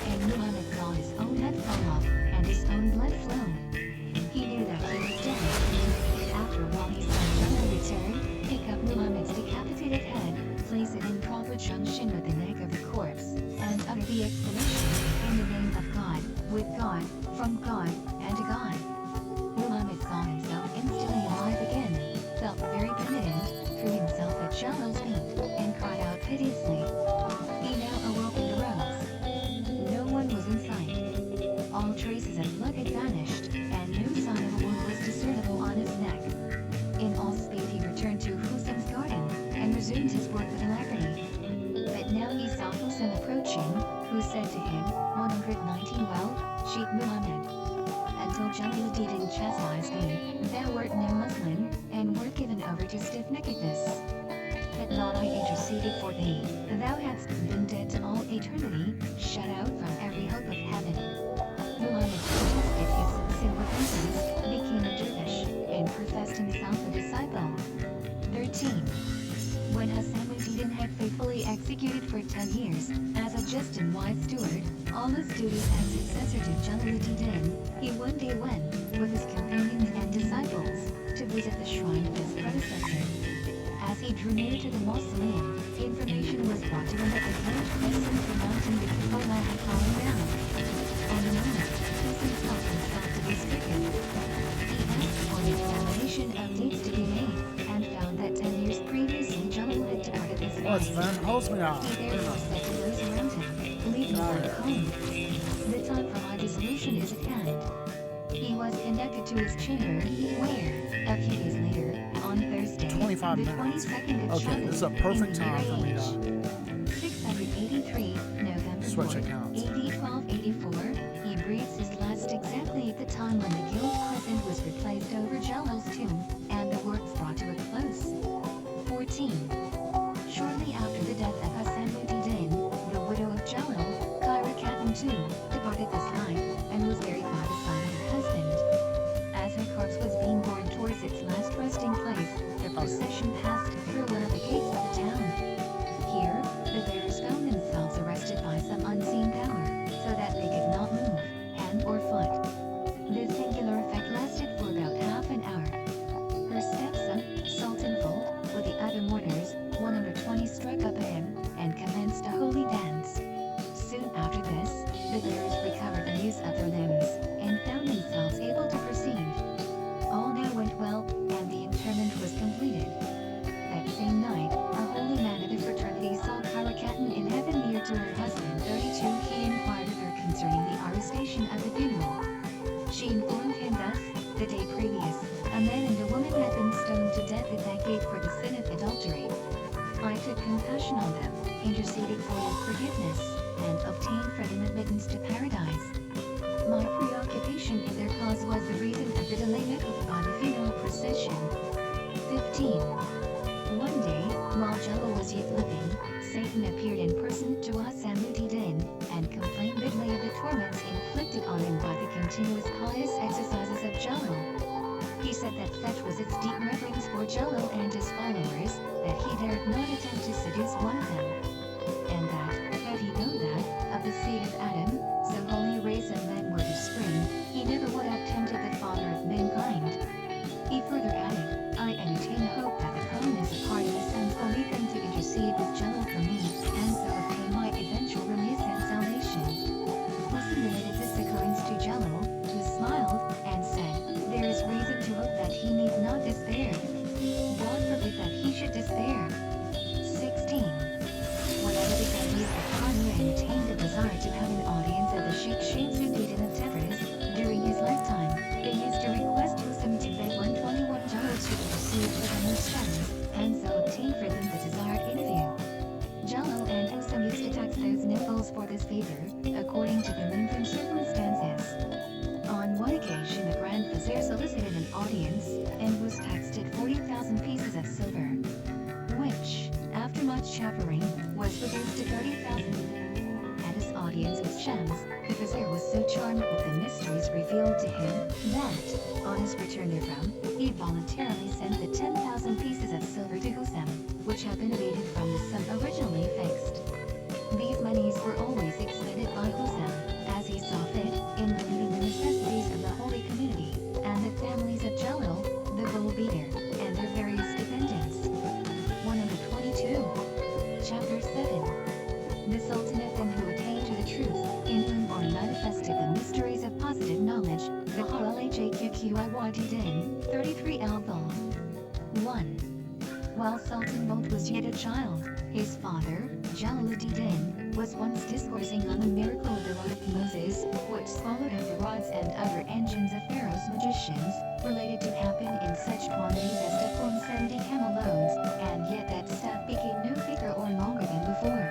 and Muhammad saw his own head fall off, and his own blood flow. He knew that he was dead. After a while he saw Jalal return, pick up Muhammad's decapitated head, place it in proper junction with the neck of the corpse, and utter the exclamation, in the name of God, with God, from God, and to God. Muhammad saw himself instantly alive again, felt very penitent, threw himself at Jalal's feet, and cried out piteously. He now awoke and arose. No one was in sight. All traces of blood had vanished, and no sign of a wound was discernible on his neck. In all speed he returned to Husam's garden, and resumed his work with alacrity. But now he saw Husam approaching, who said to him, 119 Well, Sheikh Muhammad, until Jalaluddin chastised thee, thou wert no Muslim, and wert given over to stiff-neckedness. Had not I interceded for thee, thou hadst been dead to all eternity, shut out from every hope of heaven. Muhammad protested his sin repentance, became a dervish, and professed himself a disciple. 13. When Hasanuddin had faithfully executed for 10 years, as a just and wise steward, all his duties as successor to Jalaluddin, he one day went, with his companions and disciples, to visit the shrine of his predecessor. As he drew near to the mausoleum, information was brought to him that the village crescent of the mountain Bikafala had fallen down. On the moment, Husam felt himself to be stricken. He asked for an examination of dates to be made, and found that 10 years previously Jalal had departed this What's life. Van Hosmeow? He therefore said to those around him, leave me back home. The time for my dissolution is at hand. He was conducted to his chamber, where, a few days later, on Thursday, 25 the minutes. 22nd of Okay, this is a Shaban, perfect in time for me age to 683, November switch 4, accounts. AD 1284, he breathes his last exactly at the time when the gilt crescent was replaced over Jalal's tomb, and the works brought to a close. 14. Shortly after the death of Hasanuddin, the widow of Jalal, Kyra Khatun too, departed this life, and was buried by the side of her husband. As her corpse was being borne towards its last resting place, the procession passed through one of the gates of the town. Here, the bearers found themselves arrested by some unseen power, so that they could not move, hand or foot. This singular effect lasted for about half an hour. Her stepson, Sultan Fold, with the other mourners, 120 struck up a hymn, and commenced a holy dance. Soon after this, the bearers recovered the use of their limbs, and found themselves able to proceed. All now went well, and the interment was completed. That same night, a holy man of the fraternity saw Kyra Khatun in heaven near to her husband. 32. He inquired of her concerning the arrestation of the funeral. She informed him thus: the day previous, a man and a woman had been stoned to death at that gate for the sin of adultery. I took compassion on them, interceded for their forgiveness, and obtained for them admittance to paradise. My preoccupation in their cause was the reason of the delay caused by the funeral procession. 15. One day, while Jello was yet living, Satan appeared in person to Hasamuddin and complained bitterly of the torments inflicted on him by the continuous pious exercises of Jello. He said that such was its deep reverence for Jello and his followers, that he dared not attempt to seduce one of them. And that, had he known that, of the seed of Adam, so holy a race of men were to spring, he never would have tempted the Father of mankind. He further added, I entertain hope that the calmness of heart of his sons will lead them to intercede with Jello for me, and so obtain my eventual release and salvation. Wilson related this occurrence to Jello, who smiled, and said, there is reason to hope that he need not despair. God forbid that he should despair. 16. Whenever the Chinese of Kanye entertained a desire to have an audience of the Sheikh Shamsuddin of Tabriz during his lifetime, they used to request Husam to beg 121 Jello to intercede for them with sons, and so obtain for them the desired interview. Jello and Husam used to tax those nipples for this favor, according to the length and circumstances. On one occasion the Grand Vizier solicited an audience, and was taxed at 40,000 pieces of silver, which, after much chaffering, was reduced to 30,000. At his audience with Shams, the Vizier was so charmed with the mysteries revealed to him, that, on his return therefrom, he voluntarily sent the 10,000 pieces of silver to Husam, which had been abated from the sum originally fixed. These monies were always expended by Husam, as he saw fit, in relieving the necessities of the holy community, and the families of Jello, the bull beater, and their various dependents. 122. Chapter 7. The Sultan of them who attained to the truth, in whom are manifested the mysteries of positive knowledge, the Haralhqqiyd 33 al-Bul. 1. While Sultan Bolt was yet a child, his father, Jalaluddin, was once discoursing on the miracle of the rod of Moses, which swallowed up the rods and other engines of Pharaoh's magicians, related to happen in such quantities as to form 70 camel loads, and yet that staff became no thicker or longer than before.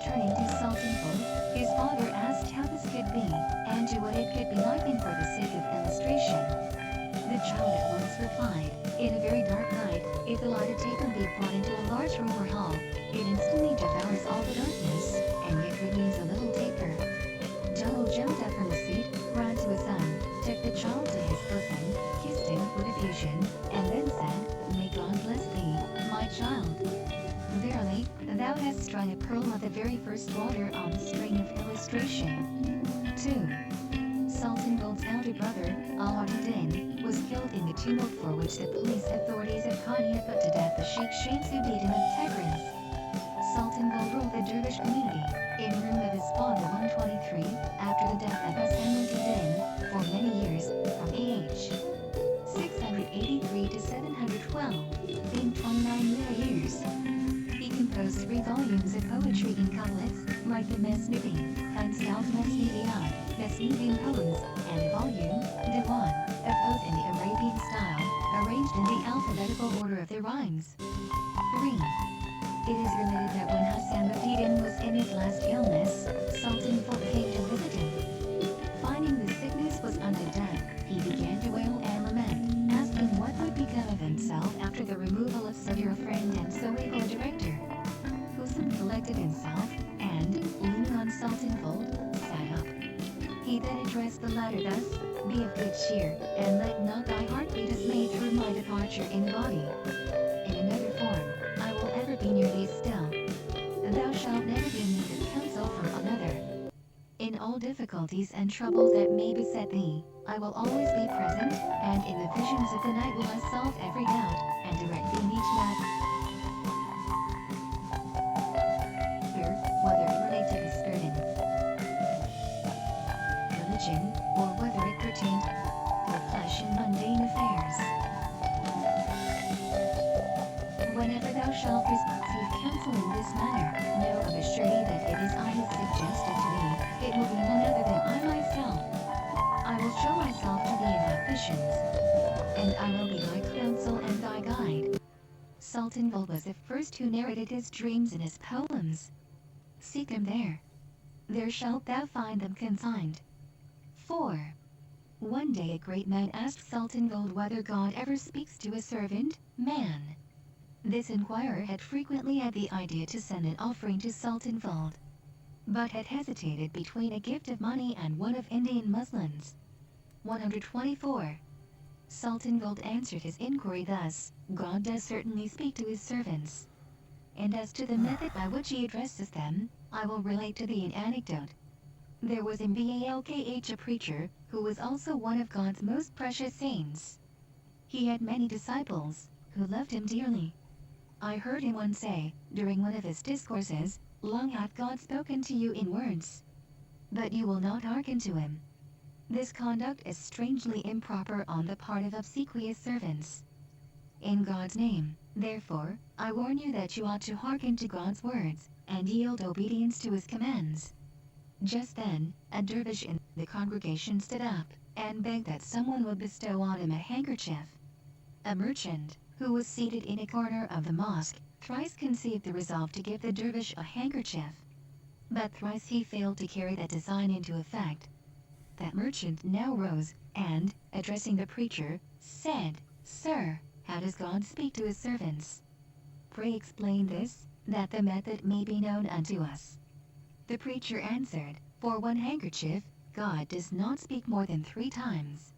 Turning to Sultan Bolt, his father asked how this could be, and to what it could be likened for the sake of illustration. The child at once replied, in a very dark night, if the lighted taper be brought into a large room or hall, it instantly devours all the darkness, and yet remains a little taper. Jello jumped up from the seat, ran to his son, took the child to his bosom, kissed him with effusion, and then said, May God bless thee, my child. Verily, thou hast strung a pearl of the very first water on the string of illustration. 2. Sultan Bolt's elder brother, Al-Din, was killed in the tumult for which the police authorities of Konya put to death the Sheikh Shamsuddin of Tabriz. Sultan Bolt ruled the Dervish community, in room of his father 123, after the death of Hasamuddin, for many years, from age 683 to 712, being 29 years. He composed 3 volumes of poetry in couplets, like the Mesnudi, and styled Mesnidiyat, Mesnidian poems, and a volume, Diwan, of oath in the Arabian style, arranged in the alphabetical order of their rhymes. 3. It is related that when Hasamuddin was in his last illness, Sultan Bolt came to visit him. Finding the sickness was unto death, he began to wail and lament, asking what would become of himself after the removal of so dear a friend and so able a director. Husam collected himself, and, leaning on Sultan Bolt, sat up. He then addressed the latter thus, Be of good cheer, and let not thy heart be dismayed through my departure in body. In another form, I will ever be near thee still. Thou shalt never be in need of counsel from another. In all difficulties and troubles that may beset thee, I will always be present, and in the visions of the night will I solve every doubt, and direct thee in each matter, whether it relate to the spirit and religion, or whether it pertain to flesh and mundane affairs. Whenever thou shalt receive counsel in this matter, know of a surety that it is I who suggested to thee, it will be none other than I myself. I will show myself to thee in thy visions, and I will be thy counsel and thy guide. Sultan Bolt was the first who narrated his dreams in his poems. Seek them there. There shalt thou find them consigned. 4. One day a great man asked Sultan Bolt whether God ever speaks to a servant, Man. This inquirer had frequently had the idea to send an offering to Sultan Fold, but had hesitated between a gift of money and one of Indian muslins. 124. Sultan Fold answered his inquiry thus: God does certainly speak to his servants. And as to the method by which he addresses them, I will relate to thee an anecdote. There was in Balkh a preacher, who was also one of God's most precious saints. He had many disciples, who loved him dearly. I heard him once say, during one of his discourses, Long hath God spoken to you in words, but you will not hearken to him. This conduct is strangely improper on the part of obsequious servants. In God's name, therefore, I warn you that you ought to hearken to God's words, and yield obedience to his commands. Just then, a dervish in the congregation stood up, and begged that someone would bestow on him a handkerchief. A merchant, who was seated in a corner of the mosque, thrice conceived the resolve to give the dervish a handkerchief. But thrice he failed to carry that design into effect. That merchant now rose, and, addressing the preacher, said, Sir, how does God speak to his servants? Pray explain this, that the method may be known unto us. The preacher answered, For one handkerchief, God does not speak more than 3 times.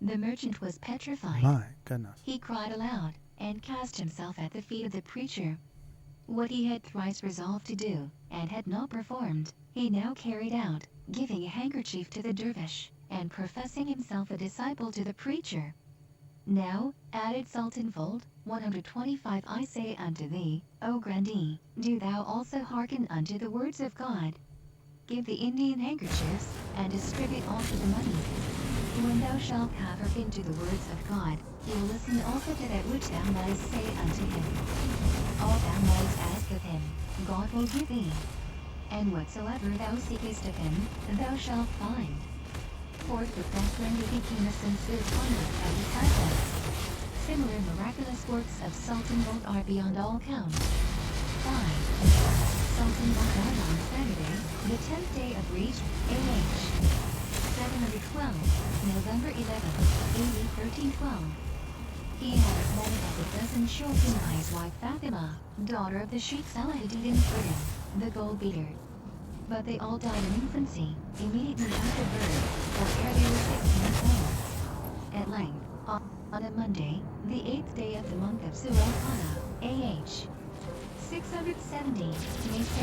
The merchant was petrified. My goodness. He cried aloud, and cast himself at the feet of the preacher. What he had thrice resolved to do, and had not performed, he now carried out, giving a handkerchief to the dervish, and professing himself a disciple to the preacher. Now, added Sultan Fold, 125 I say unto thee, O grandee, do thou also hearken unto the words of God. Give the Indian handkerchiefs, and distribute also the money. When thou shalt have hearkened to the words of God, he will listen also to that which thou mayest say unto him. All thou mayest ask of him, God will give thee. And whatsoever thou seekest of him, thou shalt find. Forthwith that friendly became a sincere convert of disciples. Similar miraculous works of Sultan Fold are beyond all count. 5. Sultan Fold died on Saturday, the 10th day of Rajab, AH. 712, November 11, AD 1312. He had married as a dozen children by his wife Fatima, daughter of the Sheikh Salahuddin Ibrahim, the gold beater. But they all died in infancy, immediately after birth, or ere they were 6 months old. At length, on a Monday, the 8th day of the month of Sulqa'dah, AH. 670, May 6,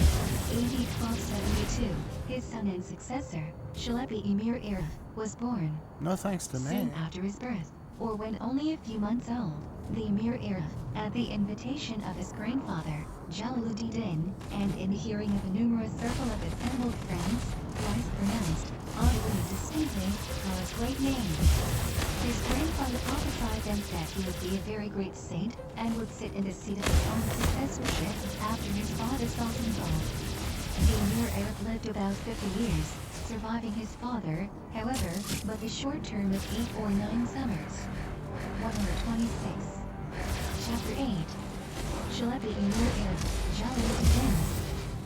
AD 1272, his son and successor, Shalebi Emir Arif, was born. No thanks to me. Soon after his birth, or when only a few months old, the Emir Arif, at the invitation of his grandfather, Jalaluddin, and in the hearing of a numerous circle of assembled friends, thrice pronounced, audibly and distinctly, Allah's great name. His grandfather prophesied and said he would be a very great saint, and would sit in the seat of his own successorship after his father Sultan Fold. The Emir Arif lived about 50 years, surviving his father, however, but the short term of 8 or 9 summers. 126. Chapter 8. Shalebi Emir Arif, Jalaluddin.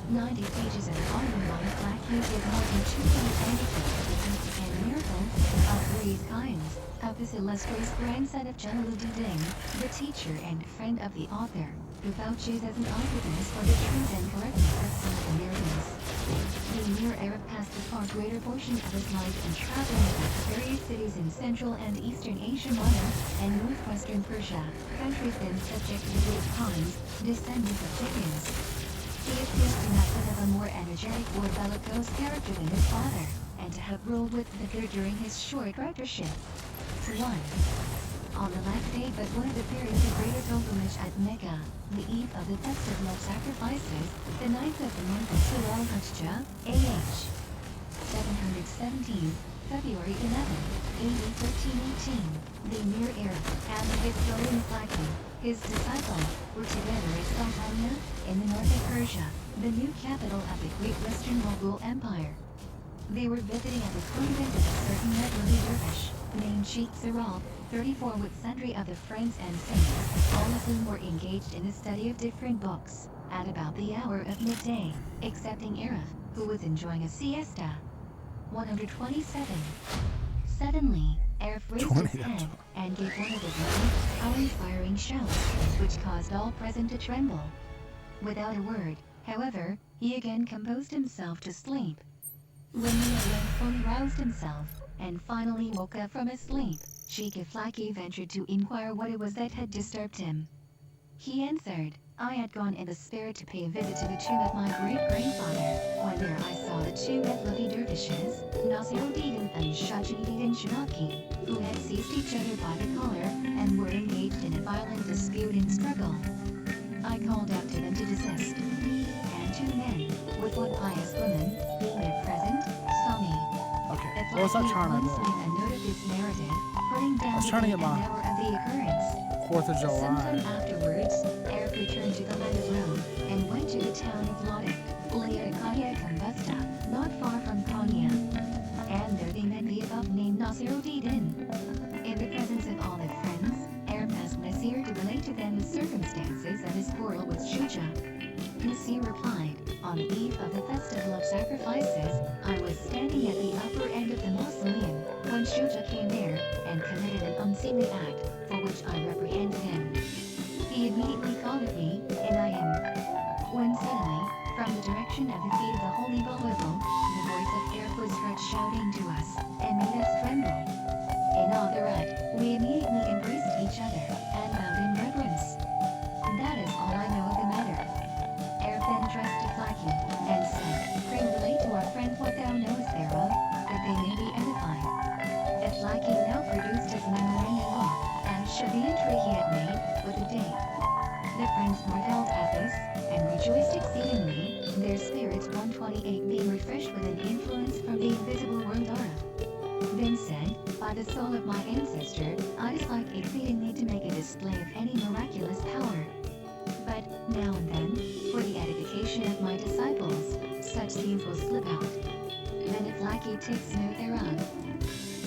90 pages of Ottoman black use with more than 200 anecdotes and miracles of various kinds of this illustrious grandson of Jalaluddin, the teacher and friend of the author, who vouches as an eyewitness for the truth and correctness of some of the narratives. The Emir Arif passed the far greater portion of his life in traveling about various cities in Central and Eastern Asia Minor and northwestern Persia, countries then subject to the great Khans, descendants of Tikhins. He appears to not to have a more energetic or bellicose character than his father, and to have ruled with vigor during his short rectorship. 1. On the last day but one of the periods of greater pilgrimage at Mecca, the eve of the festival of sacrifices, the 9th of the month of Sulqa'dah, AH. 717, February 11, AD 1318, the Emir Arif and his brother Mufaki, his disciple, were together at Sultania, in the north of Persia, the new capital of the great Western Mughal Empire. They were visiting at the convent of a certain elderly dervish, named Sheikh Zerab, 34, with sundry other friends and saints, all of whom were engaged in the study of different books, at about the hour of midday, excepting Arif, who was enjoying a siesta. 127. Suddenly, Erf raised 20 his to head 12. and gave one of his loud, awe-inspiring shouts, which caused all present to tremble. Without a word, however, he again composed himself to sleep. When he at length fully roused himself, and finally woke up from his sleep, Sheikh Flaki ventured to inquire what it was that had disturbed him. He answered, I had gone in the spirit to pay a visit to the tomb of my great-grandfather, when there I saw the two Mevlevi dervishes, Nasiruddin and Shajanuddin Shanaki, who had seized each other by the collar, and were engaged in a violent dispute and struggle. I called out to them to desist. And two men, with one pious woman, being there present, saw me. Okay. If What was I trying to once do? made a note of this narrative, putting down was the trying to date get my- and hour of the occurrence. 4th of Sometime July. afterwards, Eric returned to the land of Rome and went to the town of Lodek, Leocadia Combusta, not far from Konya. And there they met the above-named Nasiruddin. In the presence of all their friends, Eric asked Nasir to relate to them the circumstances of his quarrel with Shuja. Nasir replied, on the eve of the festival of sacrifices, I was standing at the upper end of the mausoleum, when Shuja came there, and committed an unseemly act, for which I reprehended him. He immediately called at me, and I him. When suddenly, from the direction of the feet of the holy Baha'u'llah, the voice of Eric was heard shouting to us, and made us tremble. In all thereat, we immediately embraced each other, and bowed in reverence. That is all I know of the matter. Eric then addressed to Flaki, and said, Pray relate to our friend what thou knowest thereof, that they may be edified. Flaki now produced his memorandum book, and showed the entry he had made, with the date. The friends marveled at this, and rejoiced exceedingly, their spirits 128 being refreshed with an influence from the invisible world aura. Then said, By the soul of my ancestor, I dislike exceedingly to make a display of any miraculous power. But, now and then, for the edification of my disciples, such scenes will slip out. Then if Flaki takes note thereof.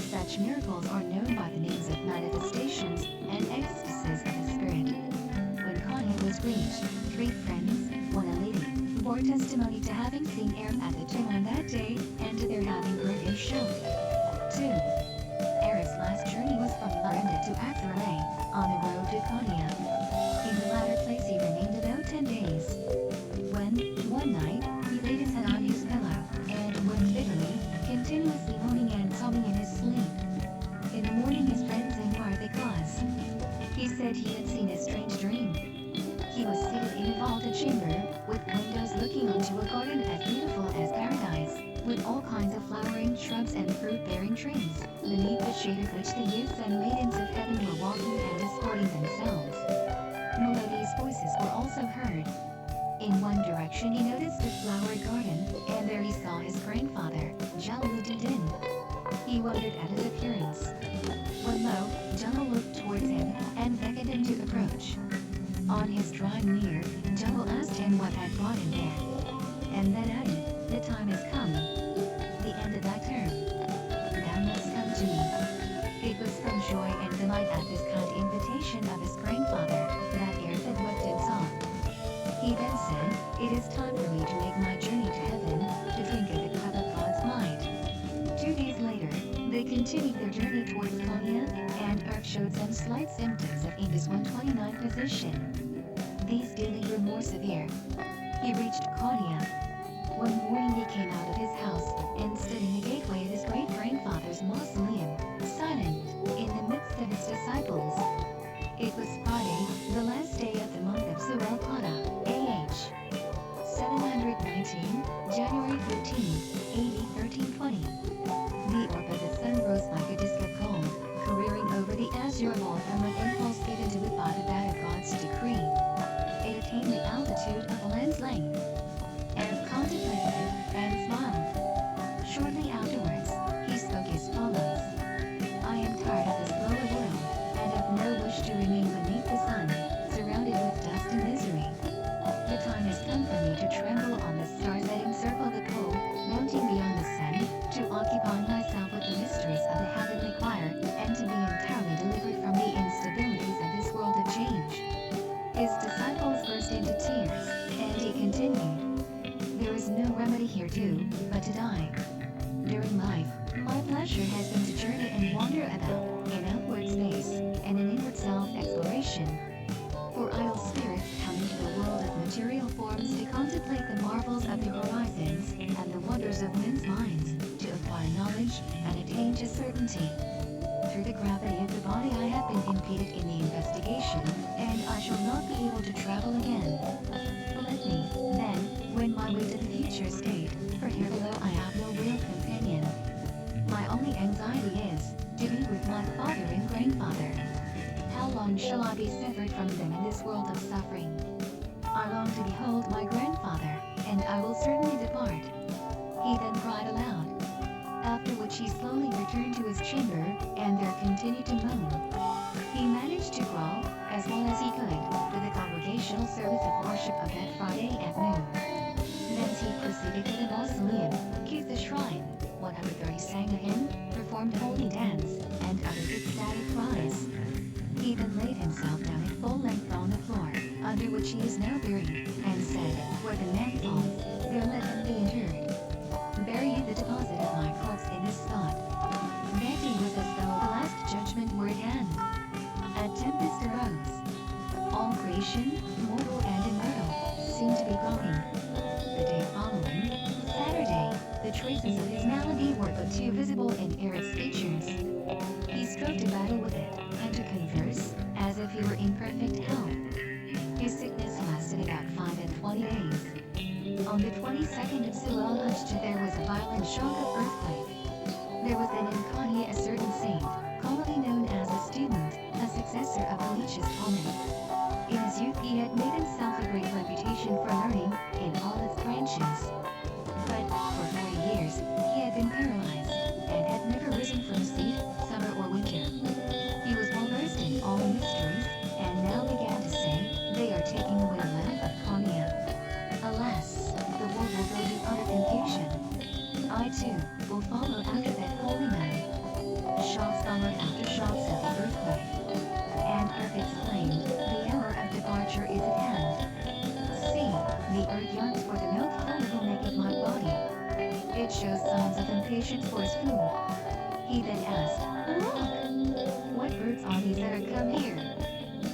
Such miracles are known by the names of manifestations and ecstasies of the spirit. When Konya was reached, 3 friends, 1 a lady, bore testimony to having seen Eric at the tomb on that day, and to their having heard him shout. 2. Eric's last journey was from Landa to Aksaray, on the road to Konya. In the latter place he remained about 10 days. When, one night, he laid his head on his pillow, and wept bitterly, continuously moaning and sobbing in his sleep. In the morning his friends inquired the cause. He said he had seen a strange dream. He was seated in a vaulted chamber, with windows looking onto a garden as beautiful as paradise, with all kinds of flowering shrubs and fruit-bearing trees, beneath the shade of which the youths and maidens of heaven were walking and disporting themselves. Melodious voices were also heard. In one direction he noticed a flowery garden, and there he saw his grandfather, Jalaluddin. He wondered at his appearance. When lo, Jalal looked towards him, and beckoned him to approach. On his drawing near, Jalal asked him what had brought him there, and then added, The time has come. The end of thy term. Thou must come to me. It was from joy and delight at this kind invitation of his grandfather, that Erith had wept and sobbed. He then said, It is time for me to make my journey to heaven, to drink of the cup of God's might. 2 days later, they continued their journey towards Konya, and Erf showed some slight symptoms of Indus 129 position. These daily grew more severe. He reached Konya. One morning he came out of his house, and stood in the gateway of his great-grandfather's mausoleum, silent, in the midst of his disciples. It was Friday, the last day of the month of Zulqa'dah, AH 719, January 13, AD 1320. The orb of the sun rose like a disk of gold, careering over the azure vault from an impulse given to it by the bat of God's decree. It attained the altitude of a land's length. Eric contemplated it, and smiled. Shortly afterwards, he spoke as follows. I am tired of this lower world, and have no wish to remain beneath the sun, surrounded with dust and misery. The time has come for me to tremble on the stars that encircle the pole, mounting beyond the sun, to occupy myself with the mysteries of the heavenly choir, and to be entirely delivered from the instabilities of this world of change. His disciples burst into tears, and he continued, There is no remedy here but to die. During life, My pleasure has been to journey and wander about in outward space and in inward self-exploration. For idle spirits come into the world of material forms to contemplate the marvels of the horizons and the wonders of men's minds, to acquire knowledge and attain to certainty. Through the gravity of the body I have been impeded in the investigation, and I shall not be able to travel again. Let me, then, win my way to the future state, for here below I have no real companion. My only anxiety is to be with my father and grandfather. How long shall I be severed from them in this world of suffering? I long to behold my grandfather, and I will certainly depart. He then cried aloud, after which he slowly returned to his chamber, and there continued to moan. He managed to crawl, as well as he could, to the congregational service of worship of that Friday at noon. Thence he proceeded to the mausoleum, kissed the shrine, 130 sang a hymn, performed holy dance, and uttered ecstatic cries. He then laid himself down at full length on the floor, under which he is now buried, and said, where the man falls, there let him be interred. Bury in the deposit of my corpse in this spot. That day was as though the last judgment were at hand. A tempest arose. All creation, mortal and immortal, seemed to be groaning. The day following, Saturday, the traces of his malady were but too visible in Eric's features. He strove to battle with it, and to converse, as if he were in perfect health. His sickness lasted about 25 days. On the 22nd of Zulhijjah there was a violent shock of earthquake. There was then in Konya a certain saint, commonly known as a student, a successor of Elich's Talmud. In his youth he had made himself a great reputation for learning in all its branches. But for 40 years he had been paralyzed, and had never risen from seat, summer or winter. He was well versed in all the mysteries, and now began to say, they are taking away the lamp of Konya. Alas, the world will go to utter confusion. I too will follow after that holy man. Shocks followed after shocks of the earthquake. And earth exclaimed, the hour of departure is at hand. See, the earth yearns for the milk flow that will make of my body. It shows signs of impatience for its food. He then asked, look! What birds are these that are come here?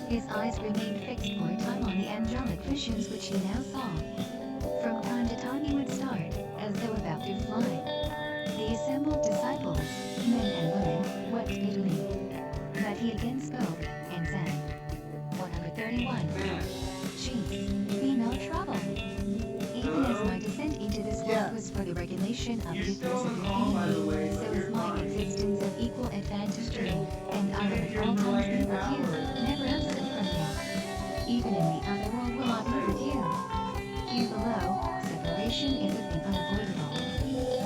His eyes remained fixed for a time on the angelic visions which he now saw. From time to time he would start, as though about to fly. The assembled disciples, men and women, wept bitterly. But he again spoke, and said, 131. Chiefs, be not troubled. Even as my descent into this world was for the regulation of the affairs of your kingdom, so is my existence of equal advantage to me, and I will at all times be with you, never absent from you. Even in the other world will I be with you. Here below, separation is a thing unavoidable.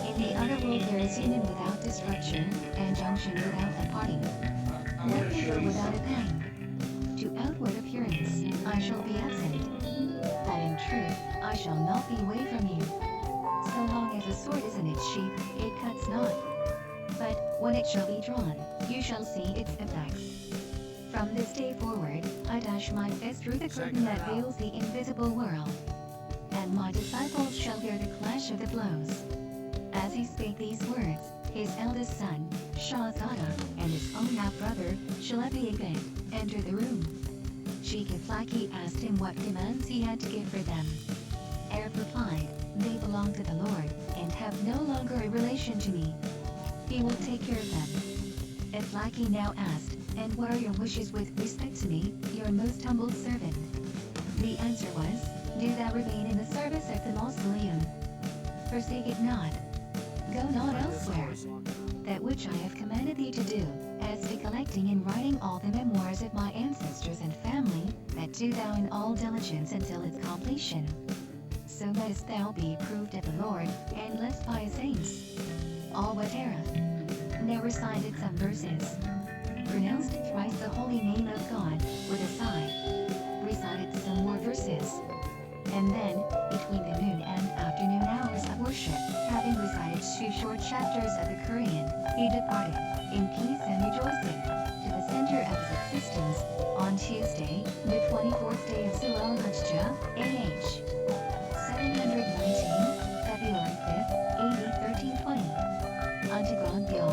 In the other world there is union without destruction, and junction without a parting. No labor without a pang. To outward appearance, I shall be absent. But in truth, I shall not be away from you. So long as a sword is in its sheath, it cuts not. But when it shall be drawn, you shall see its effects. From this day forward, I dash my fist through the curtain that veils the invisible world. And my disciples shall hear the clash of the blows. As he spake these words, his eldest son, Shahzada, and his own half-brother, Shalebi-Abed, entered the room. Sheikh Iflaki asked him what commands he had to give for them. Arab replied, they belong to the Lord, and have no longer a relation to me. He will take care of them. Iflaki now asked, and what are your wishes with respect to me, your most humbled servant? The answer was, do thou remain in the service of the mausoleum. Forsake it not. Go not elsewhere. That which I have commanded thee to do, as to collecting and writing all the memoirs of my ancestors and family, that do thou in all diligence until its completion. So mayest thou be proved of the Lord, and blessed by his saints. All Watera. Now recited some verses. Pronounced thrice the holy name of God, with a sigh. Recited some more verses. And then, between the noon and afternoon hours of worship, having recited 2 short chapters of the Quran, he departed, in peace and rejoicing, to the center of his existence, on Tuesday, the 24th day of Zulhijjah, AH 719, February 5th, AD 1320. Unto God be all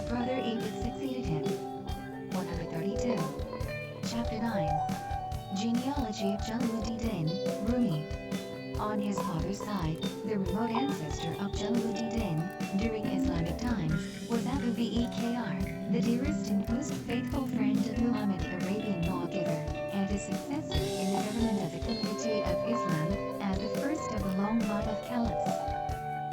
brother Abid succeeded him. 132. Chapter 9. Genealogy of Jalaluddin Rumi. On his father's side, the remote ancestor of Jalaluddin during Islamic times was Abu Bakr, the dearest and most faithful friend of Muhammad, Arabian lawgiver, and a successor in the government of the community of Islam, as the first of a long line of caliphs.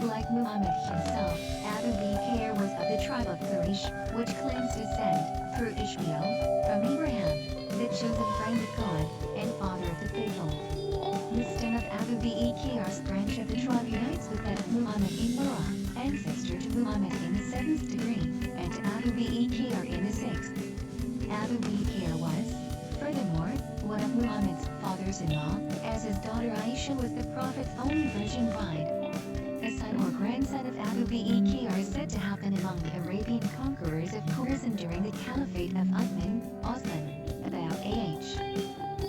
Like Muhammad himself, Abu Bakr was of the tribe of Quraysh, which claims descent, through Ishmael, from Abraham, the chosen friend of God, and father of the faithful. The stem of Abu Bakr's branch of the tribe unites with that of Muhammad in Murrah, ancestor to Muhammad in the 7th degree, and to Abu Bakr in the 6th. Abu Bakr was, furthermore, one of Muhammad's fathers-in-law, as his daughter Aisha was the Prophet's only virgin bride. A son or grandson of Abu Bakr is said to have been among the Arabian conquerors of Khorasan during the Caliphate of Uthman, Osman, about AH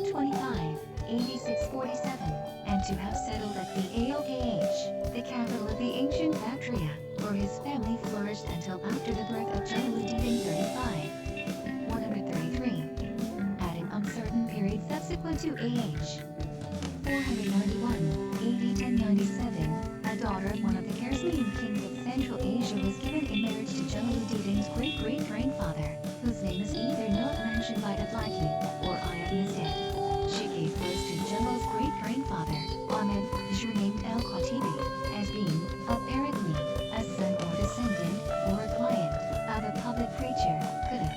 25, 8647, and to have settled at the Alkh, the capital of the ancient Bactria, where his family flourished until after the birth of Jalaluddin 35. 133. At an uncertain period subsequent to AH 491, AD 1097, a daughter of one of the Khazarian kings of Central Asia was given in marriage to Jalaluddin's great-great-grandfather, whose name is either not mentioned by Ablaki or Ayat Yazid. She gave birth to Jalal's great-grandfather, Ahmed, surnamed al-Khatibi, as being, apparently, a son or descendant, or a client, of a public preacher, Qutb.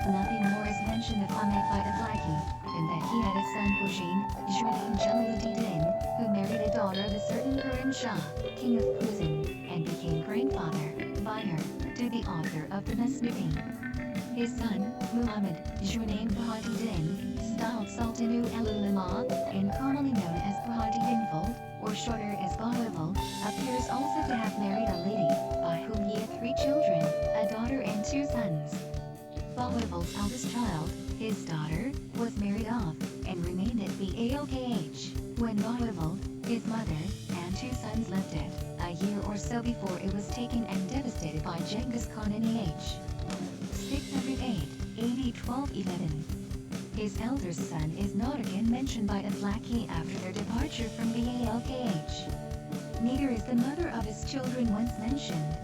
Nothing more is mentioned of Ahmed by Ablaki than that he had a son Hussein, surnamed Jalaluddin, who married a daughter of a certain Karim Shah, king of Khuzan, and became grandfather, by her, to the author of the Masnavi. His son, Muhammad, surnamed Bahaduddin, styled Sultanu al-Ulama, and commonly known as Bahaduddin Fold, or shorter as Bahawalpur, appears also to have married a lady, by whom he had 3 children, a daughter and 2 sons. Bahawalpur's eldest child, his daughter, was married off, and remained at the Alkh, when Bahawalpur, his mother, and 2 sons left it, a year or so before it was taken and devastated by Genghis Khan in AH 608, AD 1211. His elder son is not again mentioned by Ablaki after their departure from the Alkh. Neither is the mother of his children once mentioned.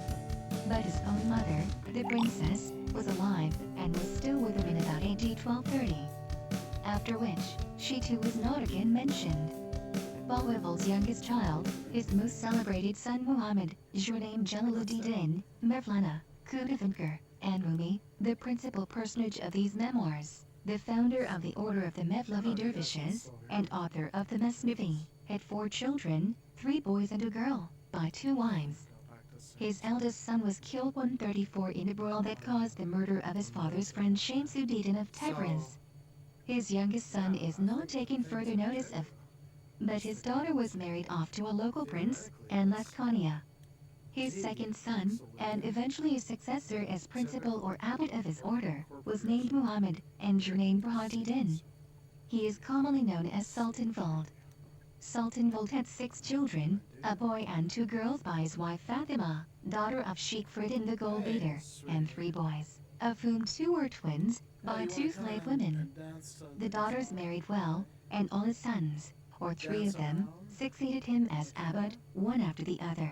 But his own mother, the princess, was alive, and was still with him in about AD 1230. After which, she too was not again mentioned. Bahawalpur's youngest child, his most celebrated son Muhammad, surnamed Jalaluddin, Mevlana, Qutb and Rumi, the principal personage of these memoirs, the founder of the Order of the Mevlevi Dervishes, and author of the Masnavi, had 4 children, 3 boys and a girl, by 2 wives. His eldest son was killed 134 in a brawl that caused the murder of his father's friend Shamsuddin of Tabriz. His youngest son is not taken further notice of, but his daughter was married off to a local prince, and left Konya. His second son, and eventually his successor as principal or abbot of his order, was named Muhammad, and surnamed Bahaduddin. He is commonly known as Sultan Fold. Sultan Fold had 6 children, a boy and 2 girls by his wife Fatima, daughter of Sheikh Fridin the Gold Leader, and 3 boys, of whom 2 were twins, by 2 slave women. The daughters married well, and all his sons, or 3 of them, succeeded him as abbot, one after the other.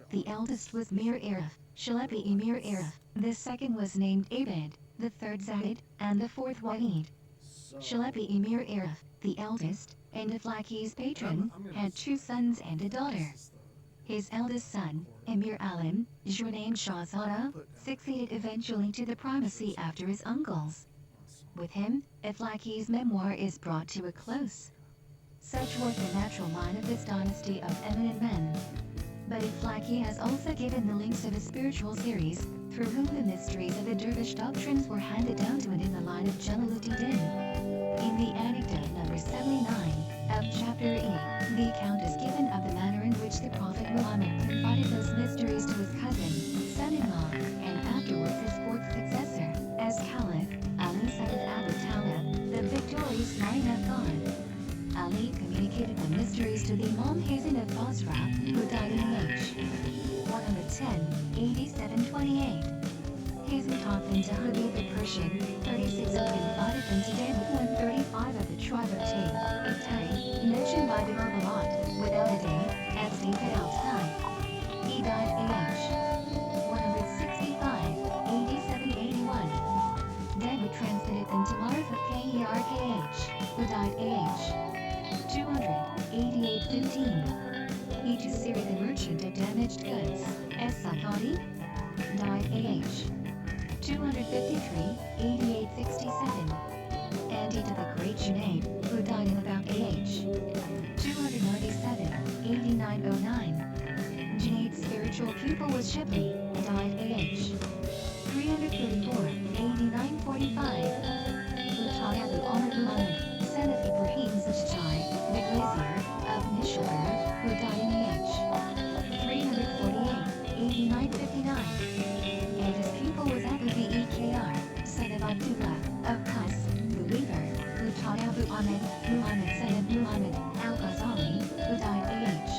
The eldest was Mir Arif, Shalepi Emir Arif, the second was named Abid, the third Zaid, and the fourth Wahid. Shalepi Emir Arif, the eldest, and Aflaki's patron, had 2 sons and a daughter. His eldest son, Emir Alim, surnamed Shahzada, succeeded eventually to the primacy after his uncles. With him, Aflaki's memoir is brought to a close. Such was the natural line of this dynasty of eminent men. But Aflaki has also given the links of a spiritual series, through whom the mysteries of the dervish doctrines were handed down to it in the line of Jalaluddin. In the anecdote number 79 of chapter 8, the account is given of the manner in which the Prophet Muhammad confided those mysteries to his cousin, son-in-law, and afterwards his 4th successor, as Caliph, Ali Sayyid Abu Talib, the victorious Lion of God. Ali communicated the mysteries to the Imam Hasan of Basra, who died in AH 110, AD 728. Dahabi the Persian, 36 of them fought against David 135 of the tribe of Ittai, mentioned by the Marmalot, without a day, as David outside. He died age 165, 87-81. Then we translated them to Marv of Kerkh, who died age 288-15. He to Siri the merchant of damaged goods, S. Sakati, died age 253-88-67. And he to the great Junaid, who died in about age 297-89-09. Junaid's spiritual pupil was Shibli, died age 334-89-45. Lutaya Abu Ahmad Muhammad, son of Ibrahim Zajjai, the glazier of Nishabur, who died in age 348-89-59. And his pupil was Abu Bekr, son of Abdullah, of Qas, the weaver, Lutaya Abu Ahmad Muhammad, son of Muhammad al-Ghazali, who died age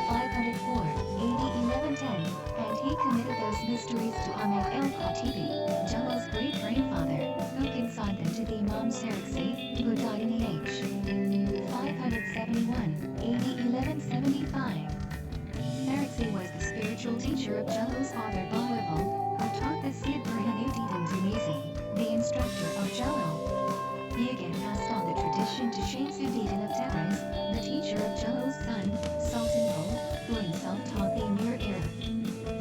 504-80-11-10, and he committed those mysteries to Ahmed el-Khatibi, Jalal's great-grandfather, who consigned them to the Imam Saraksi, who died in the age 571-80-11-75. Saraksi was the spiritual teacher of Jalal's father Baha'u'llah, who taught the Sid Burhanuddin Tamizi, the instructor of Jalal. He again passed on the tradition to Shamsuddin of Tabriz, the teacher of Jalal's son, Sultan Bull, who himself taught the Emir Arab.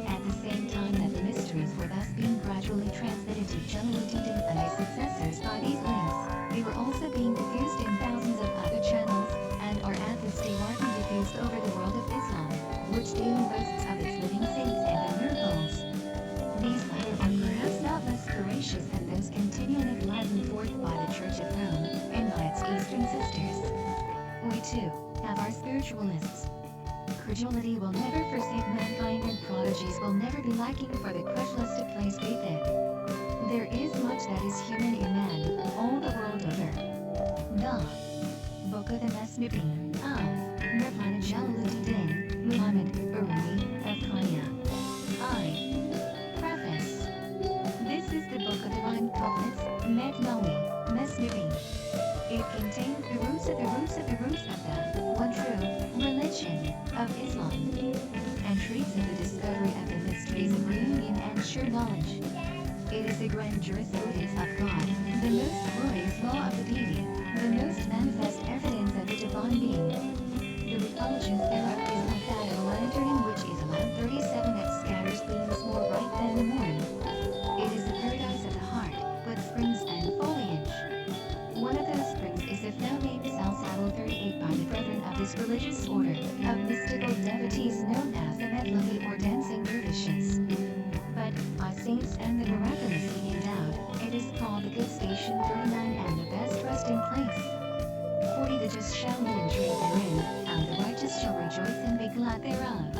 At the same time that the mysteries were thus being gradually transmitted to Jalaluddin and his successors by these links, they were also being diffused in thousands of other channels, and are at this day widely diffused over the world of Islam, which daily boasts of its living saints and their miracles. These latter are perhaps not less courageous than those continually blazoned forth by the Church of Rome and by its Eastern sisters. We too have our spiritualists. Credulity will never forsake mankind, and prodigies will never be lacking for the credulous to place faith in. There is much that is human in man, all the world over. The Book of the Masnubin of Mevlana Jalaluddin Muhammad Urumi of Konya. Preface. This is the Book of Divine Couplets, Metnawi, Masnubin. It contains the roots of the one true religion of Islam, and treats of the discovery of the mysteries of reunion and sure knowledge. It is the grand jurisprudence of God, the most glorious law of the deity, the most manifest evidence of the divine being. The refulgence thereof is like that of a lantern, in which is a lamp 37 that scatters beams more bright than the morn. It is the paradise of the heart, but springs and foliage. One of those springs is the now named Salsabal 38 by the brethren of this religious order of mystical devotees known as the Medlami or dancing dervishes. But by saints and the miraculously endowed, it is called the good station 39 and the best resting place. 40 The just shall eat and drink therein, and the righteous shall rejoice and be glad thereof.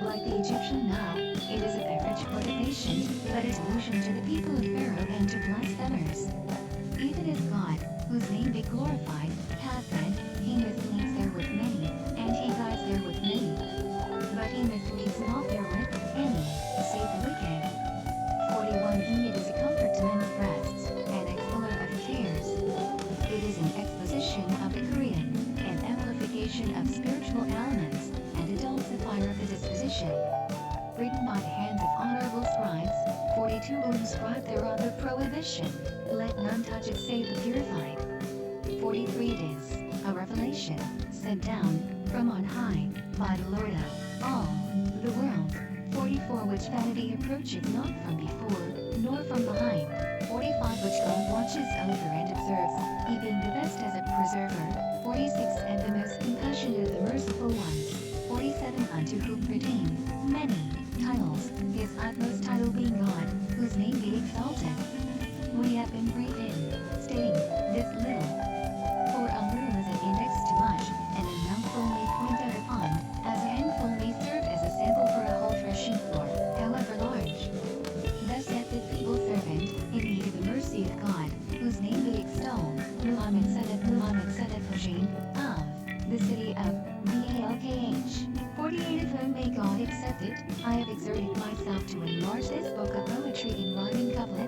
Like the Egyptian Nile, it is a beverage for the patient, but is illusion to the people of Pharaoh and to blasphemers. Even as God, whose name be glorified, hath said, he misleads there with many, and he guides there with many. But he misleads not therewith any, save the wicked. 41 It is a comfort to men's breasts, and exuller of tears. It is an exposition of the Korean, an amplification of spiritual elements, and a dulcifier of the disposition. Written by the hands of honorable scribes, 42 will inscribe thereon the prohibition, let none touch it save the purified. 43 It is a revelation, sent down from on high, by the Lord of all the world. 44 Which vanity approacheth not from before, nor from behind. 45 Which God watches over and observes, he being the best as a preserver. 46 And the most compassionate of the merciful ones. 47 Unto whom pertain many titles, his utmost title being God, whose name be exalted. We have been brief in stating this little, for a little is an index to much, and a mouthful may point out a pond, as a handful may serve as a sample for a whole threshing floor, however large. Thus saith the feeble servant, in need of the mercy of God, whose name be extolled, Muhammad son of Hussein, of the city of Balkh. 48 Of whom may God accept it, I have exerted myself to enlarge this book of poetry in rhyming couplets.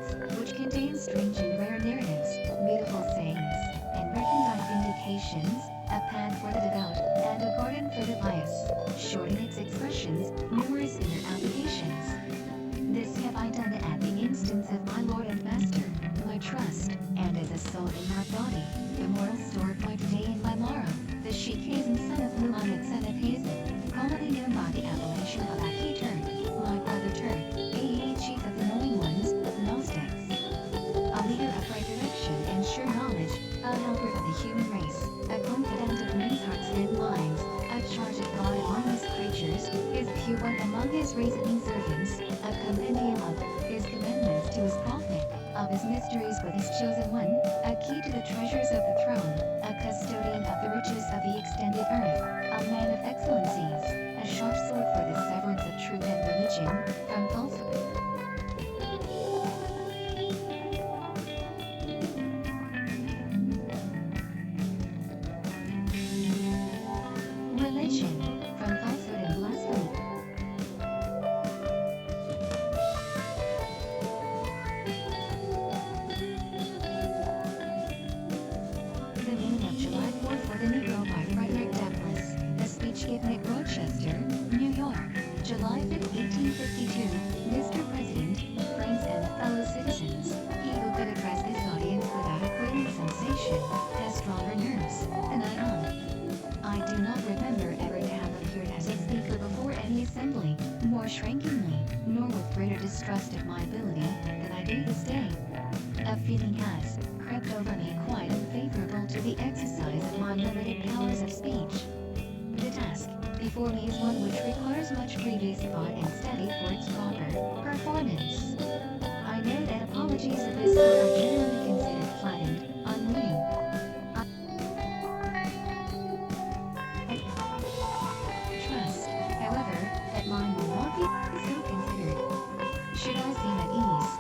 contains strange and rare narratives, beautiful sayings, and recondite vindications, a path for the devout, and a pardon for the pious, short in its expressions, numerous in their applications. This have I done at the instance of my Lord and Master, my trust, and as a soul in my body, the moral store of my today and my morrow, the Sheikh Hazan son of Muhammad son of Hazan, commonly known by the appellation of Aki Turk, my brother Turk, a chief of the knowing ones, Gnostics. A leader of right direction and sure knowledge, a helper of the human race, a confidant of men's hearts and minds, a charge of God among his creatures, his pure one among his reasoning servants, a compendium of his commandments to his prophet, of his mysteries with his chosen one, a key to the treasures of the throne, a custodian of the riches of the extended earth, a man of excellencies, a sharp sword for the severance of truth and religion, from falsehood. Religion, from falsehood and blasphemy. The Moon of July 4th for the Negro by Frederick Douglass. A speech given at Rochester, New York, July 5, 1852. Mr. President, friends and fellow citizens, he who could address this audience without equating sensation has stronger nerves than I am. I do not remember ever to have appeared as a speaker before any assembly, more shrinkingly, nor with greater distrust of my ability, than I do this day. A feeling has crept over me quite unfavorable to the exercise of my limited powers of speech. The task before me is one which requires much previous thought and study for its proper performance. I know that apologies of this sort are generally considered flattened, unwitting. Trust, however, that mine will not be so considered. Should I seem at ease?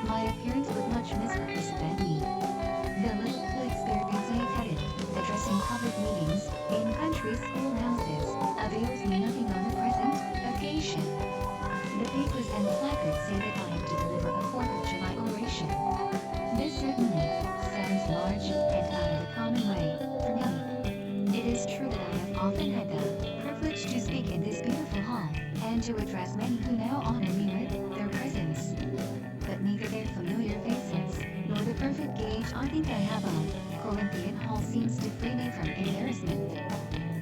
My appearance would much misrepresent me. The little experience I have had in addressing public meetings, in country schoolhouses, avails me nothing on the present occasion. The papers and placards say that I am to deliver a 4th of July oration. This certainly sounds large and out of the common way for me. It is true that I have often had the privilege to speak in this beautiful hall, and to address many who now honor me with their presence. But neither their familiar faces, nor the perfect gauge I think I have of Corinthian Hall seems to free me from embarrassment.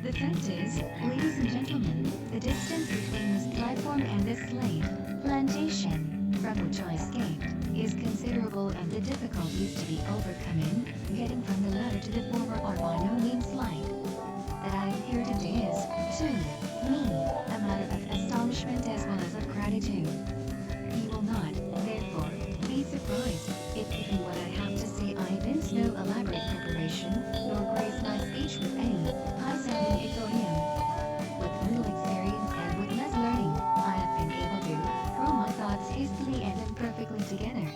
The fact is, ladies and gentlemen, the distance between this platform and this slave plantation, from which I escaped, is considerable, and the difficulties to be overcome in getting from the latter to the former are by no means slight. That I am here today is, to me, a matter of astonishment as well as of gratitude. You will not, therefore, be surprised if given what I have to say I evince no elaborate preparation, nor grace my speech with any high-sounding euphonium. With little experience and with less learning, I have been able to throw my thoughts hastily and imperfectly together.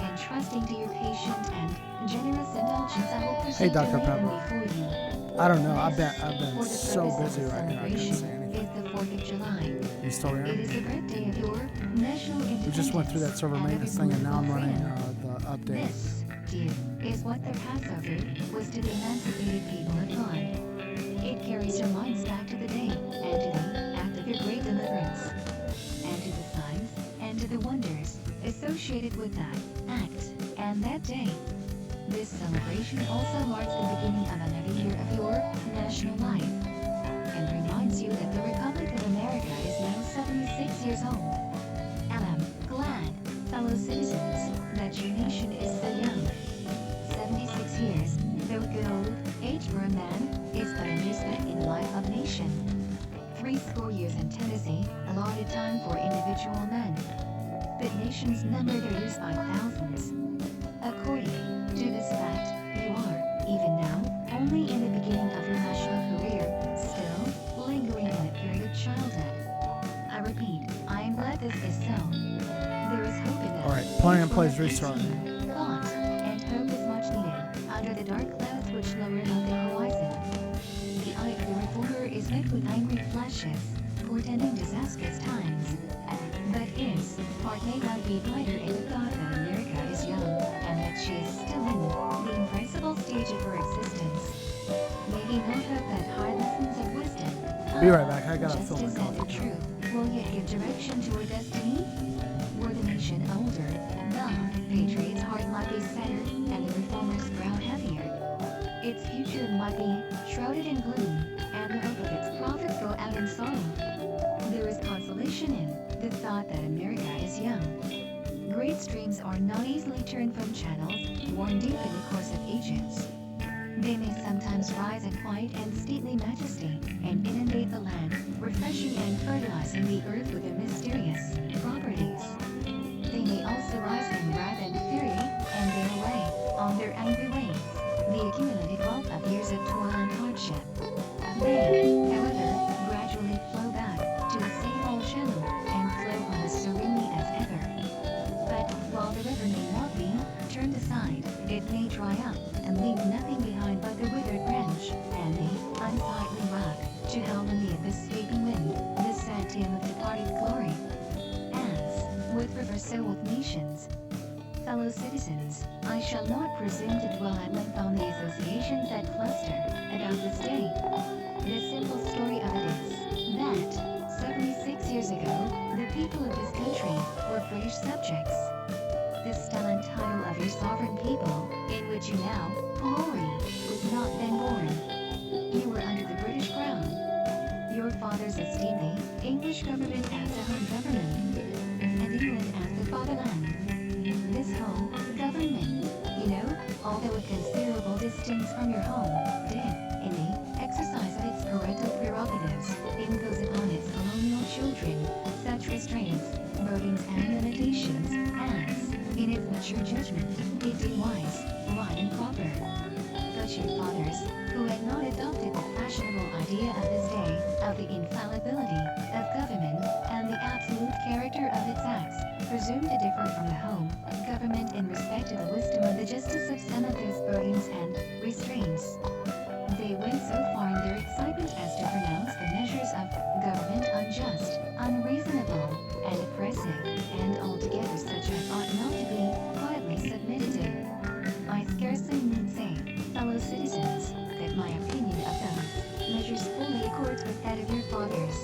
And trusting to your patient and generous indulgence, I will proceed to Dr. lay them Pepper. before you. I don't know. I've This, been for the so purpose busy of the right now. I couldn't celebration, say anything. is the 4th of July. You still It here? is the birthday of your national independence. We just went through that server and of maintenance your thing, and now I'm political running freedom. the update. This, dear, is what the Passover was to the emancipated people of God. It carries your minds back to the day, and to the act of your great deliverance, and to the signs, and to the wonders associated with that act, and that day. This celebration also marks the beginning of another year of your national life, and reminds you that the Republic of America is now 76 years old. And I'm glad, fellow citizens, that your nation is so young. 76 years, though a good old age for a man, is but a mere speck in the life of a nation. 80 years in Tennessee, allotted time for individual men. But nations number their years by thousands. According to this fact, you are, even now, only in the beginning of your national career, still lingering in the period of childhood. I repeat, I am glad this is so. There is hope in that. Alright, Plan and Each Plays one of restart. us thought, and hope is much needed, under the dark clouds which lower above the horizon. The eye of the reformer is met with angry flashes, portending disastrous times. But his Heart may well be lighter in the thought that America is young, and that she is still in the impressible stage of her existence. May he not hope that high lessons of wisdom, Be right back. I gotta fill my justice and coffee cup. truth will yet give direction to her destiny? Were the nation older, the patriot's heart might be sadder, and the reformer's brow heavier. Its future might be shrouded in gloom, and the hope of its prophets go out in sorrow. There is consolation in the thought that America is young. Great streams are not easily turned from channels worn deep in the course of ages. They may sometimes rise in quiet and stately majesty, and inundate the land, refreshing and fertilizing the earth with their mysterious properties. They may also rise in wrath and fury, and bear away, on their angry wings, the accumulated wealth of years of toil and hardship. They, however, gradually flow back to the same old channel, and flow on as serenely as ever. But while the river may not be turned aside, it may dry up, and leave nothing behind but the withered branch, and the unsightly rock, to howl in the abyss sweeping wind, the sad tale of departed glory. As, with rivers so with nations. Fellow citizens, I shall not presume to dwell at length on the associations that cluster about this day. The simple story of it is that, 76 years ago, the people of this country were British subjects. The stellar title of your sovereign people, in which you now glory, was not then born. You were under the British crown. Your fathers esteemed the English government as a home government, and England as the fatherland. This home government, you know, although a considerable distance from your home, did, in the exercise of its parental prerogatives, impose upon its colonial children such restraints, burdens, and limitations as, in its mature judgment, it deemed wise, right, and proper. But your fathers, who had not adopted the fashionable idea of this day of the infallibility of government and the absolute character of its acts, presumed to differ from the home government in respect to the wisdom and the justice of some of those burdens and restraints. They went so far in their excitement as to pronounce the measures of government unjust, unreasonable, and oppressive, and altogether such as ought not to be quietly submitted to. I scarcely need say, fellow citizens, that my opinion of those measures fully accords with that of your fathers.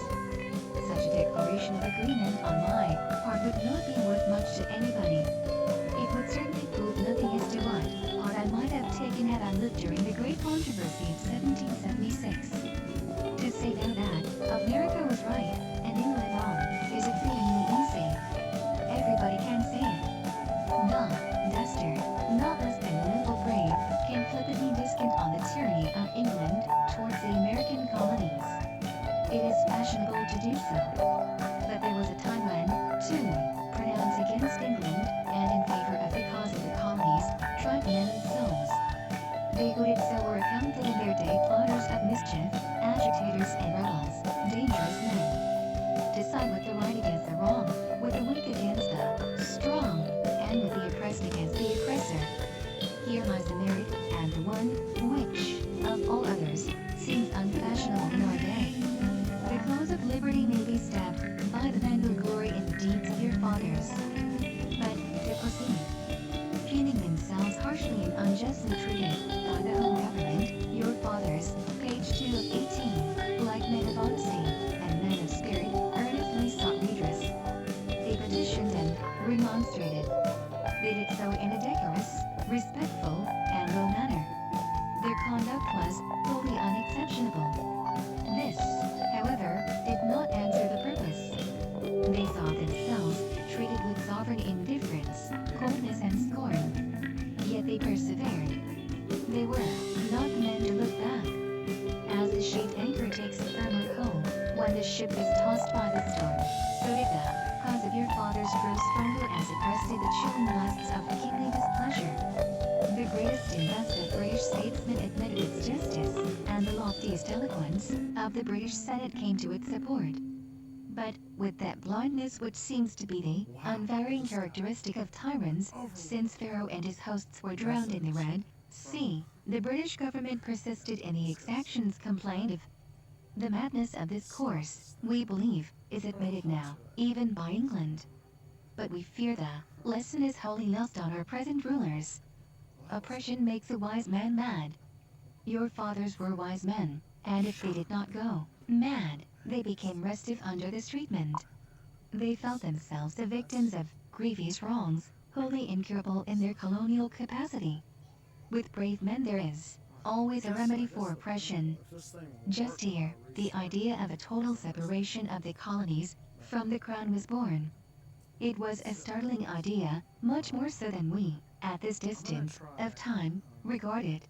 Such a declaration of agreement on my part would not be worth much to anybody. It would certainly prove nothing as to what part I might have taken had I lived during the great controversy of 1776. To say now that America was right and England wrong is exceedingly easy. Everybody can say it. The duster, not less than the noble brave, can flippantly descant on the tyranny of England towards the American colonies. It is fashionable to do so. But there was a time when, to pronounce against England and in favor of the cause of the colonies, tried men and souls. They who did so were accounted in their day plotters of mischief, agitators and rebels, dangerous men. Decide with the right against the wrong, with the weak against the strong, and with the oppressed against the oppressor. Here lies the merit, and the one which, of all others, seems unfashionable in our day. The cause of liberty may be stabbed by the men who glory in the deeds of your fathers. But, to proceed, feeling themselves harshly and unjustly treated by the home government, your fathers, page 2 of 18, like men of honesty and men of spirit, earnestly sought redress. They petitioned and remonstrated. They did so in a decorous, respectful, and low manner. Their conduct was wholly unexceptionable. This, however, did not answer the purpose. They saw themselves treated with sovereign indifference, coldness, and scorn. Yet they persevered. They were not men to look back. As the sheet anchor takes a firmer hold when the ship is tossed by the storm, so did the cause of your fathers grow stronger as it rested the chilling blasts of the kingly displeasure. The greatest and best of British statesmen admitted its justice, and the loftiest eloquence of the British Senate came to its support. But, with that blindness which seems to be the unvarying characteristic of tyrants, since Pharaoh and his hosts were drowned in the Red Sea, the British government persisted in the exactions complained of. The madness of this course, we believe, is admitted now, even by England. but we fear the lesson is wholly lost on our present rulers. Oppression makes a wise man mad. Your fathers were wise men, and if they did not go mad, they became restive under this treatment. They felt themselves the victims of grievous wrongs, wholly incurable in their colonial capacity. With brave men there is always a remedy for oppression. Just here, the idea of a total separation of the colonies from the crown was born. It was a startling idea, much more so than we, at this distance of time, regard it.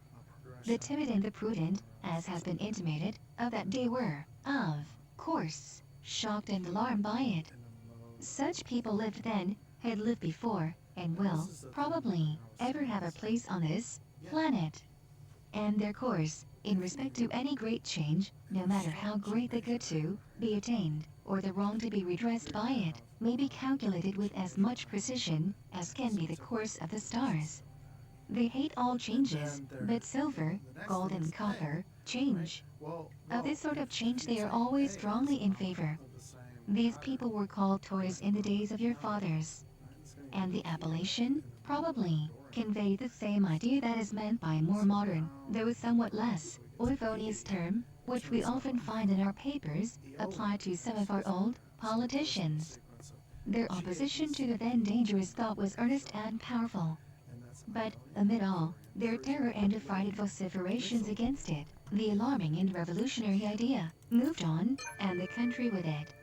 The timid and the prudent, as has been intimated, of that day were, of course, shocked and alarmed by it. Such people lived then, had lived before, and will, probably, ever have a place on this planet. And their course, in respect to any great change, no matter how great the good to be attained, or the wrong to be redressed by it, may be calculated with as much precision as can be the course of the stars. They hate all changes, but silver, gold and copper, change. Of this sort of change they are always strongly in favor. These people were called toys in the days of your fathers. And the appellation, probably, conveyed the same idea that is meant by a more modern, though somewhat less, euphonious term, which we often find in our papers, applied to some of our old politicians. Their opposition to the then dangerous thought was earnest and powerful. But, amid all, their terror and affrighted vociferations against it, the alarming and revolutionary idea moved on, and the country with it.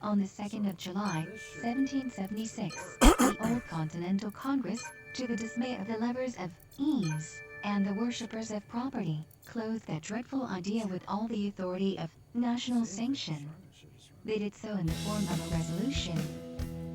On the 2nd of July, 1776, the Old Continental Congress, to the dismay of the lovers of ease and the worshippers of property, clothed that dreadful idea with all the authority of national sanction. They did so in the form of a resolution.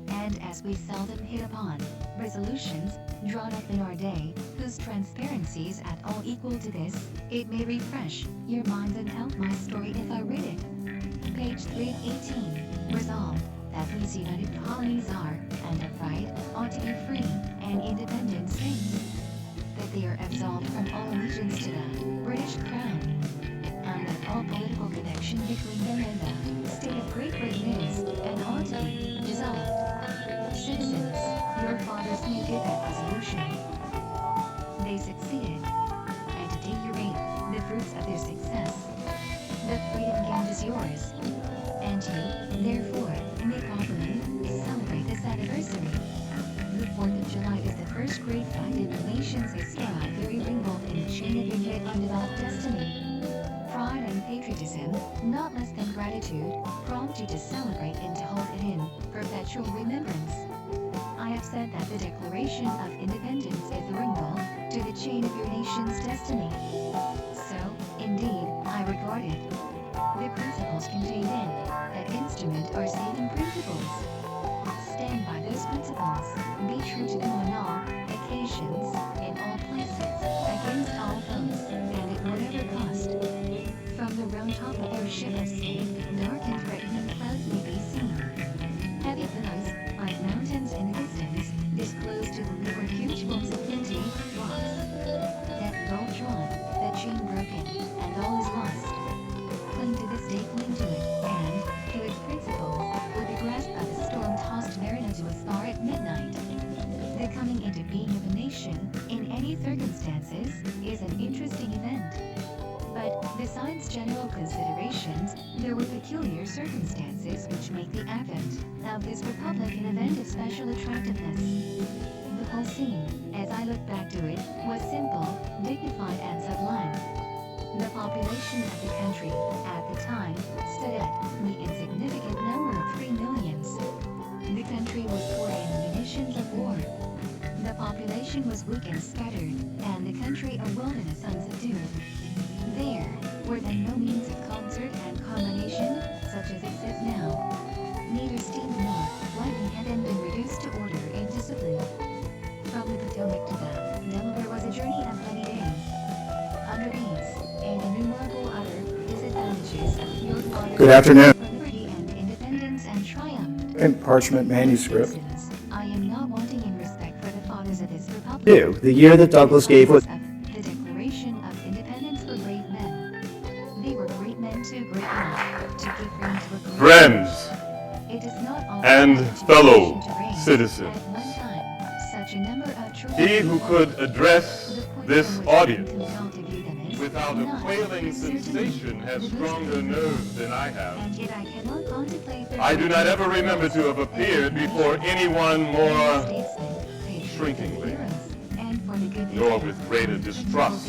And as we seldom hit upon resolutions drawn up in our day, whose transparency is at all equal to this, it may refresh your minds and help my story if I read it. Page 318. Resolved that these united colonies are, and of right, ought to be free and independent states. That they are absolved from all allegiance to the British Crown. And that all political connection between them and the state of Great Britain is, and ought to be, dissolved. Citizens, your fathers made that resolution. They succeeded. And to take your aid, the fruits of their success. The freedom gained is yours. And you, therefore, may properly celebrate this anniversary. The 4th of July is the first great fact in the nation's history, very wrinkled in the chain of your yet undeveloped destiny. Pride and patriotism, not less than gratitude, prompt you to celebrate and to hold it in perpetual remembrance. I have said that the Declaration of Independence is the wrinkle to the chain of your nation's destiny. So, indeed, I regard it. The principles contained in that instrument are saving principles. Stand by those principles. Be true to them on all occasions, in all places, against all foes, and at whatever cost. From the round top of your ship of state, dark and threatening clouds may be seen. Heavy billows, like mountains in the distance, disclose to the leeward huge bolts of flinty rocks. That bow drawn, the chain broken, and all is lost. Cling to the stake, cling to it, and to its principles, with the grasp of a storm-tossed mariner to a spar at midnight. The coming into being of a nation, in any circumstances, is an interesting event. But, besides general considerations, there were peculiar circumstances which make the advent of this republic an event of special attractiveness. The whole scene, as I look back to it, was simple, dignified, and sublime. The population of the country, at the time, stood at the insignificant number of 3 millions. The country was poor in the munitions of war. The population was weak and scattered, and the country a wilderness unsubdued. There were then no means of concert and combination, such as exists now. Neither steam nor lightning had then been reduced to order and discipline. From the Potomac to the Delaware was a journey of many days. Under these, and innumerable other disadvantages of your father's Good afternoon. liberty and independence and triumph. And parchment manuscript. Citizens, I am not wanting in respect for the fathers of this republic. 2. The year that Douglas gave was The Declaration of Independence were brave men. They were great men too great enough to give rein to a great Friends It does not always and matter to fellow to reign. citizens. At one time, such a number of true He who could address To the point this from which I audience can compel to view them as without a not quailing certainly sensation has the most stronger nerves than I have. And yet I cannot contemplate their I do not ever remember to have appeared before anyone more statesmen, patriots, shrinkingly, and heroes, and for the good they nor did. with greater distrust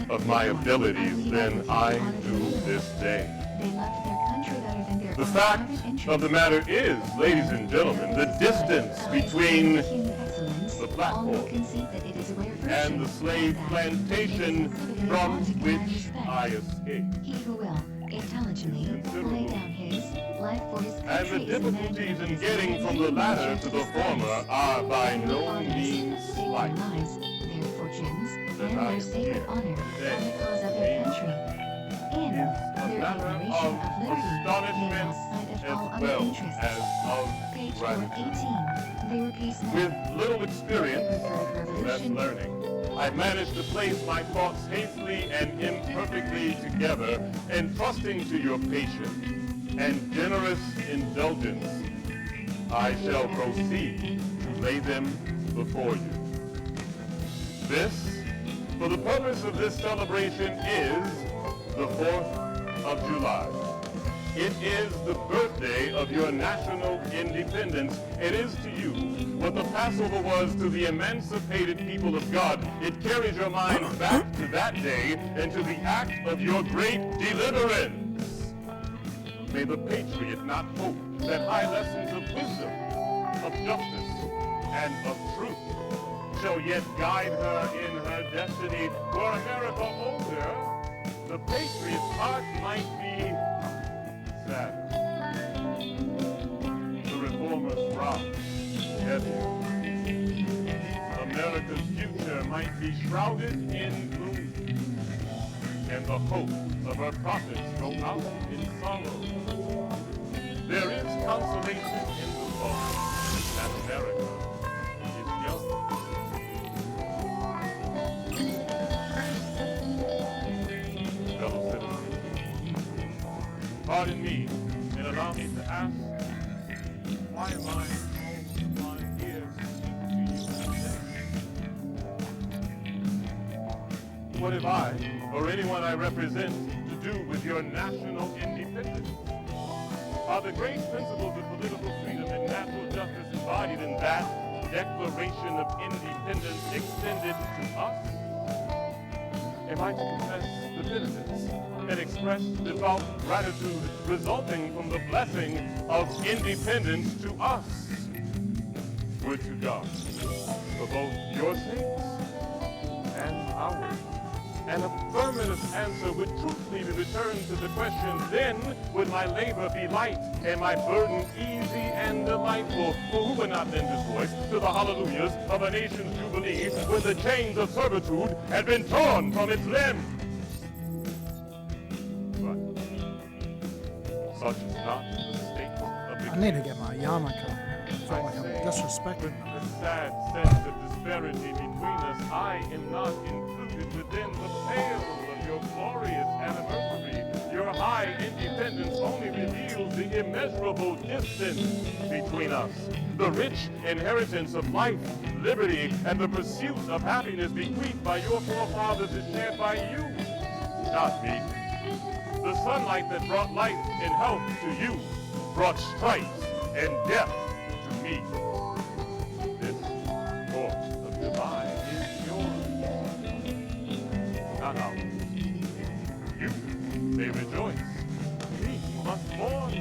of my abilities than I do this day. They loved their country better than their The own fact private interests. of the matter is, ladies and gentlemen, the distance between Human excellence, the all platform will concede that it is a rare virtue, and the slave and that plantation it is exhibited from with respect. which I escaped. He who will intelligently lay down his life for his And country the is a man difficulties who in has getting had from the human latter nature to the despise. former are by And no fathers means stake their slight. lives, their fortunes, That and I their am sacred here honor today on the cause of their country. In is a their matter declaration of of liberty, they astonishment lost sight of all as other well interests. as of Page gratitude. 418. They were peacemen. With little They experience, preferred that's revolution. learning, I managed to place my thoughts hastily and imperfectly together, and trusting to your patience and generous indulgence, I shall proceed to lay them before you. This, for the purpose of this celebration, is the 4th of July. It is the birthday of your national independence. It is to you what the Passover was to the emancipated people of God. It carries your minds back to that day and to the act of your great deliverance. May the patriot not hope that high lessons of wisdom, of justice, and of truth shall yet guide her in her destiny. Were America older, the patriot's heart might be sad. The reformer's rock heavier. America's future might be shrouded in gloom, and the hope of her prophets go out in sorrow. There is consolation in the thought that America is young. Fellow citizens, pardon me and allow me to ask, why am I called upon here to speak to you today? What have I, or anyone I represent, to do with your national independence? Are the great principles of political freedom and natural justice embodied in that Declaration of Independence extended to us? Am I to confess the benefits and express devout gratitude resulting from the blessing of independence to us? Would to God, for both your sakes and ours. An affirmative answer would truthfully be returned to the question, then would my labor be light and my burden easy and delightful. For who would not lend his voice to the hallelujahs of a nation's jubilee when the chains of servitude had been torn from its limbs? But such is not the state of the I need to get my yarmulke. I feel like I'm say, disrespecting with them. the sad sense of disparity between us, I am not included within the pale of your glorious anniversary. Your high independence only reveals the immeasurable distance between us. The rich inheritance of life, liberty, and the pursuit of happiness bequeathed by your forefathers is shared by you, not me. The sunlight that brought life and health to you brought stripes and death to me. This 4th of July is yours, not ours. You may rejoice. We must mourn.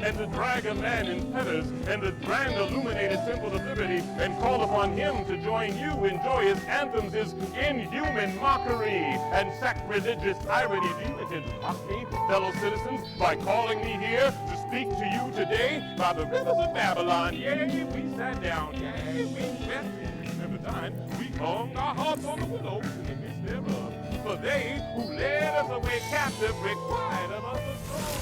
And to drag a man in fetters and the grand illuminated temple of liberty and call upon him to join you in joyous anthems is inhuman mockery and sacrilegious irony. Do you intend to mock me, fellow citizens, by calling me here to speak to you today by the rivers of Babylon? Yea, we sat down. Yea, we wept. Remember time, we hung our hearts on the willows in the midst thereof. For they who led us away captive required of us a song.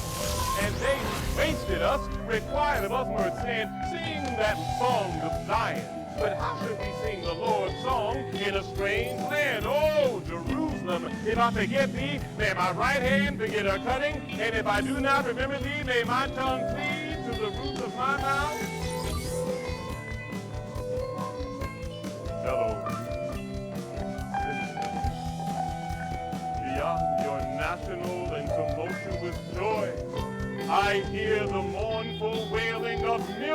And they who wasted us required of us mirth, saying, sing that song of Zion. But how should we sing the Lord's song in a strange land? Oh, Jerusalem, if I forget thee, may my right hand forget her cutting, and if I do not remember thee, may my tongue cleave to the roof of my mouth.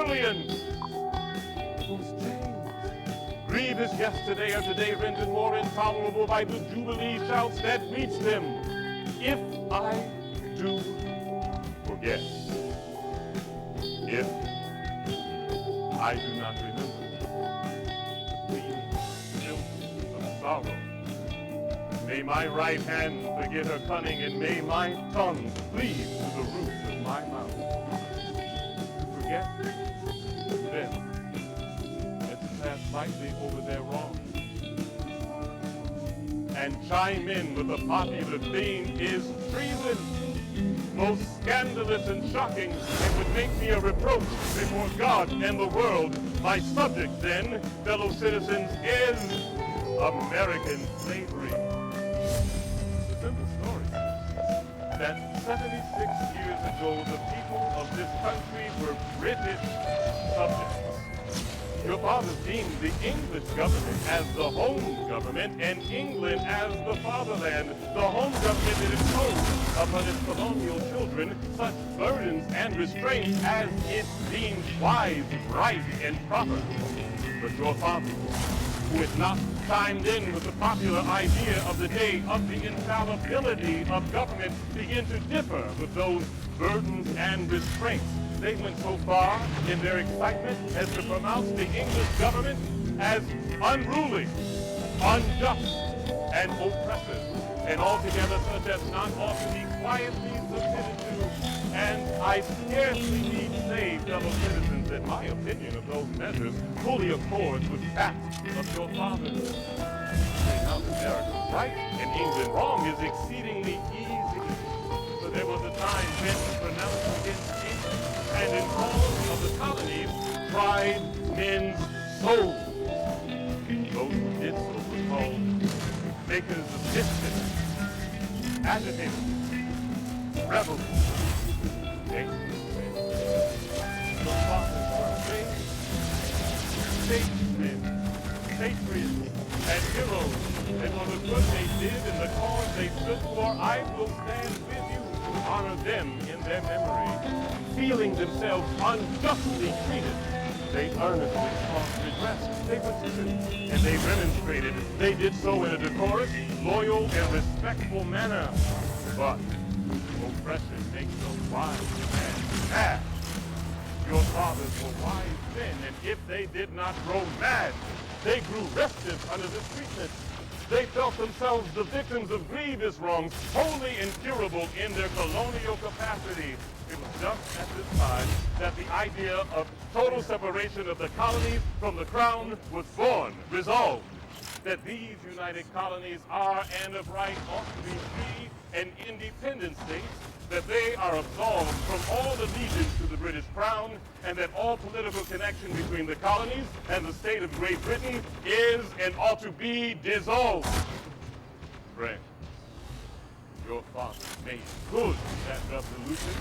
millions whose chains, grievous yesterday, are today rendered more intolerable by the jubilee shouts that reach them. If I do forget, if I do not remember, pleading children of sorrow, may my right hand forget her cunning, and may my tongue cleave to the roof of my mouth. To forget, then, and to pass lightly over their wrongs, and chime in with the popular theme is treason. Most scandalous and shocking, it would make me a reproach before God and the world. My subject, then, fellow citizens, is American slavery. The simple story is that 76 years ago, the people of this country were British subjects. Your fathers deemed the English government as the home government and England as the fatherland. The home government that imposed upon its colonial children such burdens and restraints as it deemed wise, right, and proper. But your fathers, who had not chimed in with the popular idea of the day of the infallibility of government, began to differ with those burdens and restraints. They went so far in their excitement as to pronounce the English government as unruly, unjust, and oppressive, and altogether such as not ought to be quietly submitted to. And I scarcely need say, fellow citizens, that my opinion of those measures fully accords with that of your fathers. Saying how America right and England wrong is exceedingly easy. But there was a time when pronounced against England, and in cause of the colonies, tried men's souls. Those who did so were called makers of mischief, agitators, rebels, gangsters. The fathers were brave, statesmen, patriots, and heroes, and for the good they did and the cause they stood for, I will stand with you to honor them in their memory. Feeling themselves unjustly treated, they earnestly sought redress. They petitioned, and they remonstrated. They did so in a decorous, loyal, and respectful manner. But oppression makes them wise and mad. Your fathers were wise then, and if they did not grow mad, they grew restive under this treatment. They felt themselves the victims of grievous wrongs, wholly incurable in their colonial capacity. It was just at this time that the idea of total separation of the colonies from the crown was born, resolved that these united colonies are and of right ought to be free and independent states, that they are absolved from all allegiance to the British Crown, and that all political connection between the colonies and the state of Great Britain is and ought to be dissolved. Friends, your fathers made good that resolution.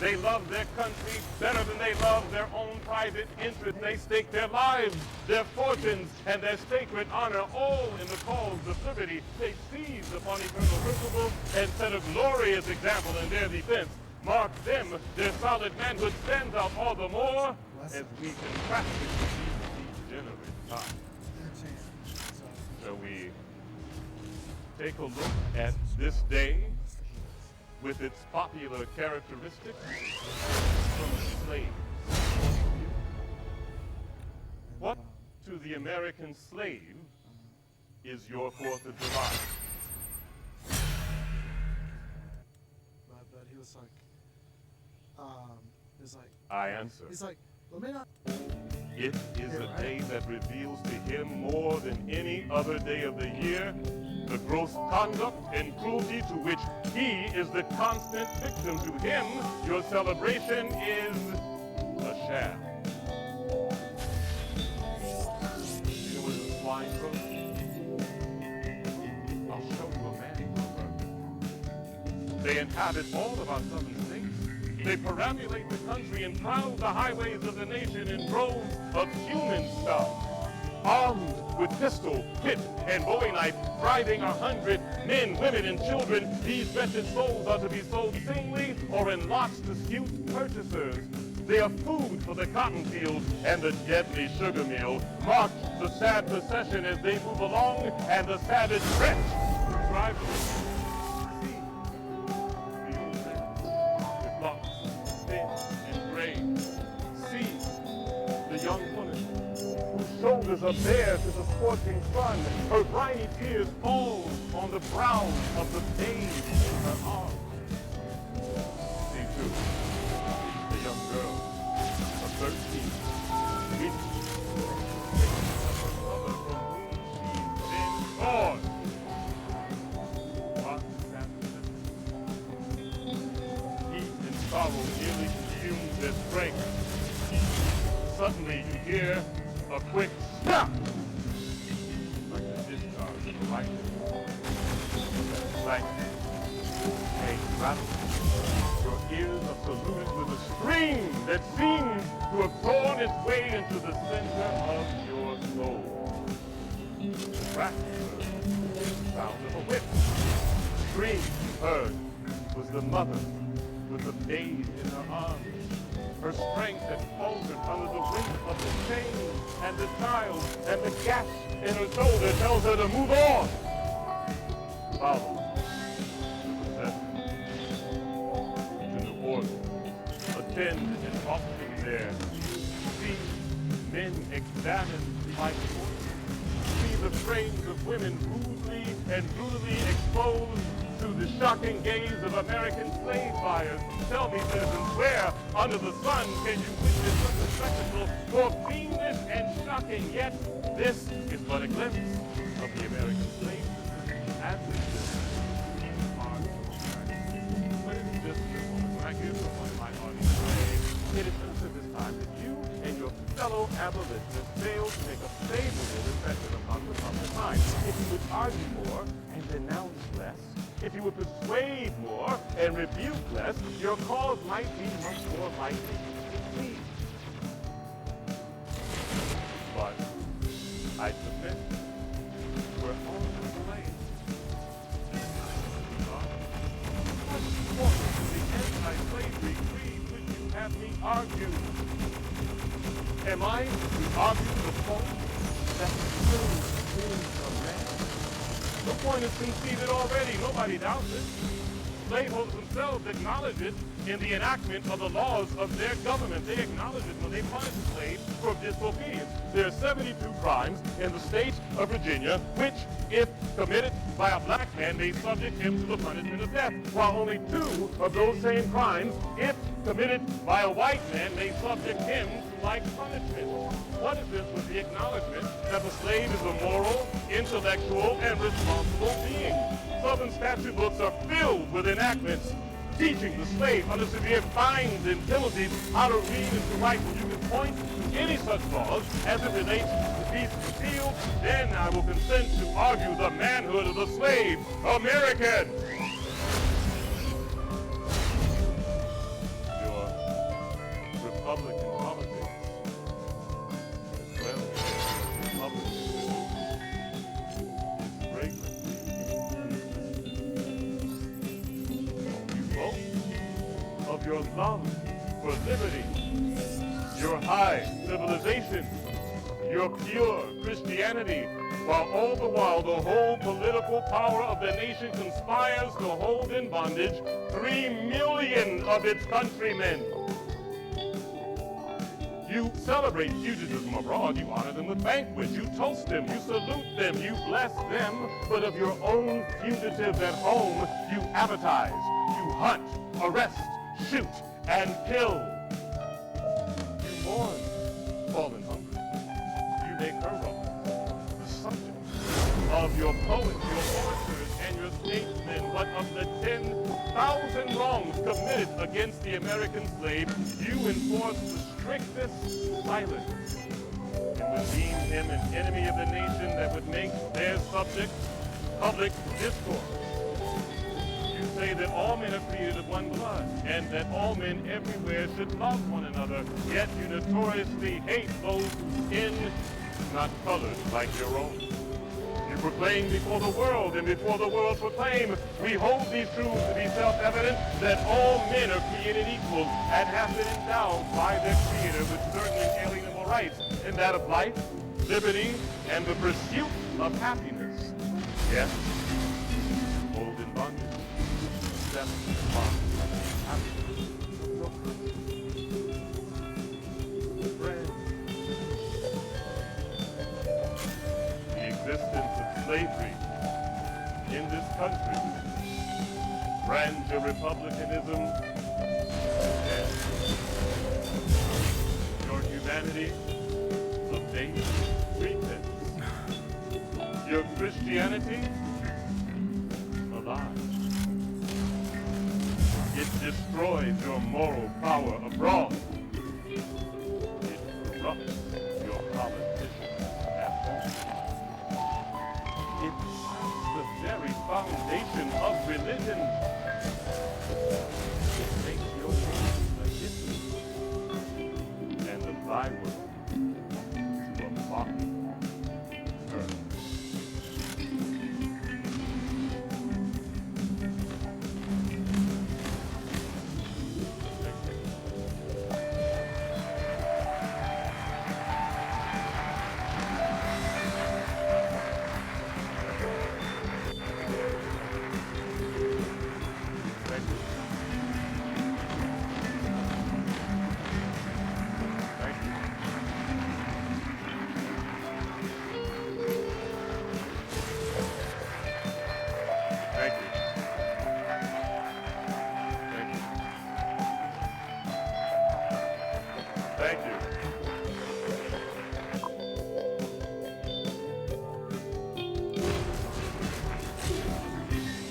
They loved their country better than they loved their own private interest. They staked their lives, their fortunes, and their sacred honor all in the cause of liberty. They seized upon eternal principles and set a glorious example in their defense. Mark them, their solid manhood stands out all the more as we can practice these generous times. Shall we take a look at this day with its popular characteristics from the slave's point of view? What to the American slave is your 4th of July? But he was like, I answer. he's like, let me not. It is a day that reveals to him more than any other day of the year the gross conduct and cruelty to which he is the constant victim. To him, your celebration is a sham. You know what is a swine cook? I'll show you a man cook. They inhabit all of our southern states. They perambulate the country and crowd the highways of the nation in droves of human stuff. Armed with pistol, pit, and bowie knife, driving 100 men, women, and children, these wretched souls are to be sold singly or in lots to skewed purchasers. They are food for the cotton field and the deadly sugar mill. March the sad procession as they move along, and the savage wretch drive them. See the old man with locks thin and gray. See the young woman whose shoulders are bare to the scorching sun. Her briny tears fall on the brow of the babe in her arms. See too the young girl of 13, weeping of her mother from whom she's been torn. Mark the savage. Heat and sorrow nearly consumes their strength. Suddenly you hear a quick snap, like the discharge of a rifle. Like a rattle. Your ears are saluted with a scream that seems to have torn its way into the center of your soul. The crack the sound of a whip. The scream you heard was the mother with the babe in her arms. Her strength had faltered under the weight of the chain and the child, and the gash in her shoulder tells her to move on. Follow the procession to New Orleans. Attend an auction there. See men examine like horses. See the frames of women rudely and brutally exposed to the shocking gaze of American slave buyers. Tell me, citizens, where under the sun can you witness such a spectacle more fiendish and shocking? Yet this is but a glimpse of the American slave system as it exists in our society. But it's just this moment when I hear someone in my audience say, it is just at this time that you and your fellow abolitionists fail to make a favorable impression upon the public mind. If you would argue more and denounce less, if you would persuade more and rebuke less, your cause might be much more likely to succeed. But I submit we're on the way. What point in the anti-slavery creed would you have me argue? Am I to argue the point that the slave is a man? The point is conceded already. Nobody doubts it. Slaveholders themselves acknowledge it in the enactment of the laws of their government. They acknowledge it when they punish a slave for disobedience. There are 72 crimes in the state of Virginia which, if committed by a black man, may subject him to the punishment of death, while only 2 of those same crimes, if committed by a white man, may subject him to like punishment. What is this with the acknowledgement that the slave is a moral, intellectual, and responsible being? Southern statute books are filled with enactments teaching the slave under severe fines and penalties how to read and to write. When you can point to any such laws as it relates to peace concealed, then I will consent to argue the manhood of the slave, American. Your Republican politics, as well as Republicanism, is fragrantly you boast of your love for liberty, your high civilization, your pure Christianity, while all the while the whole political power of the nation conspires to hold in bondage 3 million of its countrymen. You celebrate fugitives from abroad, you honor them with banquets, you toast them, you salute them, you bless them, but of your own fugitives at home, you advertise, you hunt, arrest, shoot, and kill. You mourn fallen hungry. You make her wrong the subject of your poets, your orators, and your statesmen. But of the 10,000 wrongs committed against the American slave, you enforce the strictest silence and would deem him an enemy of the nation that would make their subject public discourse. You say that all men are created of one blood, and that all men everywhere should love one another, yet you notoriously hate those whose skin is not colored like your own. You proclaim before the world and before the world proclaim. We hold these truths to be self-evident that all men are created equal and have been endowed by their Creator with certain inalienable rights, and that of life, liberty, and the pursuit of happiness. Yes, hold in bondage, except upon happiness. Friends, the existence of slavery in this country, Republicanism, and your humanity of base pretense, your Christianity, a lie. It destroys your moral power abroad. It corrupts your politicians at home. It's the very foundation of religion. It makes your name a history and the Bible to a mocking earth.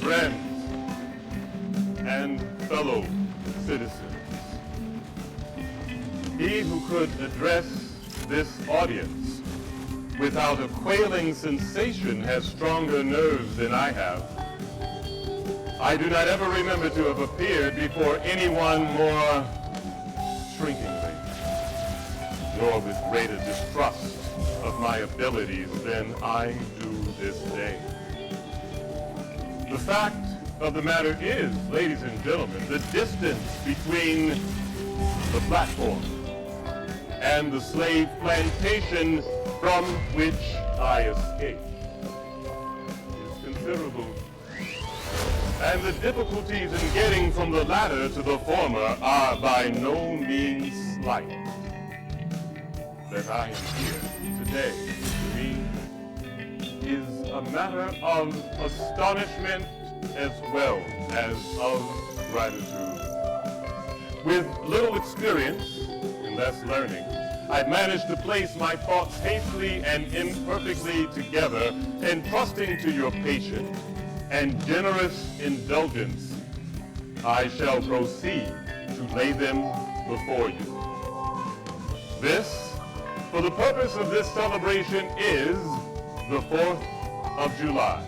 Friends and fellow citizens, he who could address this audience without a quailing sensation has stronger nerves than I have. I do not ever remember to have appeared before anyone more shrinkingly, nor with greater distrust of my abilities than I do this day. The fact of the matter is, ladies and gentlemen, the distance between the platform and the slave plantation from which I escaped is considerable. And the difficulties in getting from the latter to the former are by no means slight. That I am here today, to me, is a matter of astonishment as well as of gratitude. With little experience and less learning, I've managed to place my thoughts hastily and imperfectly together, and trusting to your patient and generous indulgence, I shall proceed to lay them before you. This, for the purpose of this celebration, is the 4th of July.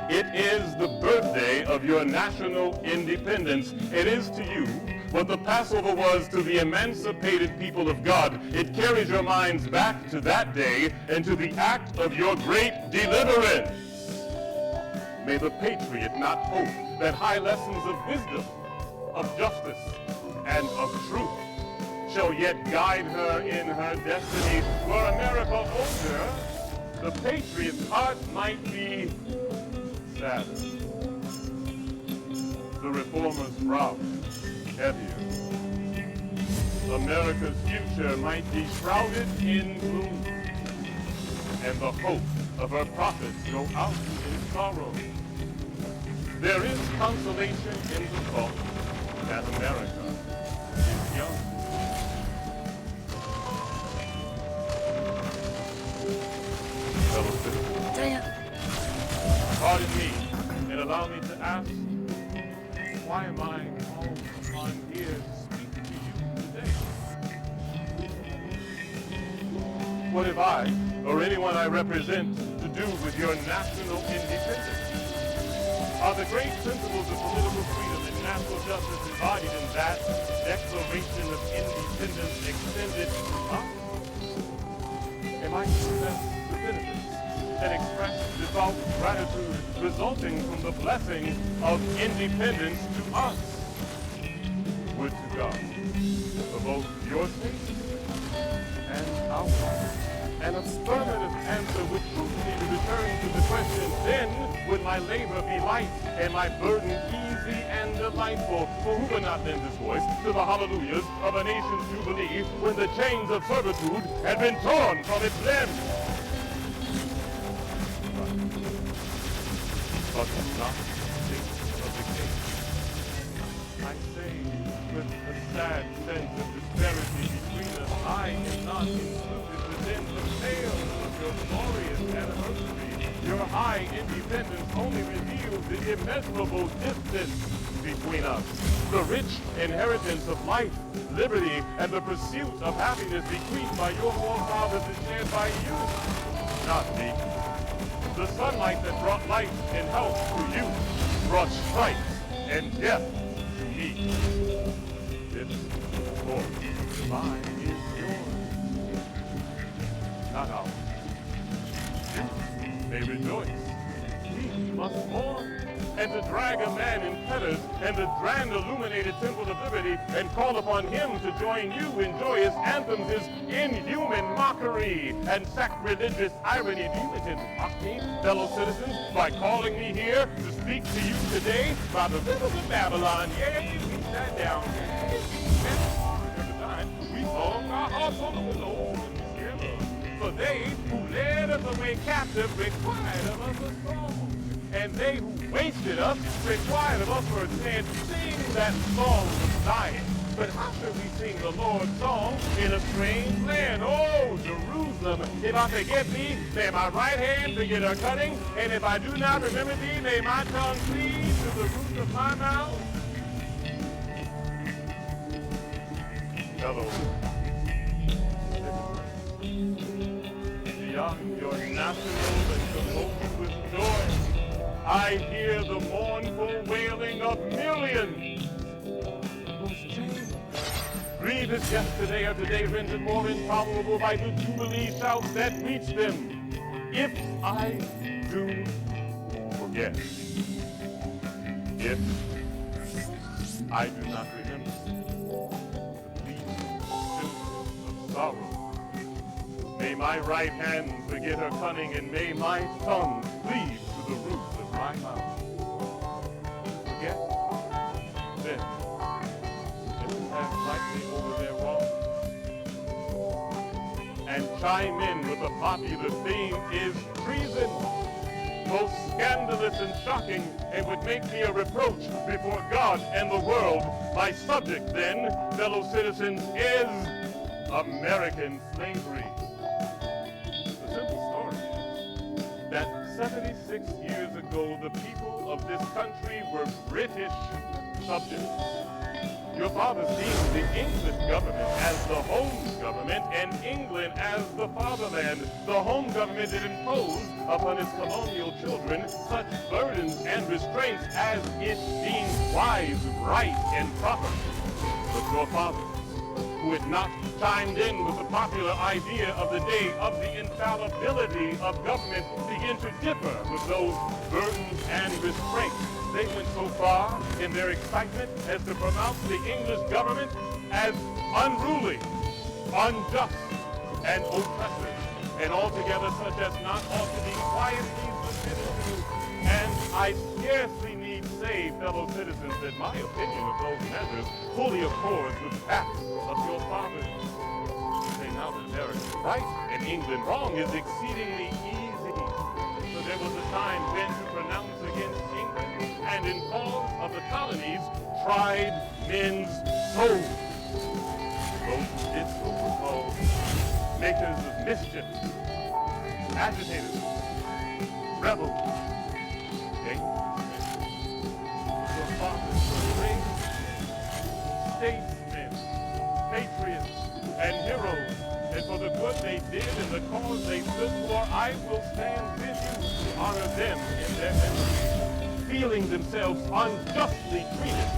It is the birthday of your national independence. It is to you what the Passover was to the emancipated people of God. It carries your minds back to that day and to the act of your great deliverance. May the patriot not hope that high lessons of wisdom, of justice, and of truth shall yet guide her in her destiny. Were America older, the patriot's heart might be sadder, the reformer's brow heavier. America's future might be shrouded in gloom, and the hope of her prophets go out in sorrow. There is consolation in the thought that America is young. Fellow citizens, pardon me and allow me to ask, why am I called upon here to speak to you today? What have I, or anyone I represent, to do with your national independence? Are the great principles of political freedom and national justice embodied in that Declaration of Independence extended to us? Am I to possess the benefits and express devout gratitude resulting from the blessing of independence to us. Would to God, for both your sake and ours. An affirmative answer would prove me to return to the question, then would my labor be light and my burden easy and delightful. For who would not lend his voice to the hallelujahs of a nation's jubilee when the chains of servitude had been torn from its limbs? But that's not the state of the case. I say with a sad sense of disparity between us, I am not included within the tale of your glorious anniversary. Your high independence only reveals the immeasurable distance between us. The rich inheritance of life, liberty, and the pursuit of happiness bequeathed by your forefathers is shared by you, not me. The sunlight that brought life and health to you brought strife and death to me. This force mine is yours, not ours. They rejoice. We must mourn. And to drag a man in fetters and the grand illuminated temple of liberty and call upon him to join you in joyous anthems is inhuman mockery and sacrilegious irony. Do you intend to mock me, fellow citizens, by calling me here to speak to you today by the rivers of Babylon? Yea, we sat down. Yea, we met. We sung our hearts on the willows and we scared. For they who led us away captive required of us a song. And they who wasted us required of us for saying, sing that song of Zion. But how should we sing the Lord's song in a strange land? Oh, Jerusalem, if I forget thee, may my right hand forget her cutting, and if I do not remember thee, may my tongue cleave to the roof of my mouth. Fellow, beyond your national and tumultuous joy, I hear the mournful wailing of millions whose chains, grievous yesterday or today, rendered more intolerable by the jubilee shouts that reach them. If I do forget, if I do not remember, these children of sorrow, may my right hand forget her cunning, and may my tongue cleave to the roof of my mouth. Forget, then, let them pass lightly over their wrongs, and chime in with a popular theme is treason. Most scandalous and shocking, and would make me a reproach before God and the world. My subject, then, fellow citizens, is American slavery. The simple story is that 76 years ago, the people of this country were British subjects. Your father sees the English government as the home government and England as the fatherland. The home government that imposed upon its colonial children such burdens and restraints as it deemed wise, right, and proper. But your fathers, who had not chimed in with the popular idea of the day of the infallibility of government, began to differ with those burdens and restraints. They went so far in their excitement as to pronounce the English government as unruly, unjust, and oppressive, and altogether such as not ought to be quietly submitted to. And I scarcely need say, fellow citizens, that my opinion of those measures fully accords with that of your fathers. Say now that America right and England wrong is exceedingly easy. So there was a time when to pronounce against England and in cause of the colonies tried men's souls. Those who did so were called makers of mischief, agitators, rebels, gangsters. Your fathers were great statesmen, patriots, and heroes. And for the good they did and the cause they stood for, I will stand with you to honor them in their memory. Feeling themselves unjustly treated,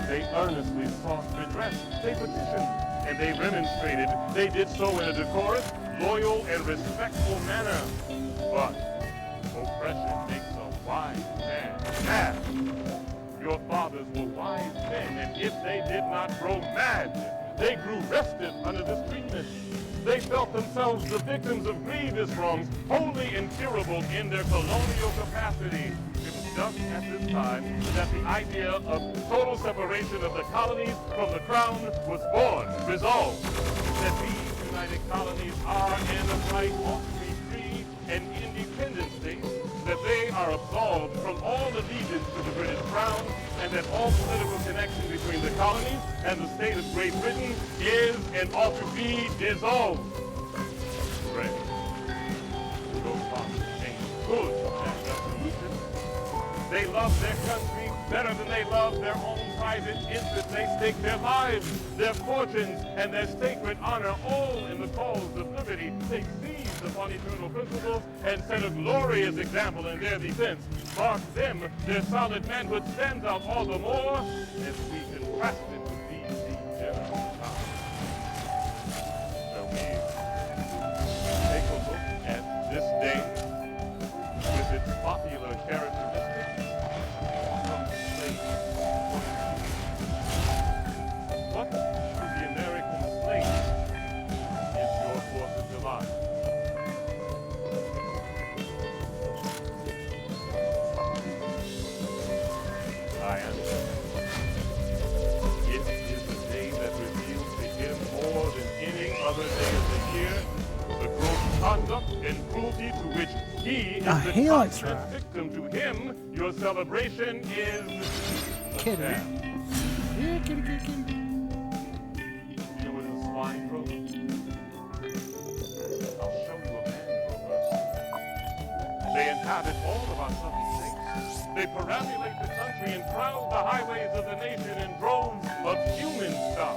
they earnestly sought redress. They petitioned and they remonstrated. They did so in a decorous, loyal, and respectful manner. But oppression makes a wise man mad. Your fathers were wise men, and if they did not grow mad, they grew restive under this treatment. They felt themselves the victims of grievous wrongs, wholly incurable in their colonial capacity. It was just at this time that the idea of total separation of the colonies from the crown was born, resolved that these united colonies are and of right ought to be free and independent states, that they are absolved from all allegiance to the British crown, and that all political connection between the colonies and the state of Great Britain is and ought to be dissolved. Pray. Those fathers came good that resolution. They loved their country better than they loved their own private interests. They staked their lives, their fortunes, and their sacred honor all in the cause of liberty. They seized upon eternal principles and set a glorious example in their defense. Mark them, their solid manhood stands out all the more as we contrast it with these degenerate times. Shall we take a look at this day with its popular characteristics from the slave point of view? What to the American slave is your 4th of July? I answer. It is the day that reveals to him more than any other day of the year the gross conduct and cruelty to which he is the he likes constant that. victim. To him, your celebration is a Kitty. sham. Yeah, kitty, kitty, kitty. You know what is a swine drover? I'll show you a man drover. They inhabit all of our southern states. They perambulate the country and crowd the highways of the nation in droves of human stock.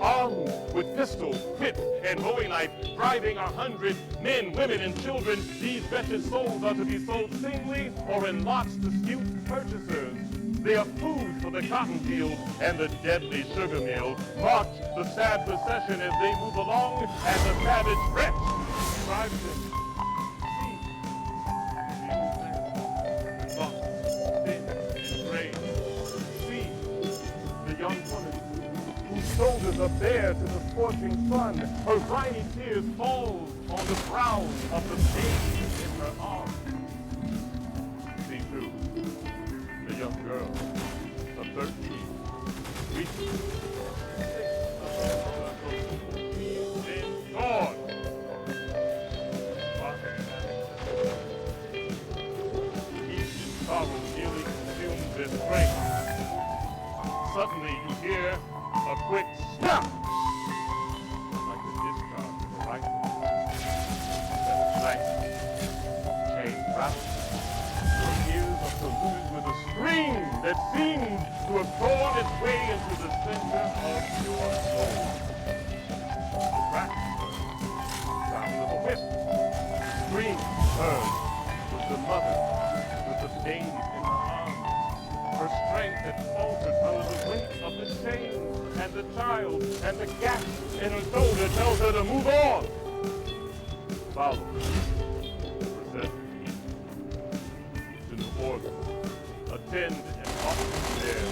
Armed with pistol, whip, and bowie knife, driving 100 men, women, and children, these wretched souls are to be sold singly or in lots to skewed purchasers. They are food for the cotton field and the deadly sugar mill. March the sad procession as they move along, and the savage wretch drives them. See, soft, thin, and gray. See, the young woman whose shoulders are bare to the scorching sun. Her briny tears fall on the brow of the baby in her arms. See, too, the young girl of 13, reaching 6 of her then gone. Each sorrow nearly consumes their strength. Suddenly you hear a quick snap, like the discharge of a rifle. That night, chain rattle. Your ears are saluted with a scream that seems to have torn its way into the center of your soul. The crack, sound of a whip, scream heard with the mother, with the babe in her arms. Her strength had faltered under the weight of the chain, and the child and the gap in her shoulder tells her to move on. Follow. Procession. To the order. Attend and offer there.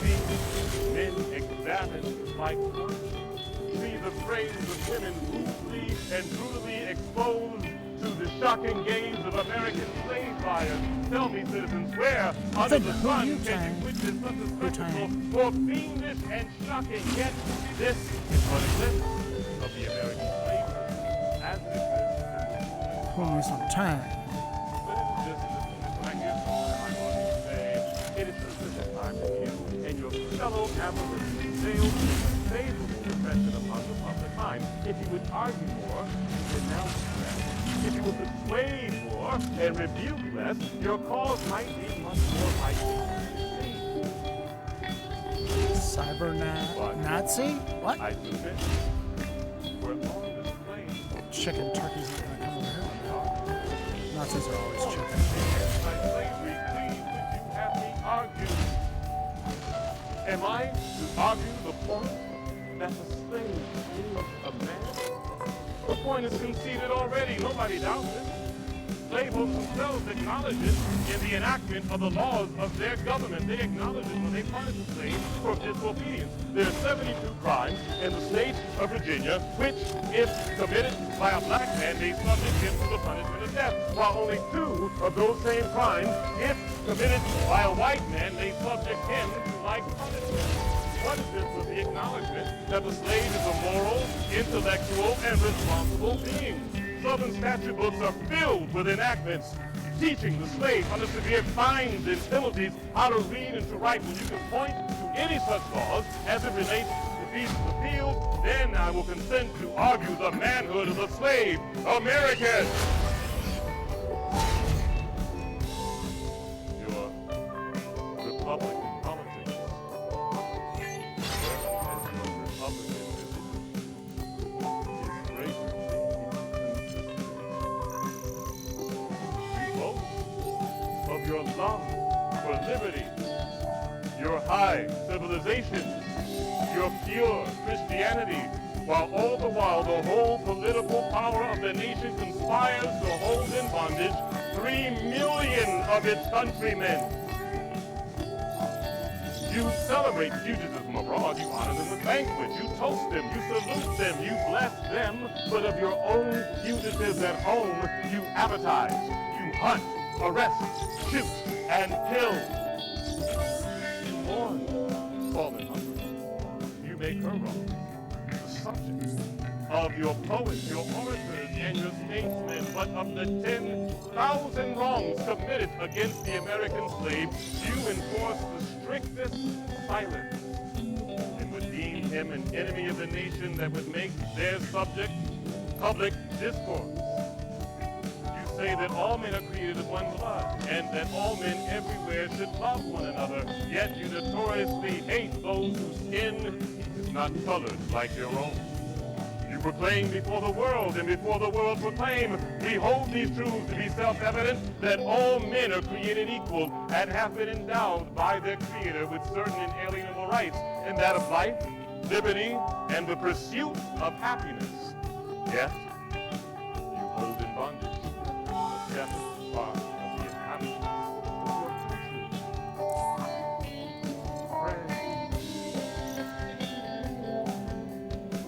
See men examined like one. See the frames of women ruthlessly and brutally exposed to the shocking gaze of American slave buyers. Tell me, citizens, where under the sun can you witness such a spectacle more fiendish and shocking? Yet this is what exists of the American slave as it exists. Pull me some time. But it is just in this moment when I hear something I want to say, it is sufficient time for you and your fellow abolitionists sail to a favorable impression upon the public mind. If you would argue more, denounce less. If you would persuade more and rebuke less, your cause might be much more likely to succeed. Cyber Nazi? What? I submit. We're on display. Chicken turkeys are gonna come over here. Nazis are always chicken. Anti-slavery, please, would you have me argue? Am I to argue the point that the slave is a man? The point is conceded already. Nobody doubts it. slaveholders themselves acknowledge it in the enactment of the laws of their government. They acknowledge it when they punish the slaves for disobedience. There are 72 crimes in the state of Virginia, which, if committed by a black man, may subject him to the punishment of death, while only 2 of those same crimes, if committed by a white man, may subject him to like punishment. What is this but the acknowledgement that the slave is a moral, intellectual, and responsible being? Southern statute books are filled with enactments teaching the slave under severe fines and penalties how to read and to write. When you can point to any such laws as it relates to beasts of the field, then I will consent to argue the manhood of the slave, American. Your Republican politics. Your love for liberty, your high civilization, your pure Christianity, while all the while the whole political power of the nation conspires to hold in bondage 3 million of its countrymen. You celebrate fugitives from abroad, you honor them with banquets, you toast them, you salute them, you bless them, but of your own fugitives at home, you advertise, you hunt, arrest, shoot, and kill. You mourn fallen husband. You make her wrong. The subject of your poets, your orators, and your statesmen, but of the 10,000 wrongs committed against the American slave, you enforce the strictest silence and would deem him an enemy of the nation that would make their subject public discourse. Say that all men are created of one blood, and that all men everywhere should love one another, yet you notoriously hate those whose skin is not colored like your own. You proclaim before the world, and before the world proclaim, we hold these truths to be self-evident, that all men are created equal, and have been endowed by their Creator with certain inalienable rights, and that of life, liberty, and the pursuit of happiness. Yet, you hold in bondage part of the inhabitants of your country.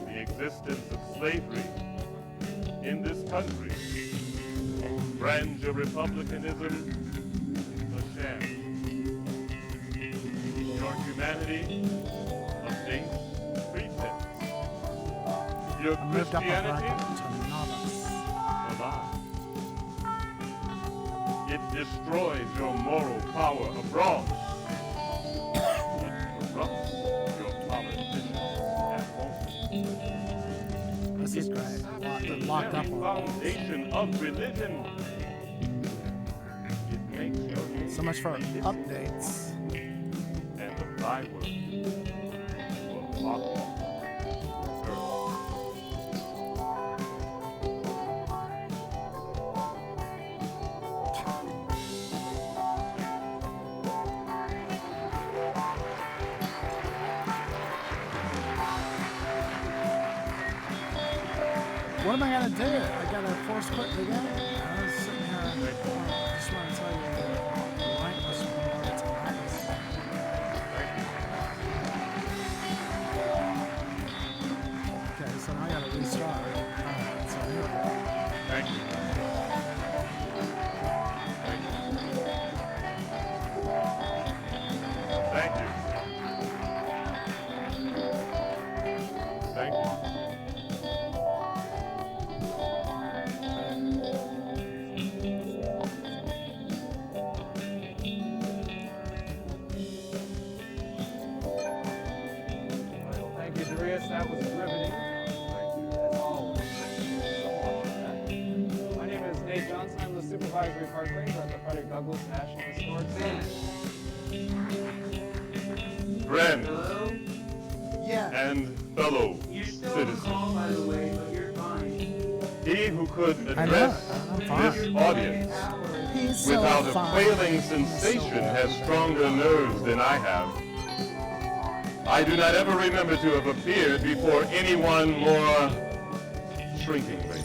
The existence of slavery in this country, branch of republicanism, a sham. Your humanity, a base pretense. Your Christianity, a lie. It destroys your moral power abroad. It corrupts your politicians at home. This is great. They're locked up The on foundation of religion. It makes your so much for updates. and the byword for mocking. What am I gonna do? I gotta force quit the game. I was sitting here. I just want to tell you, the light was it's nice. Okay, so now I gotta restart. Alright, so here we go. Thank you. Thank you. Thank you. Thank you, Darius. That was riveting. As always. My name is Nate Johnson. I'm the supervisory park ranger at the Frederick Douglass National Historic Center. Friend Yeah. and fellow You're still citizens, calm, by the way, but you're fine. he who could I know. address I'm fine. this audience He's so without a fine. quailing sensation has stronger nerves than I have. I do not ever remember to have appeared before anyone more shrinkingly,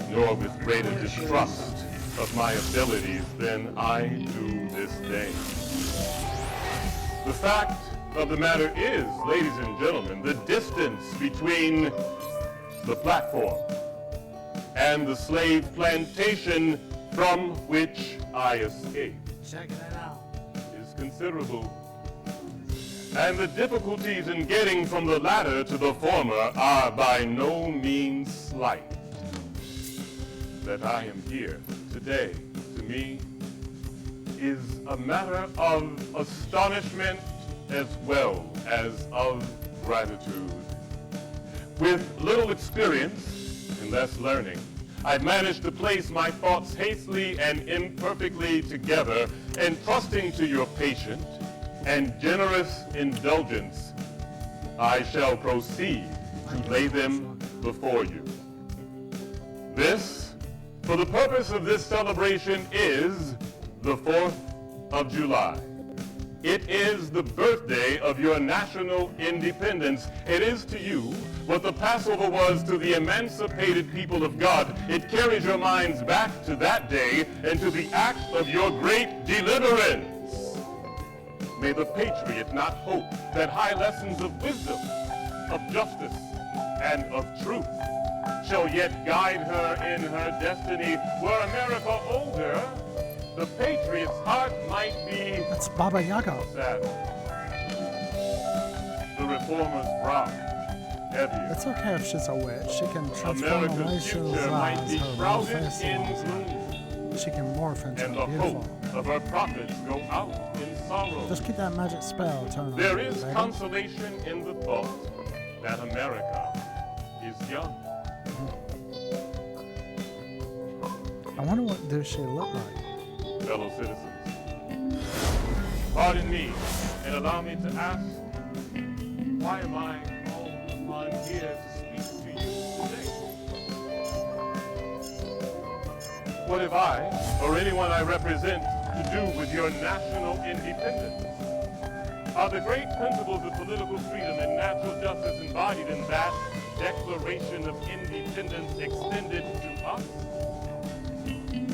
nor with greater distrust of my abilities than I do this day. The fact of the matter is, ladies and gentlemen, the distance between the platform and the slave plantation from which I escaped is considerable. And the difficulties in getting from the latter to the former are by no means slight. That I am here today, to me, is a matter of astonishment as well as of gratitude. With little experience and less learning, I've managed to place my thoughts hastily and imperfectly together, and trusting to your patient and generous indulgence, I shall proceed to lay them before you. This, for the purpose of this celebration, is the 4th of July. It is the birthday of your national independence. It is to you what the Passover was to the emancipated people of God. It carries your minds back to that day and to the act of your great deliverance. May the patriot not hope that high lessons of wisdom, of justice, and of truth shall yet guide her in her destiny. Were America older, the patriot's heart might be That's Baba Yaga. sad. The reformer's brow heavier. It's okay if she's a witch. She can transform a America's nation's future might lives. be Her shrouded face in is- gloom, She can morph into and a the beautiful. hope of her prophets go out in sorrow. Just keep that magic spell turning. There is baby. consolation in the thought that America is young. I wonder what does she look like? Fellow citizens, pardon me and allow me to ask, why am I called upon here to speak to you today? What have I, or anyone I represent, to do with your national independence? Are the great principles of political freedom and natural justice embodied in that Declaration of Independence extended to us?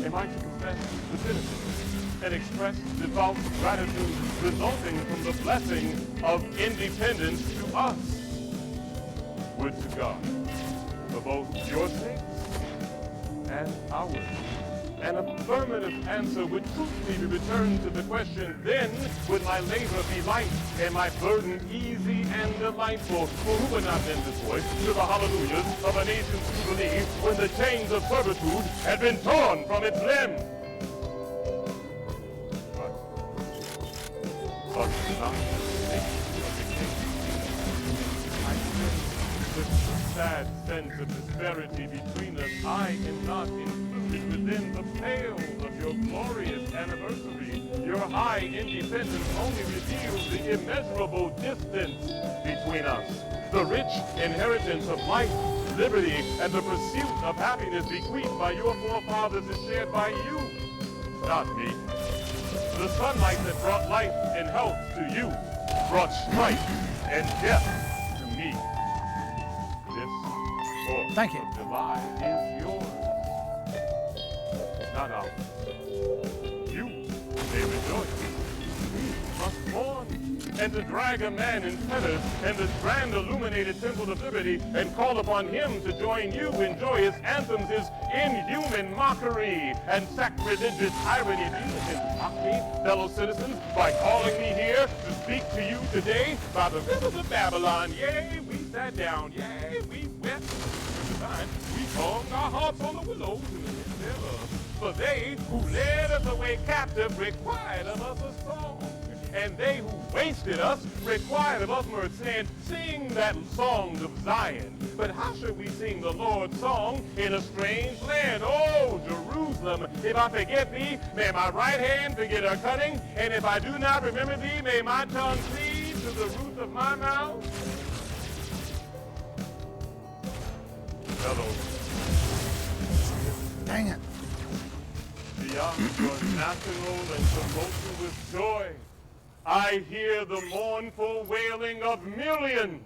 Am I to confess the benefits and express devout gratitude resulting from the blessing of independence to us? Would to God, for both your sakes and ours, an affirmative answer would truthfully be returned to the question, then would my labor be light and my burden easy and delightful. For who would not lend his voice to the hallelujahs of a nation's jubilee when the chains of servitude had been torn from its limbs? But such is not the nature of the king. I sense the sad sense of disparity between us. I am not included within the pale of your glorious anniversary. Your high independence only reveals the immeasurable distance between us. The rich inheritance of life, liberty, and the pursuit of happiness bequeathed by your forefathers is shared by you, not me. The sunlight that brought life and health to you brought strife and death to me. This 4th Thank you. of July is yours, not ours. You may rejoice. We must mourn. And to drag a man in fetters and the grand illuminated temple of liberty and call upon him to join you in joyous anthems is inhuman mockery and sacrilegious irony. You can mock me, fellow citizens, by calling me here to speak to you today by the rivers of Babylon. Yea, we sat down. Yea, we wept. We hung our hearts on the willows in the midst thereof. For they who led us away captive required of us a song. And they who wasted us required of us mirth, saying, sing that song of Zion. But how should we sing the Lord's song in a strange land? Oh, Jerusalem, if I forget thee, may my right hand forget her cunning. And if I do not remember thee, may my tongue cleave to the roof of my mouth. Fellows, Dang it. beyond your national and tumultuous joy, I hear the mournful wailing of millions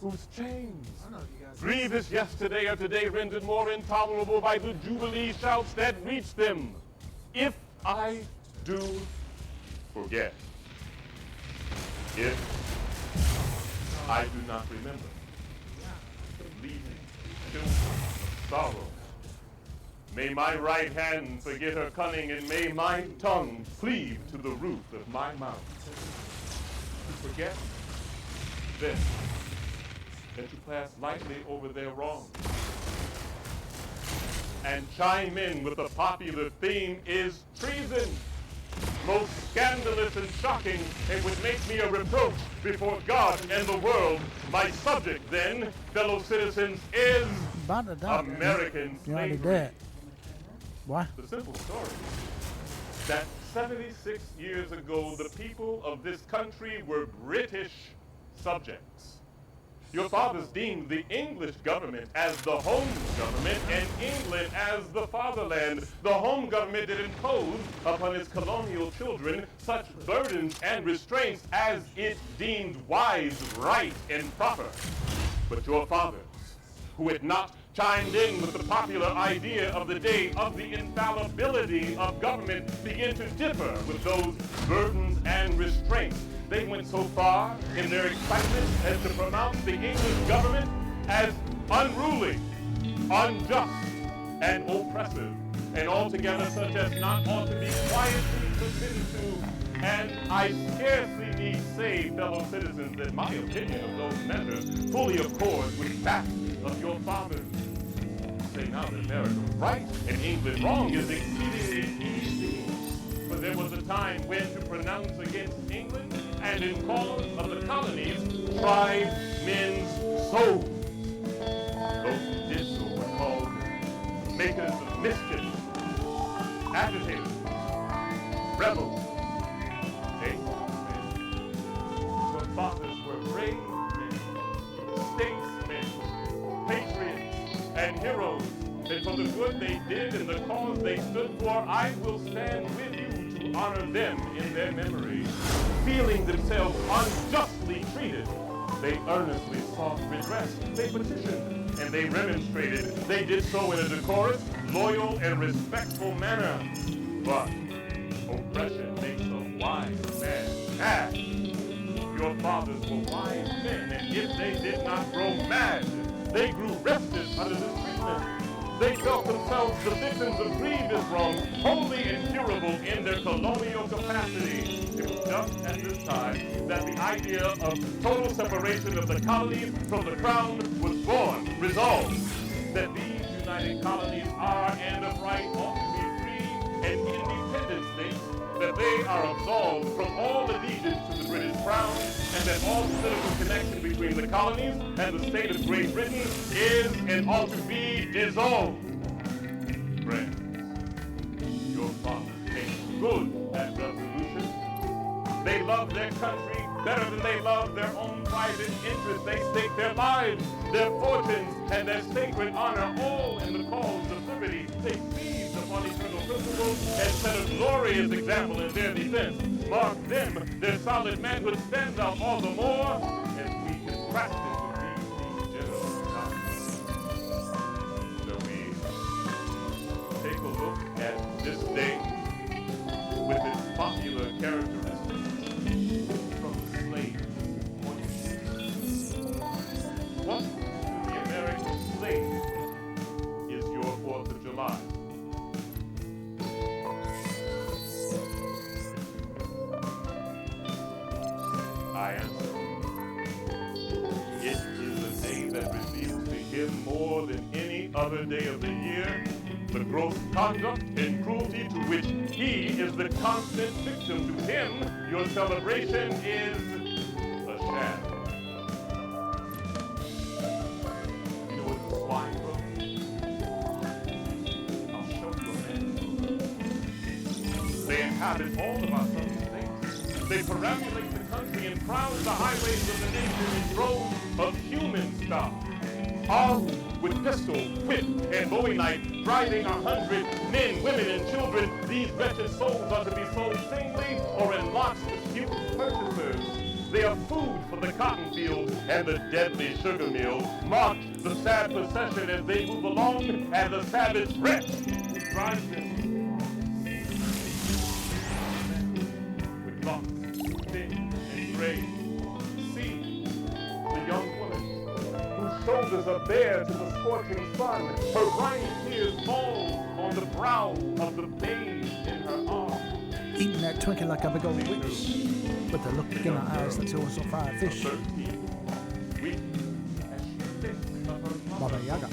whose chains Grievous yesterday or today rendered more intolerable by the jubilee shouts that reach them. If I do forget, if I do not remember, leaving children of sorrow, may my right hand forget her cunning, and may my tongue cleave to the roof of my mouth. To forget, then, that you pass lightly over their wrongs and chime in with the popular theme is treason. Most scandalous and shocking, and would make me a reproach before God and the world. My subject, then, fellow citizens, is About to die. American You're already slavery. dead. What? The simple story that 76 years ago, the people of this country were British subjects. Your fathers deemed the English government as the home government and England as the fatherland. The home government that imposed upon its colonial children such burdens and restraints as it deemed wise, right, and proper. But your fathers, who had not chimed in with the popular idea of the day of the infallibility of government, began to differ with those burdens and restraints. They went so far in their excitement as to pronounce the English government as unruly, unjust, and oppressive, and altogether such as not ought to be quietly submitted to. And I scarcely need say, fellow citizens, that my opinion of those measures fully accords with that of your fathers. Say now that America right and England wrong is exceedingly easy. But there was a time when to pronounce against England and in cause of the colonies tried men's souls. Those who did so were called makers of mischief, agitators, rebels, statesmen. Your fathers were brave men, statesmen, patriots, and heroes. And for the good they did and the cause they stood for, I will stand with you to honor them in their memory. Feeling themselves unjustly treated, they earnestly sought redress. They petitioned and they remonstrated. They did so in a decorous, loyal, and respectful manner. But oppression makes a wise man mad. Your fathers were wise men, and if they did not grow mad, they grew restive under this treatment. They felt themselves the victims of grievous wrongs, wholly incurable in their colonial capacity. It was just at this time that the idea of total separation of the colonies from the crown was born, resolved that these united colonies are and of right ought to be free and independent states, that they are absolved from all allegiance to the British crown, and that all political connection between the colonies and the state of Great Britain is and ought to be dissolved. Friends, your fathers came good at resolution. They loved their country better than they loved their own private interests. They staked their lives, their fortunes, and their sacred honor all in the cause of liberty. They seized upon eternal principles and set a glorious example in their defense. Mark them, their solid manhood stands out all the more as we can practice with these general times. So we take a look at this day with its popular characteristics from the slave point of view. What to the American slave is your 4th of July? I answer. It is a day that reveals to him more than any other day of the year the gross conduct and cruelty to which he is the constant victim. To him, your celebration is a sham. You know what the swine wrote? I'll show you a man. They inhabit all of our southern states. They perambulate the country and crowd the highways of the nation in droves of human stock. Armed with pistol, whip, and bowie knife, driving 100 men, women, and children, these wretched souls are to be sold singly or in lots to few purchasers. They are food for the cotton field and the deadly sugar mill. March the sad procession as they move along, and the savage wretch drives them. With locks, thin and gray. See the young woman whose shoulders are bare to the scorching sun. Her briny tears fall on the brow of the babe in her arms. Eating that Twinkie like a big old witch, with the look in her eyes that was a fried fish. Baba Yaga.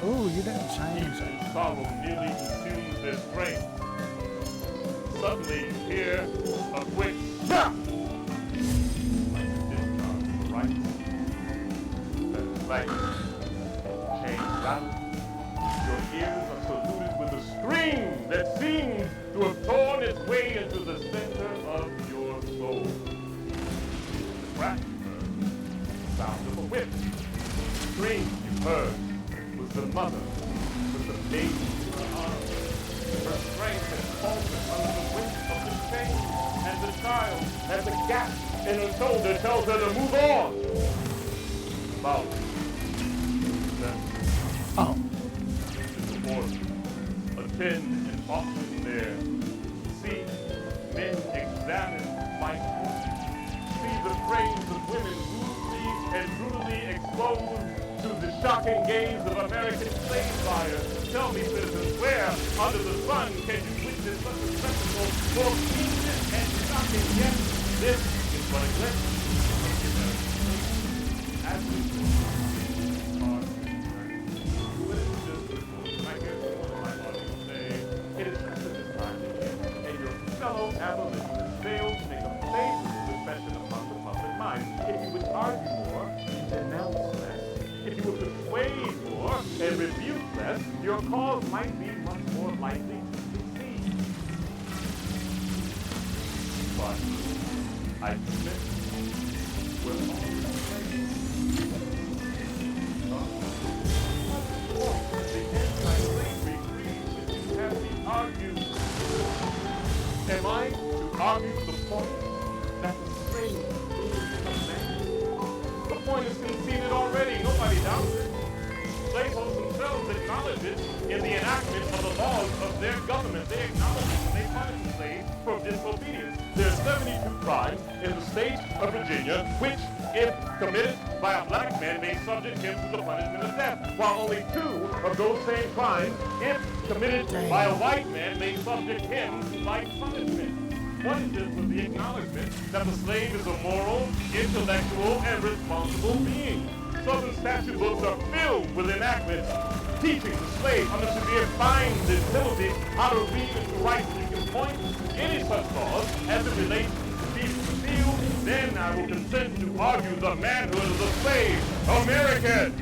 Ooh, you didn't change it. Sorrow nearly consumes their strength. Suddenly you hear a quick snap! Right. Like chain rattle. Your ears are saluted with a scream that seems to have torn its way into the center of your soul. The crack you heard, the sound of a whip. The scream you heard was the mother with the baby in her arms. Her strength had faltered under the weight of the chain, and the child, as a gap in her shoulder, tells her to move on. About Oh. Attend and often there. See men examine like see the frames of women rudely and brutally exposed to the shocking gaze of American slave buyers. Tell me, citizens, where under the sun can you witness such a spectacle more fiendish and shocking? Yet this is what a glimpse of the American. As we abolitionists fail to make a favorable impression upon the public mind. If you would argue more, denounce less. If you would persuade more and rebuke less, your cause might be much more likely to succeed. But I submit we're all the anti-slavery creed that you have been argued. Am I to argue the point that the slave is a man? The point is conceded already. Nobody doubts it. Slaveholders themselves acknowledge it in the enactment of the laws of their government. They acknowledge it when they punish the slave for disobedience. There are 72 crimes in the state of Virginia which, if committed by a black man, may subject him to the punishment of death, while only 2 of those same crimes, if committed by a white man, may subject him to life punishment. What is this but the acknowledgement that the slave is a moral, intellectual, and responsible being? Southern statute books are filled with enactments teaching the slave under severe fines and penalties how to read and to write. You can point to any such laws as it relates to being in the field, then I will consent to argue the manhood of the slave, American.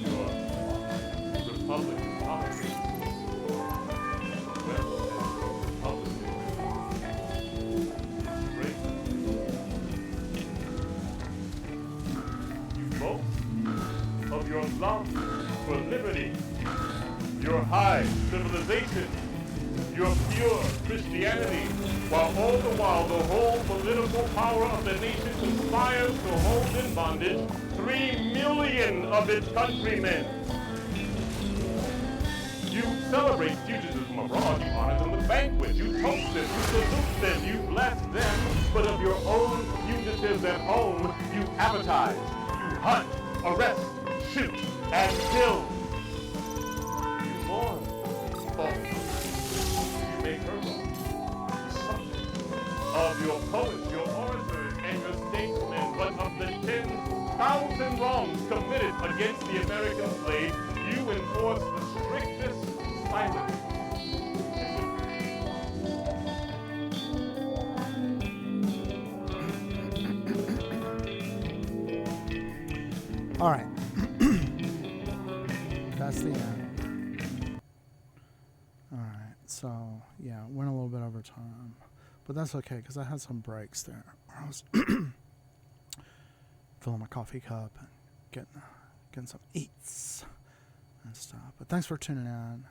Your Republican politics. Of your love for liberty, your high civilization, your pure Christianity, while all the while the whole political power of the nation conspires to hold in bondage 3 million of its countrymen. You celebrate fugitives from abroad, you honor them with banquets, you toast them, you salute them, you bless them, but of your own fugitives at home, you advertise, you hunt, arrest, shoot, and kill. You mourn, you make her the subject of your poets, your orators, and your statesmen, but of the 10,000 wrongs committed against the American slave, you enforce the strictest silence. All right. That's the end. All right. So, yeah, went a little bit over time. But that's okay, because I had some breaks there. I was filling my coffee cup and getting some eats. and stuff. But thanks for tuning in.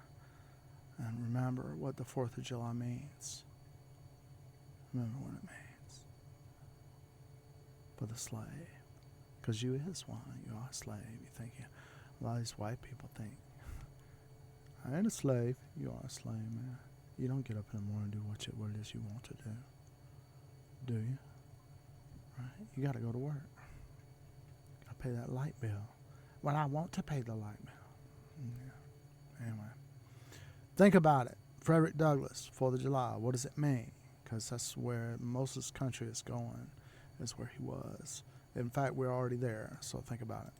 And remember what the 4th of July means. Remember what it means. For the slave. Because you is one. You are a slave. You think a lot of these white people think, I ain't a slave. You are a slave, man. You don't get up in the morning and do what it is you want to do. Do you? Right? You got to go to work. Got to pay that light bill. Well, I want to pay the light bill. Yeah. Anyway. Think about it. Frederick Douglass, 4th of July. What does it mean? Because that's where most of this country is going, is where he was. In fact, we're already there, so think about it.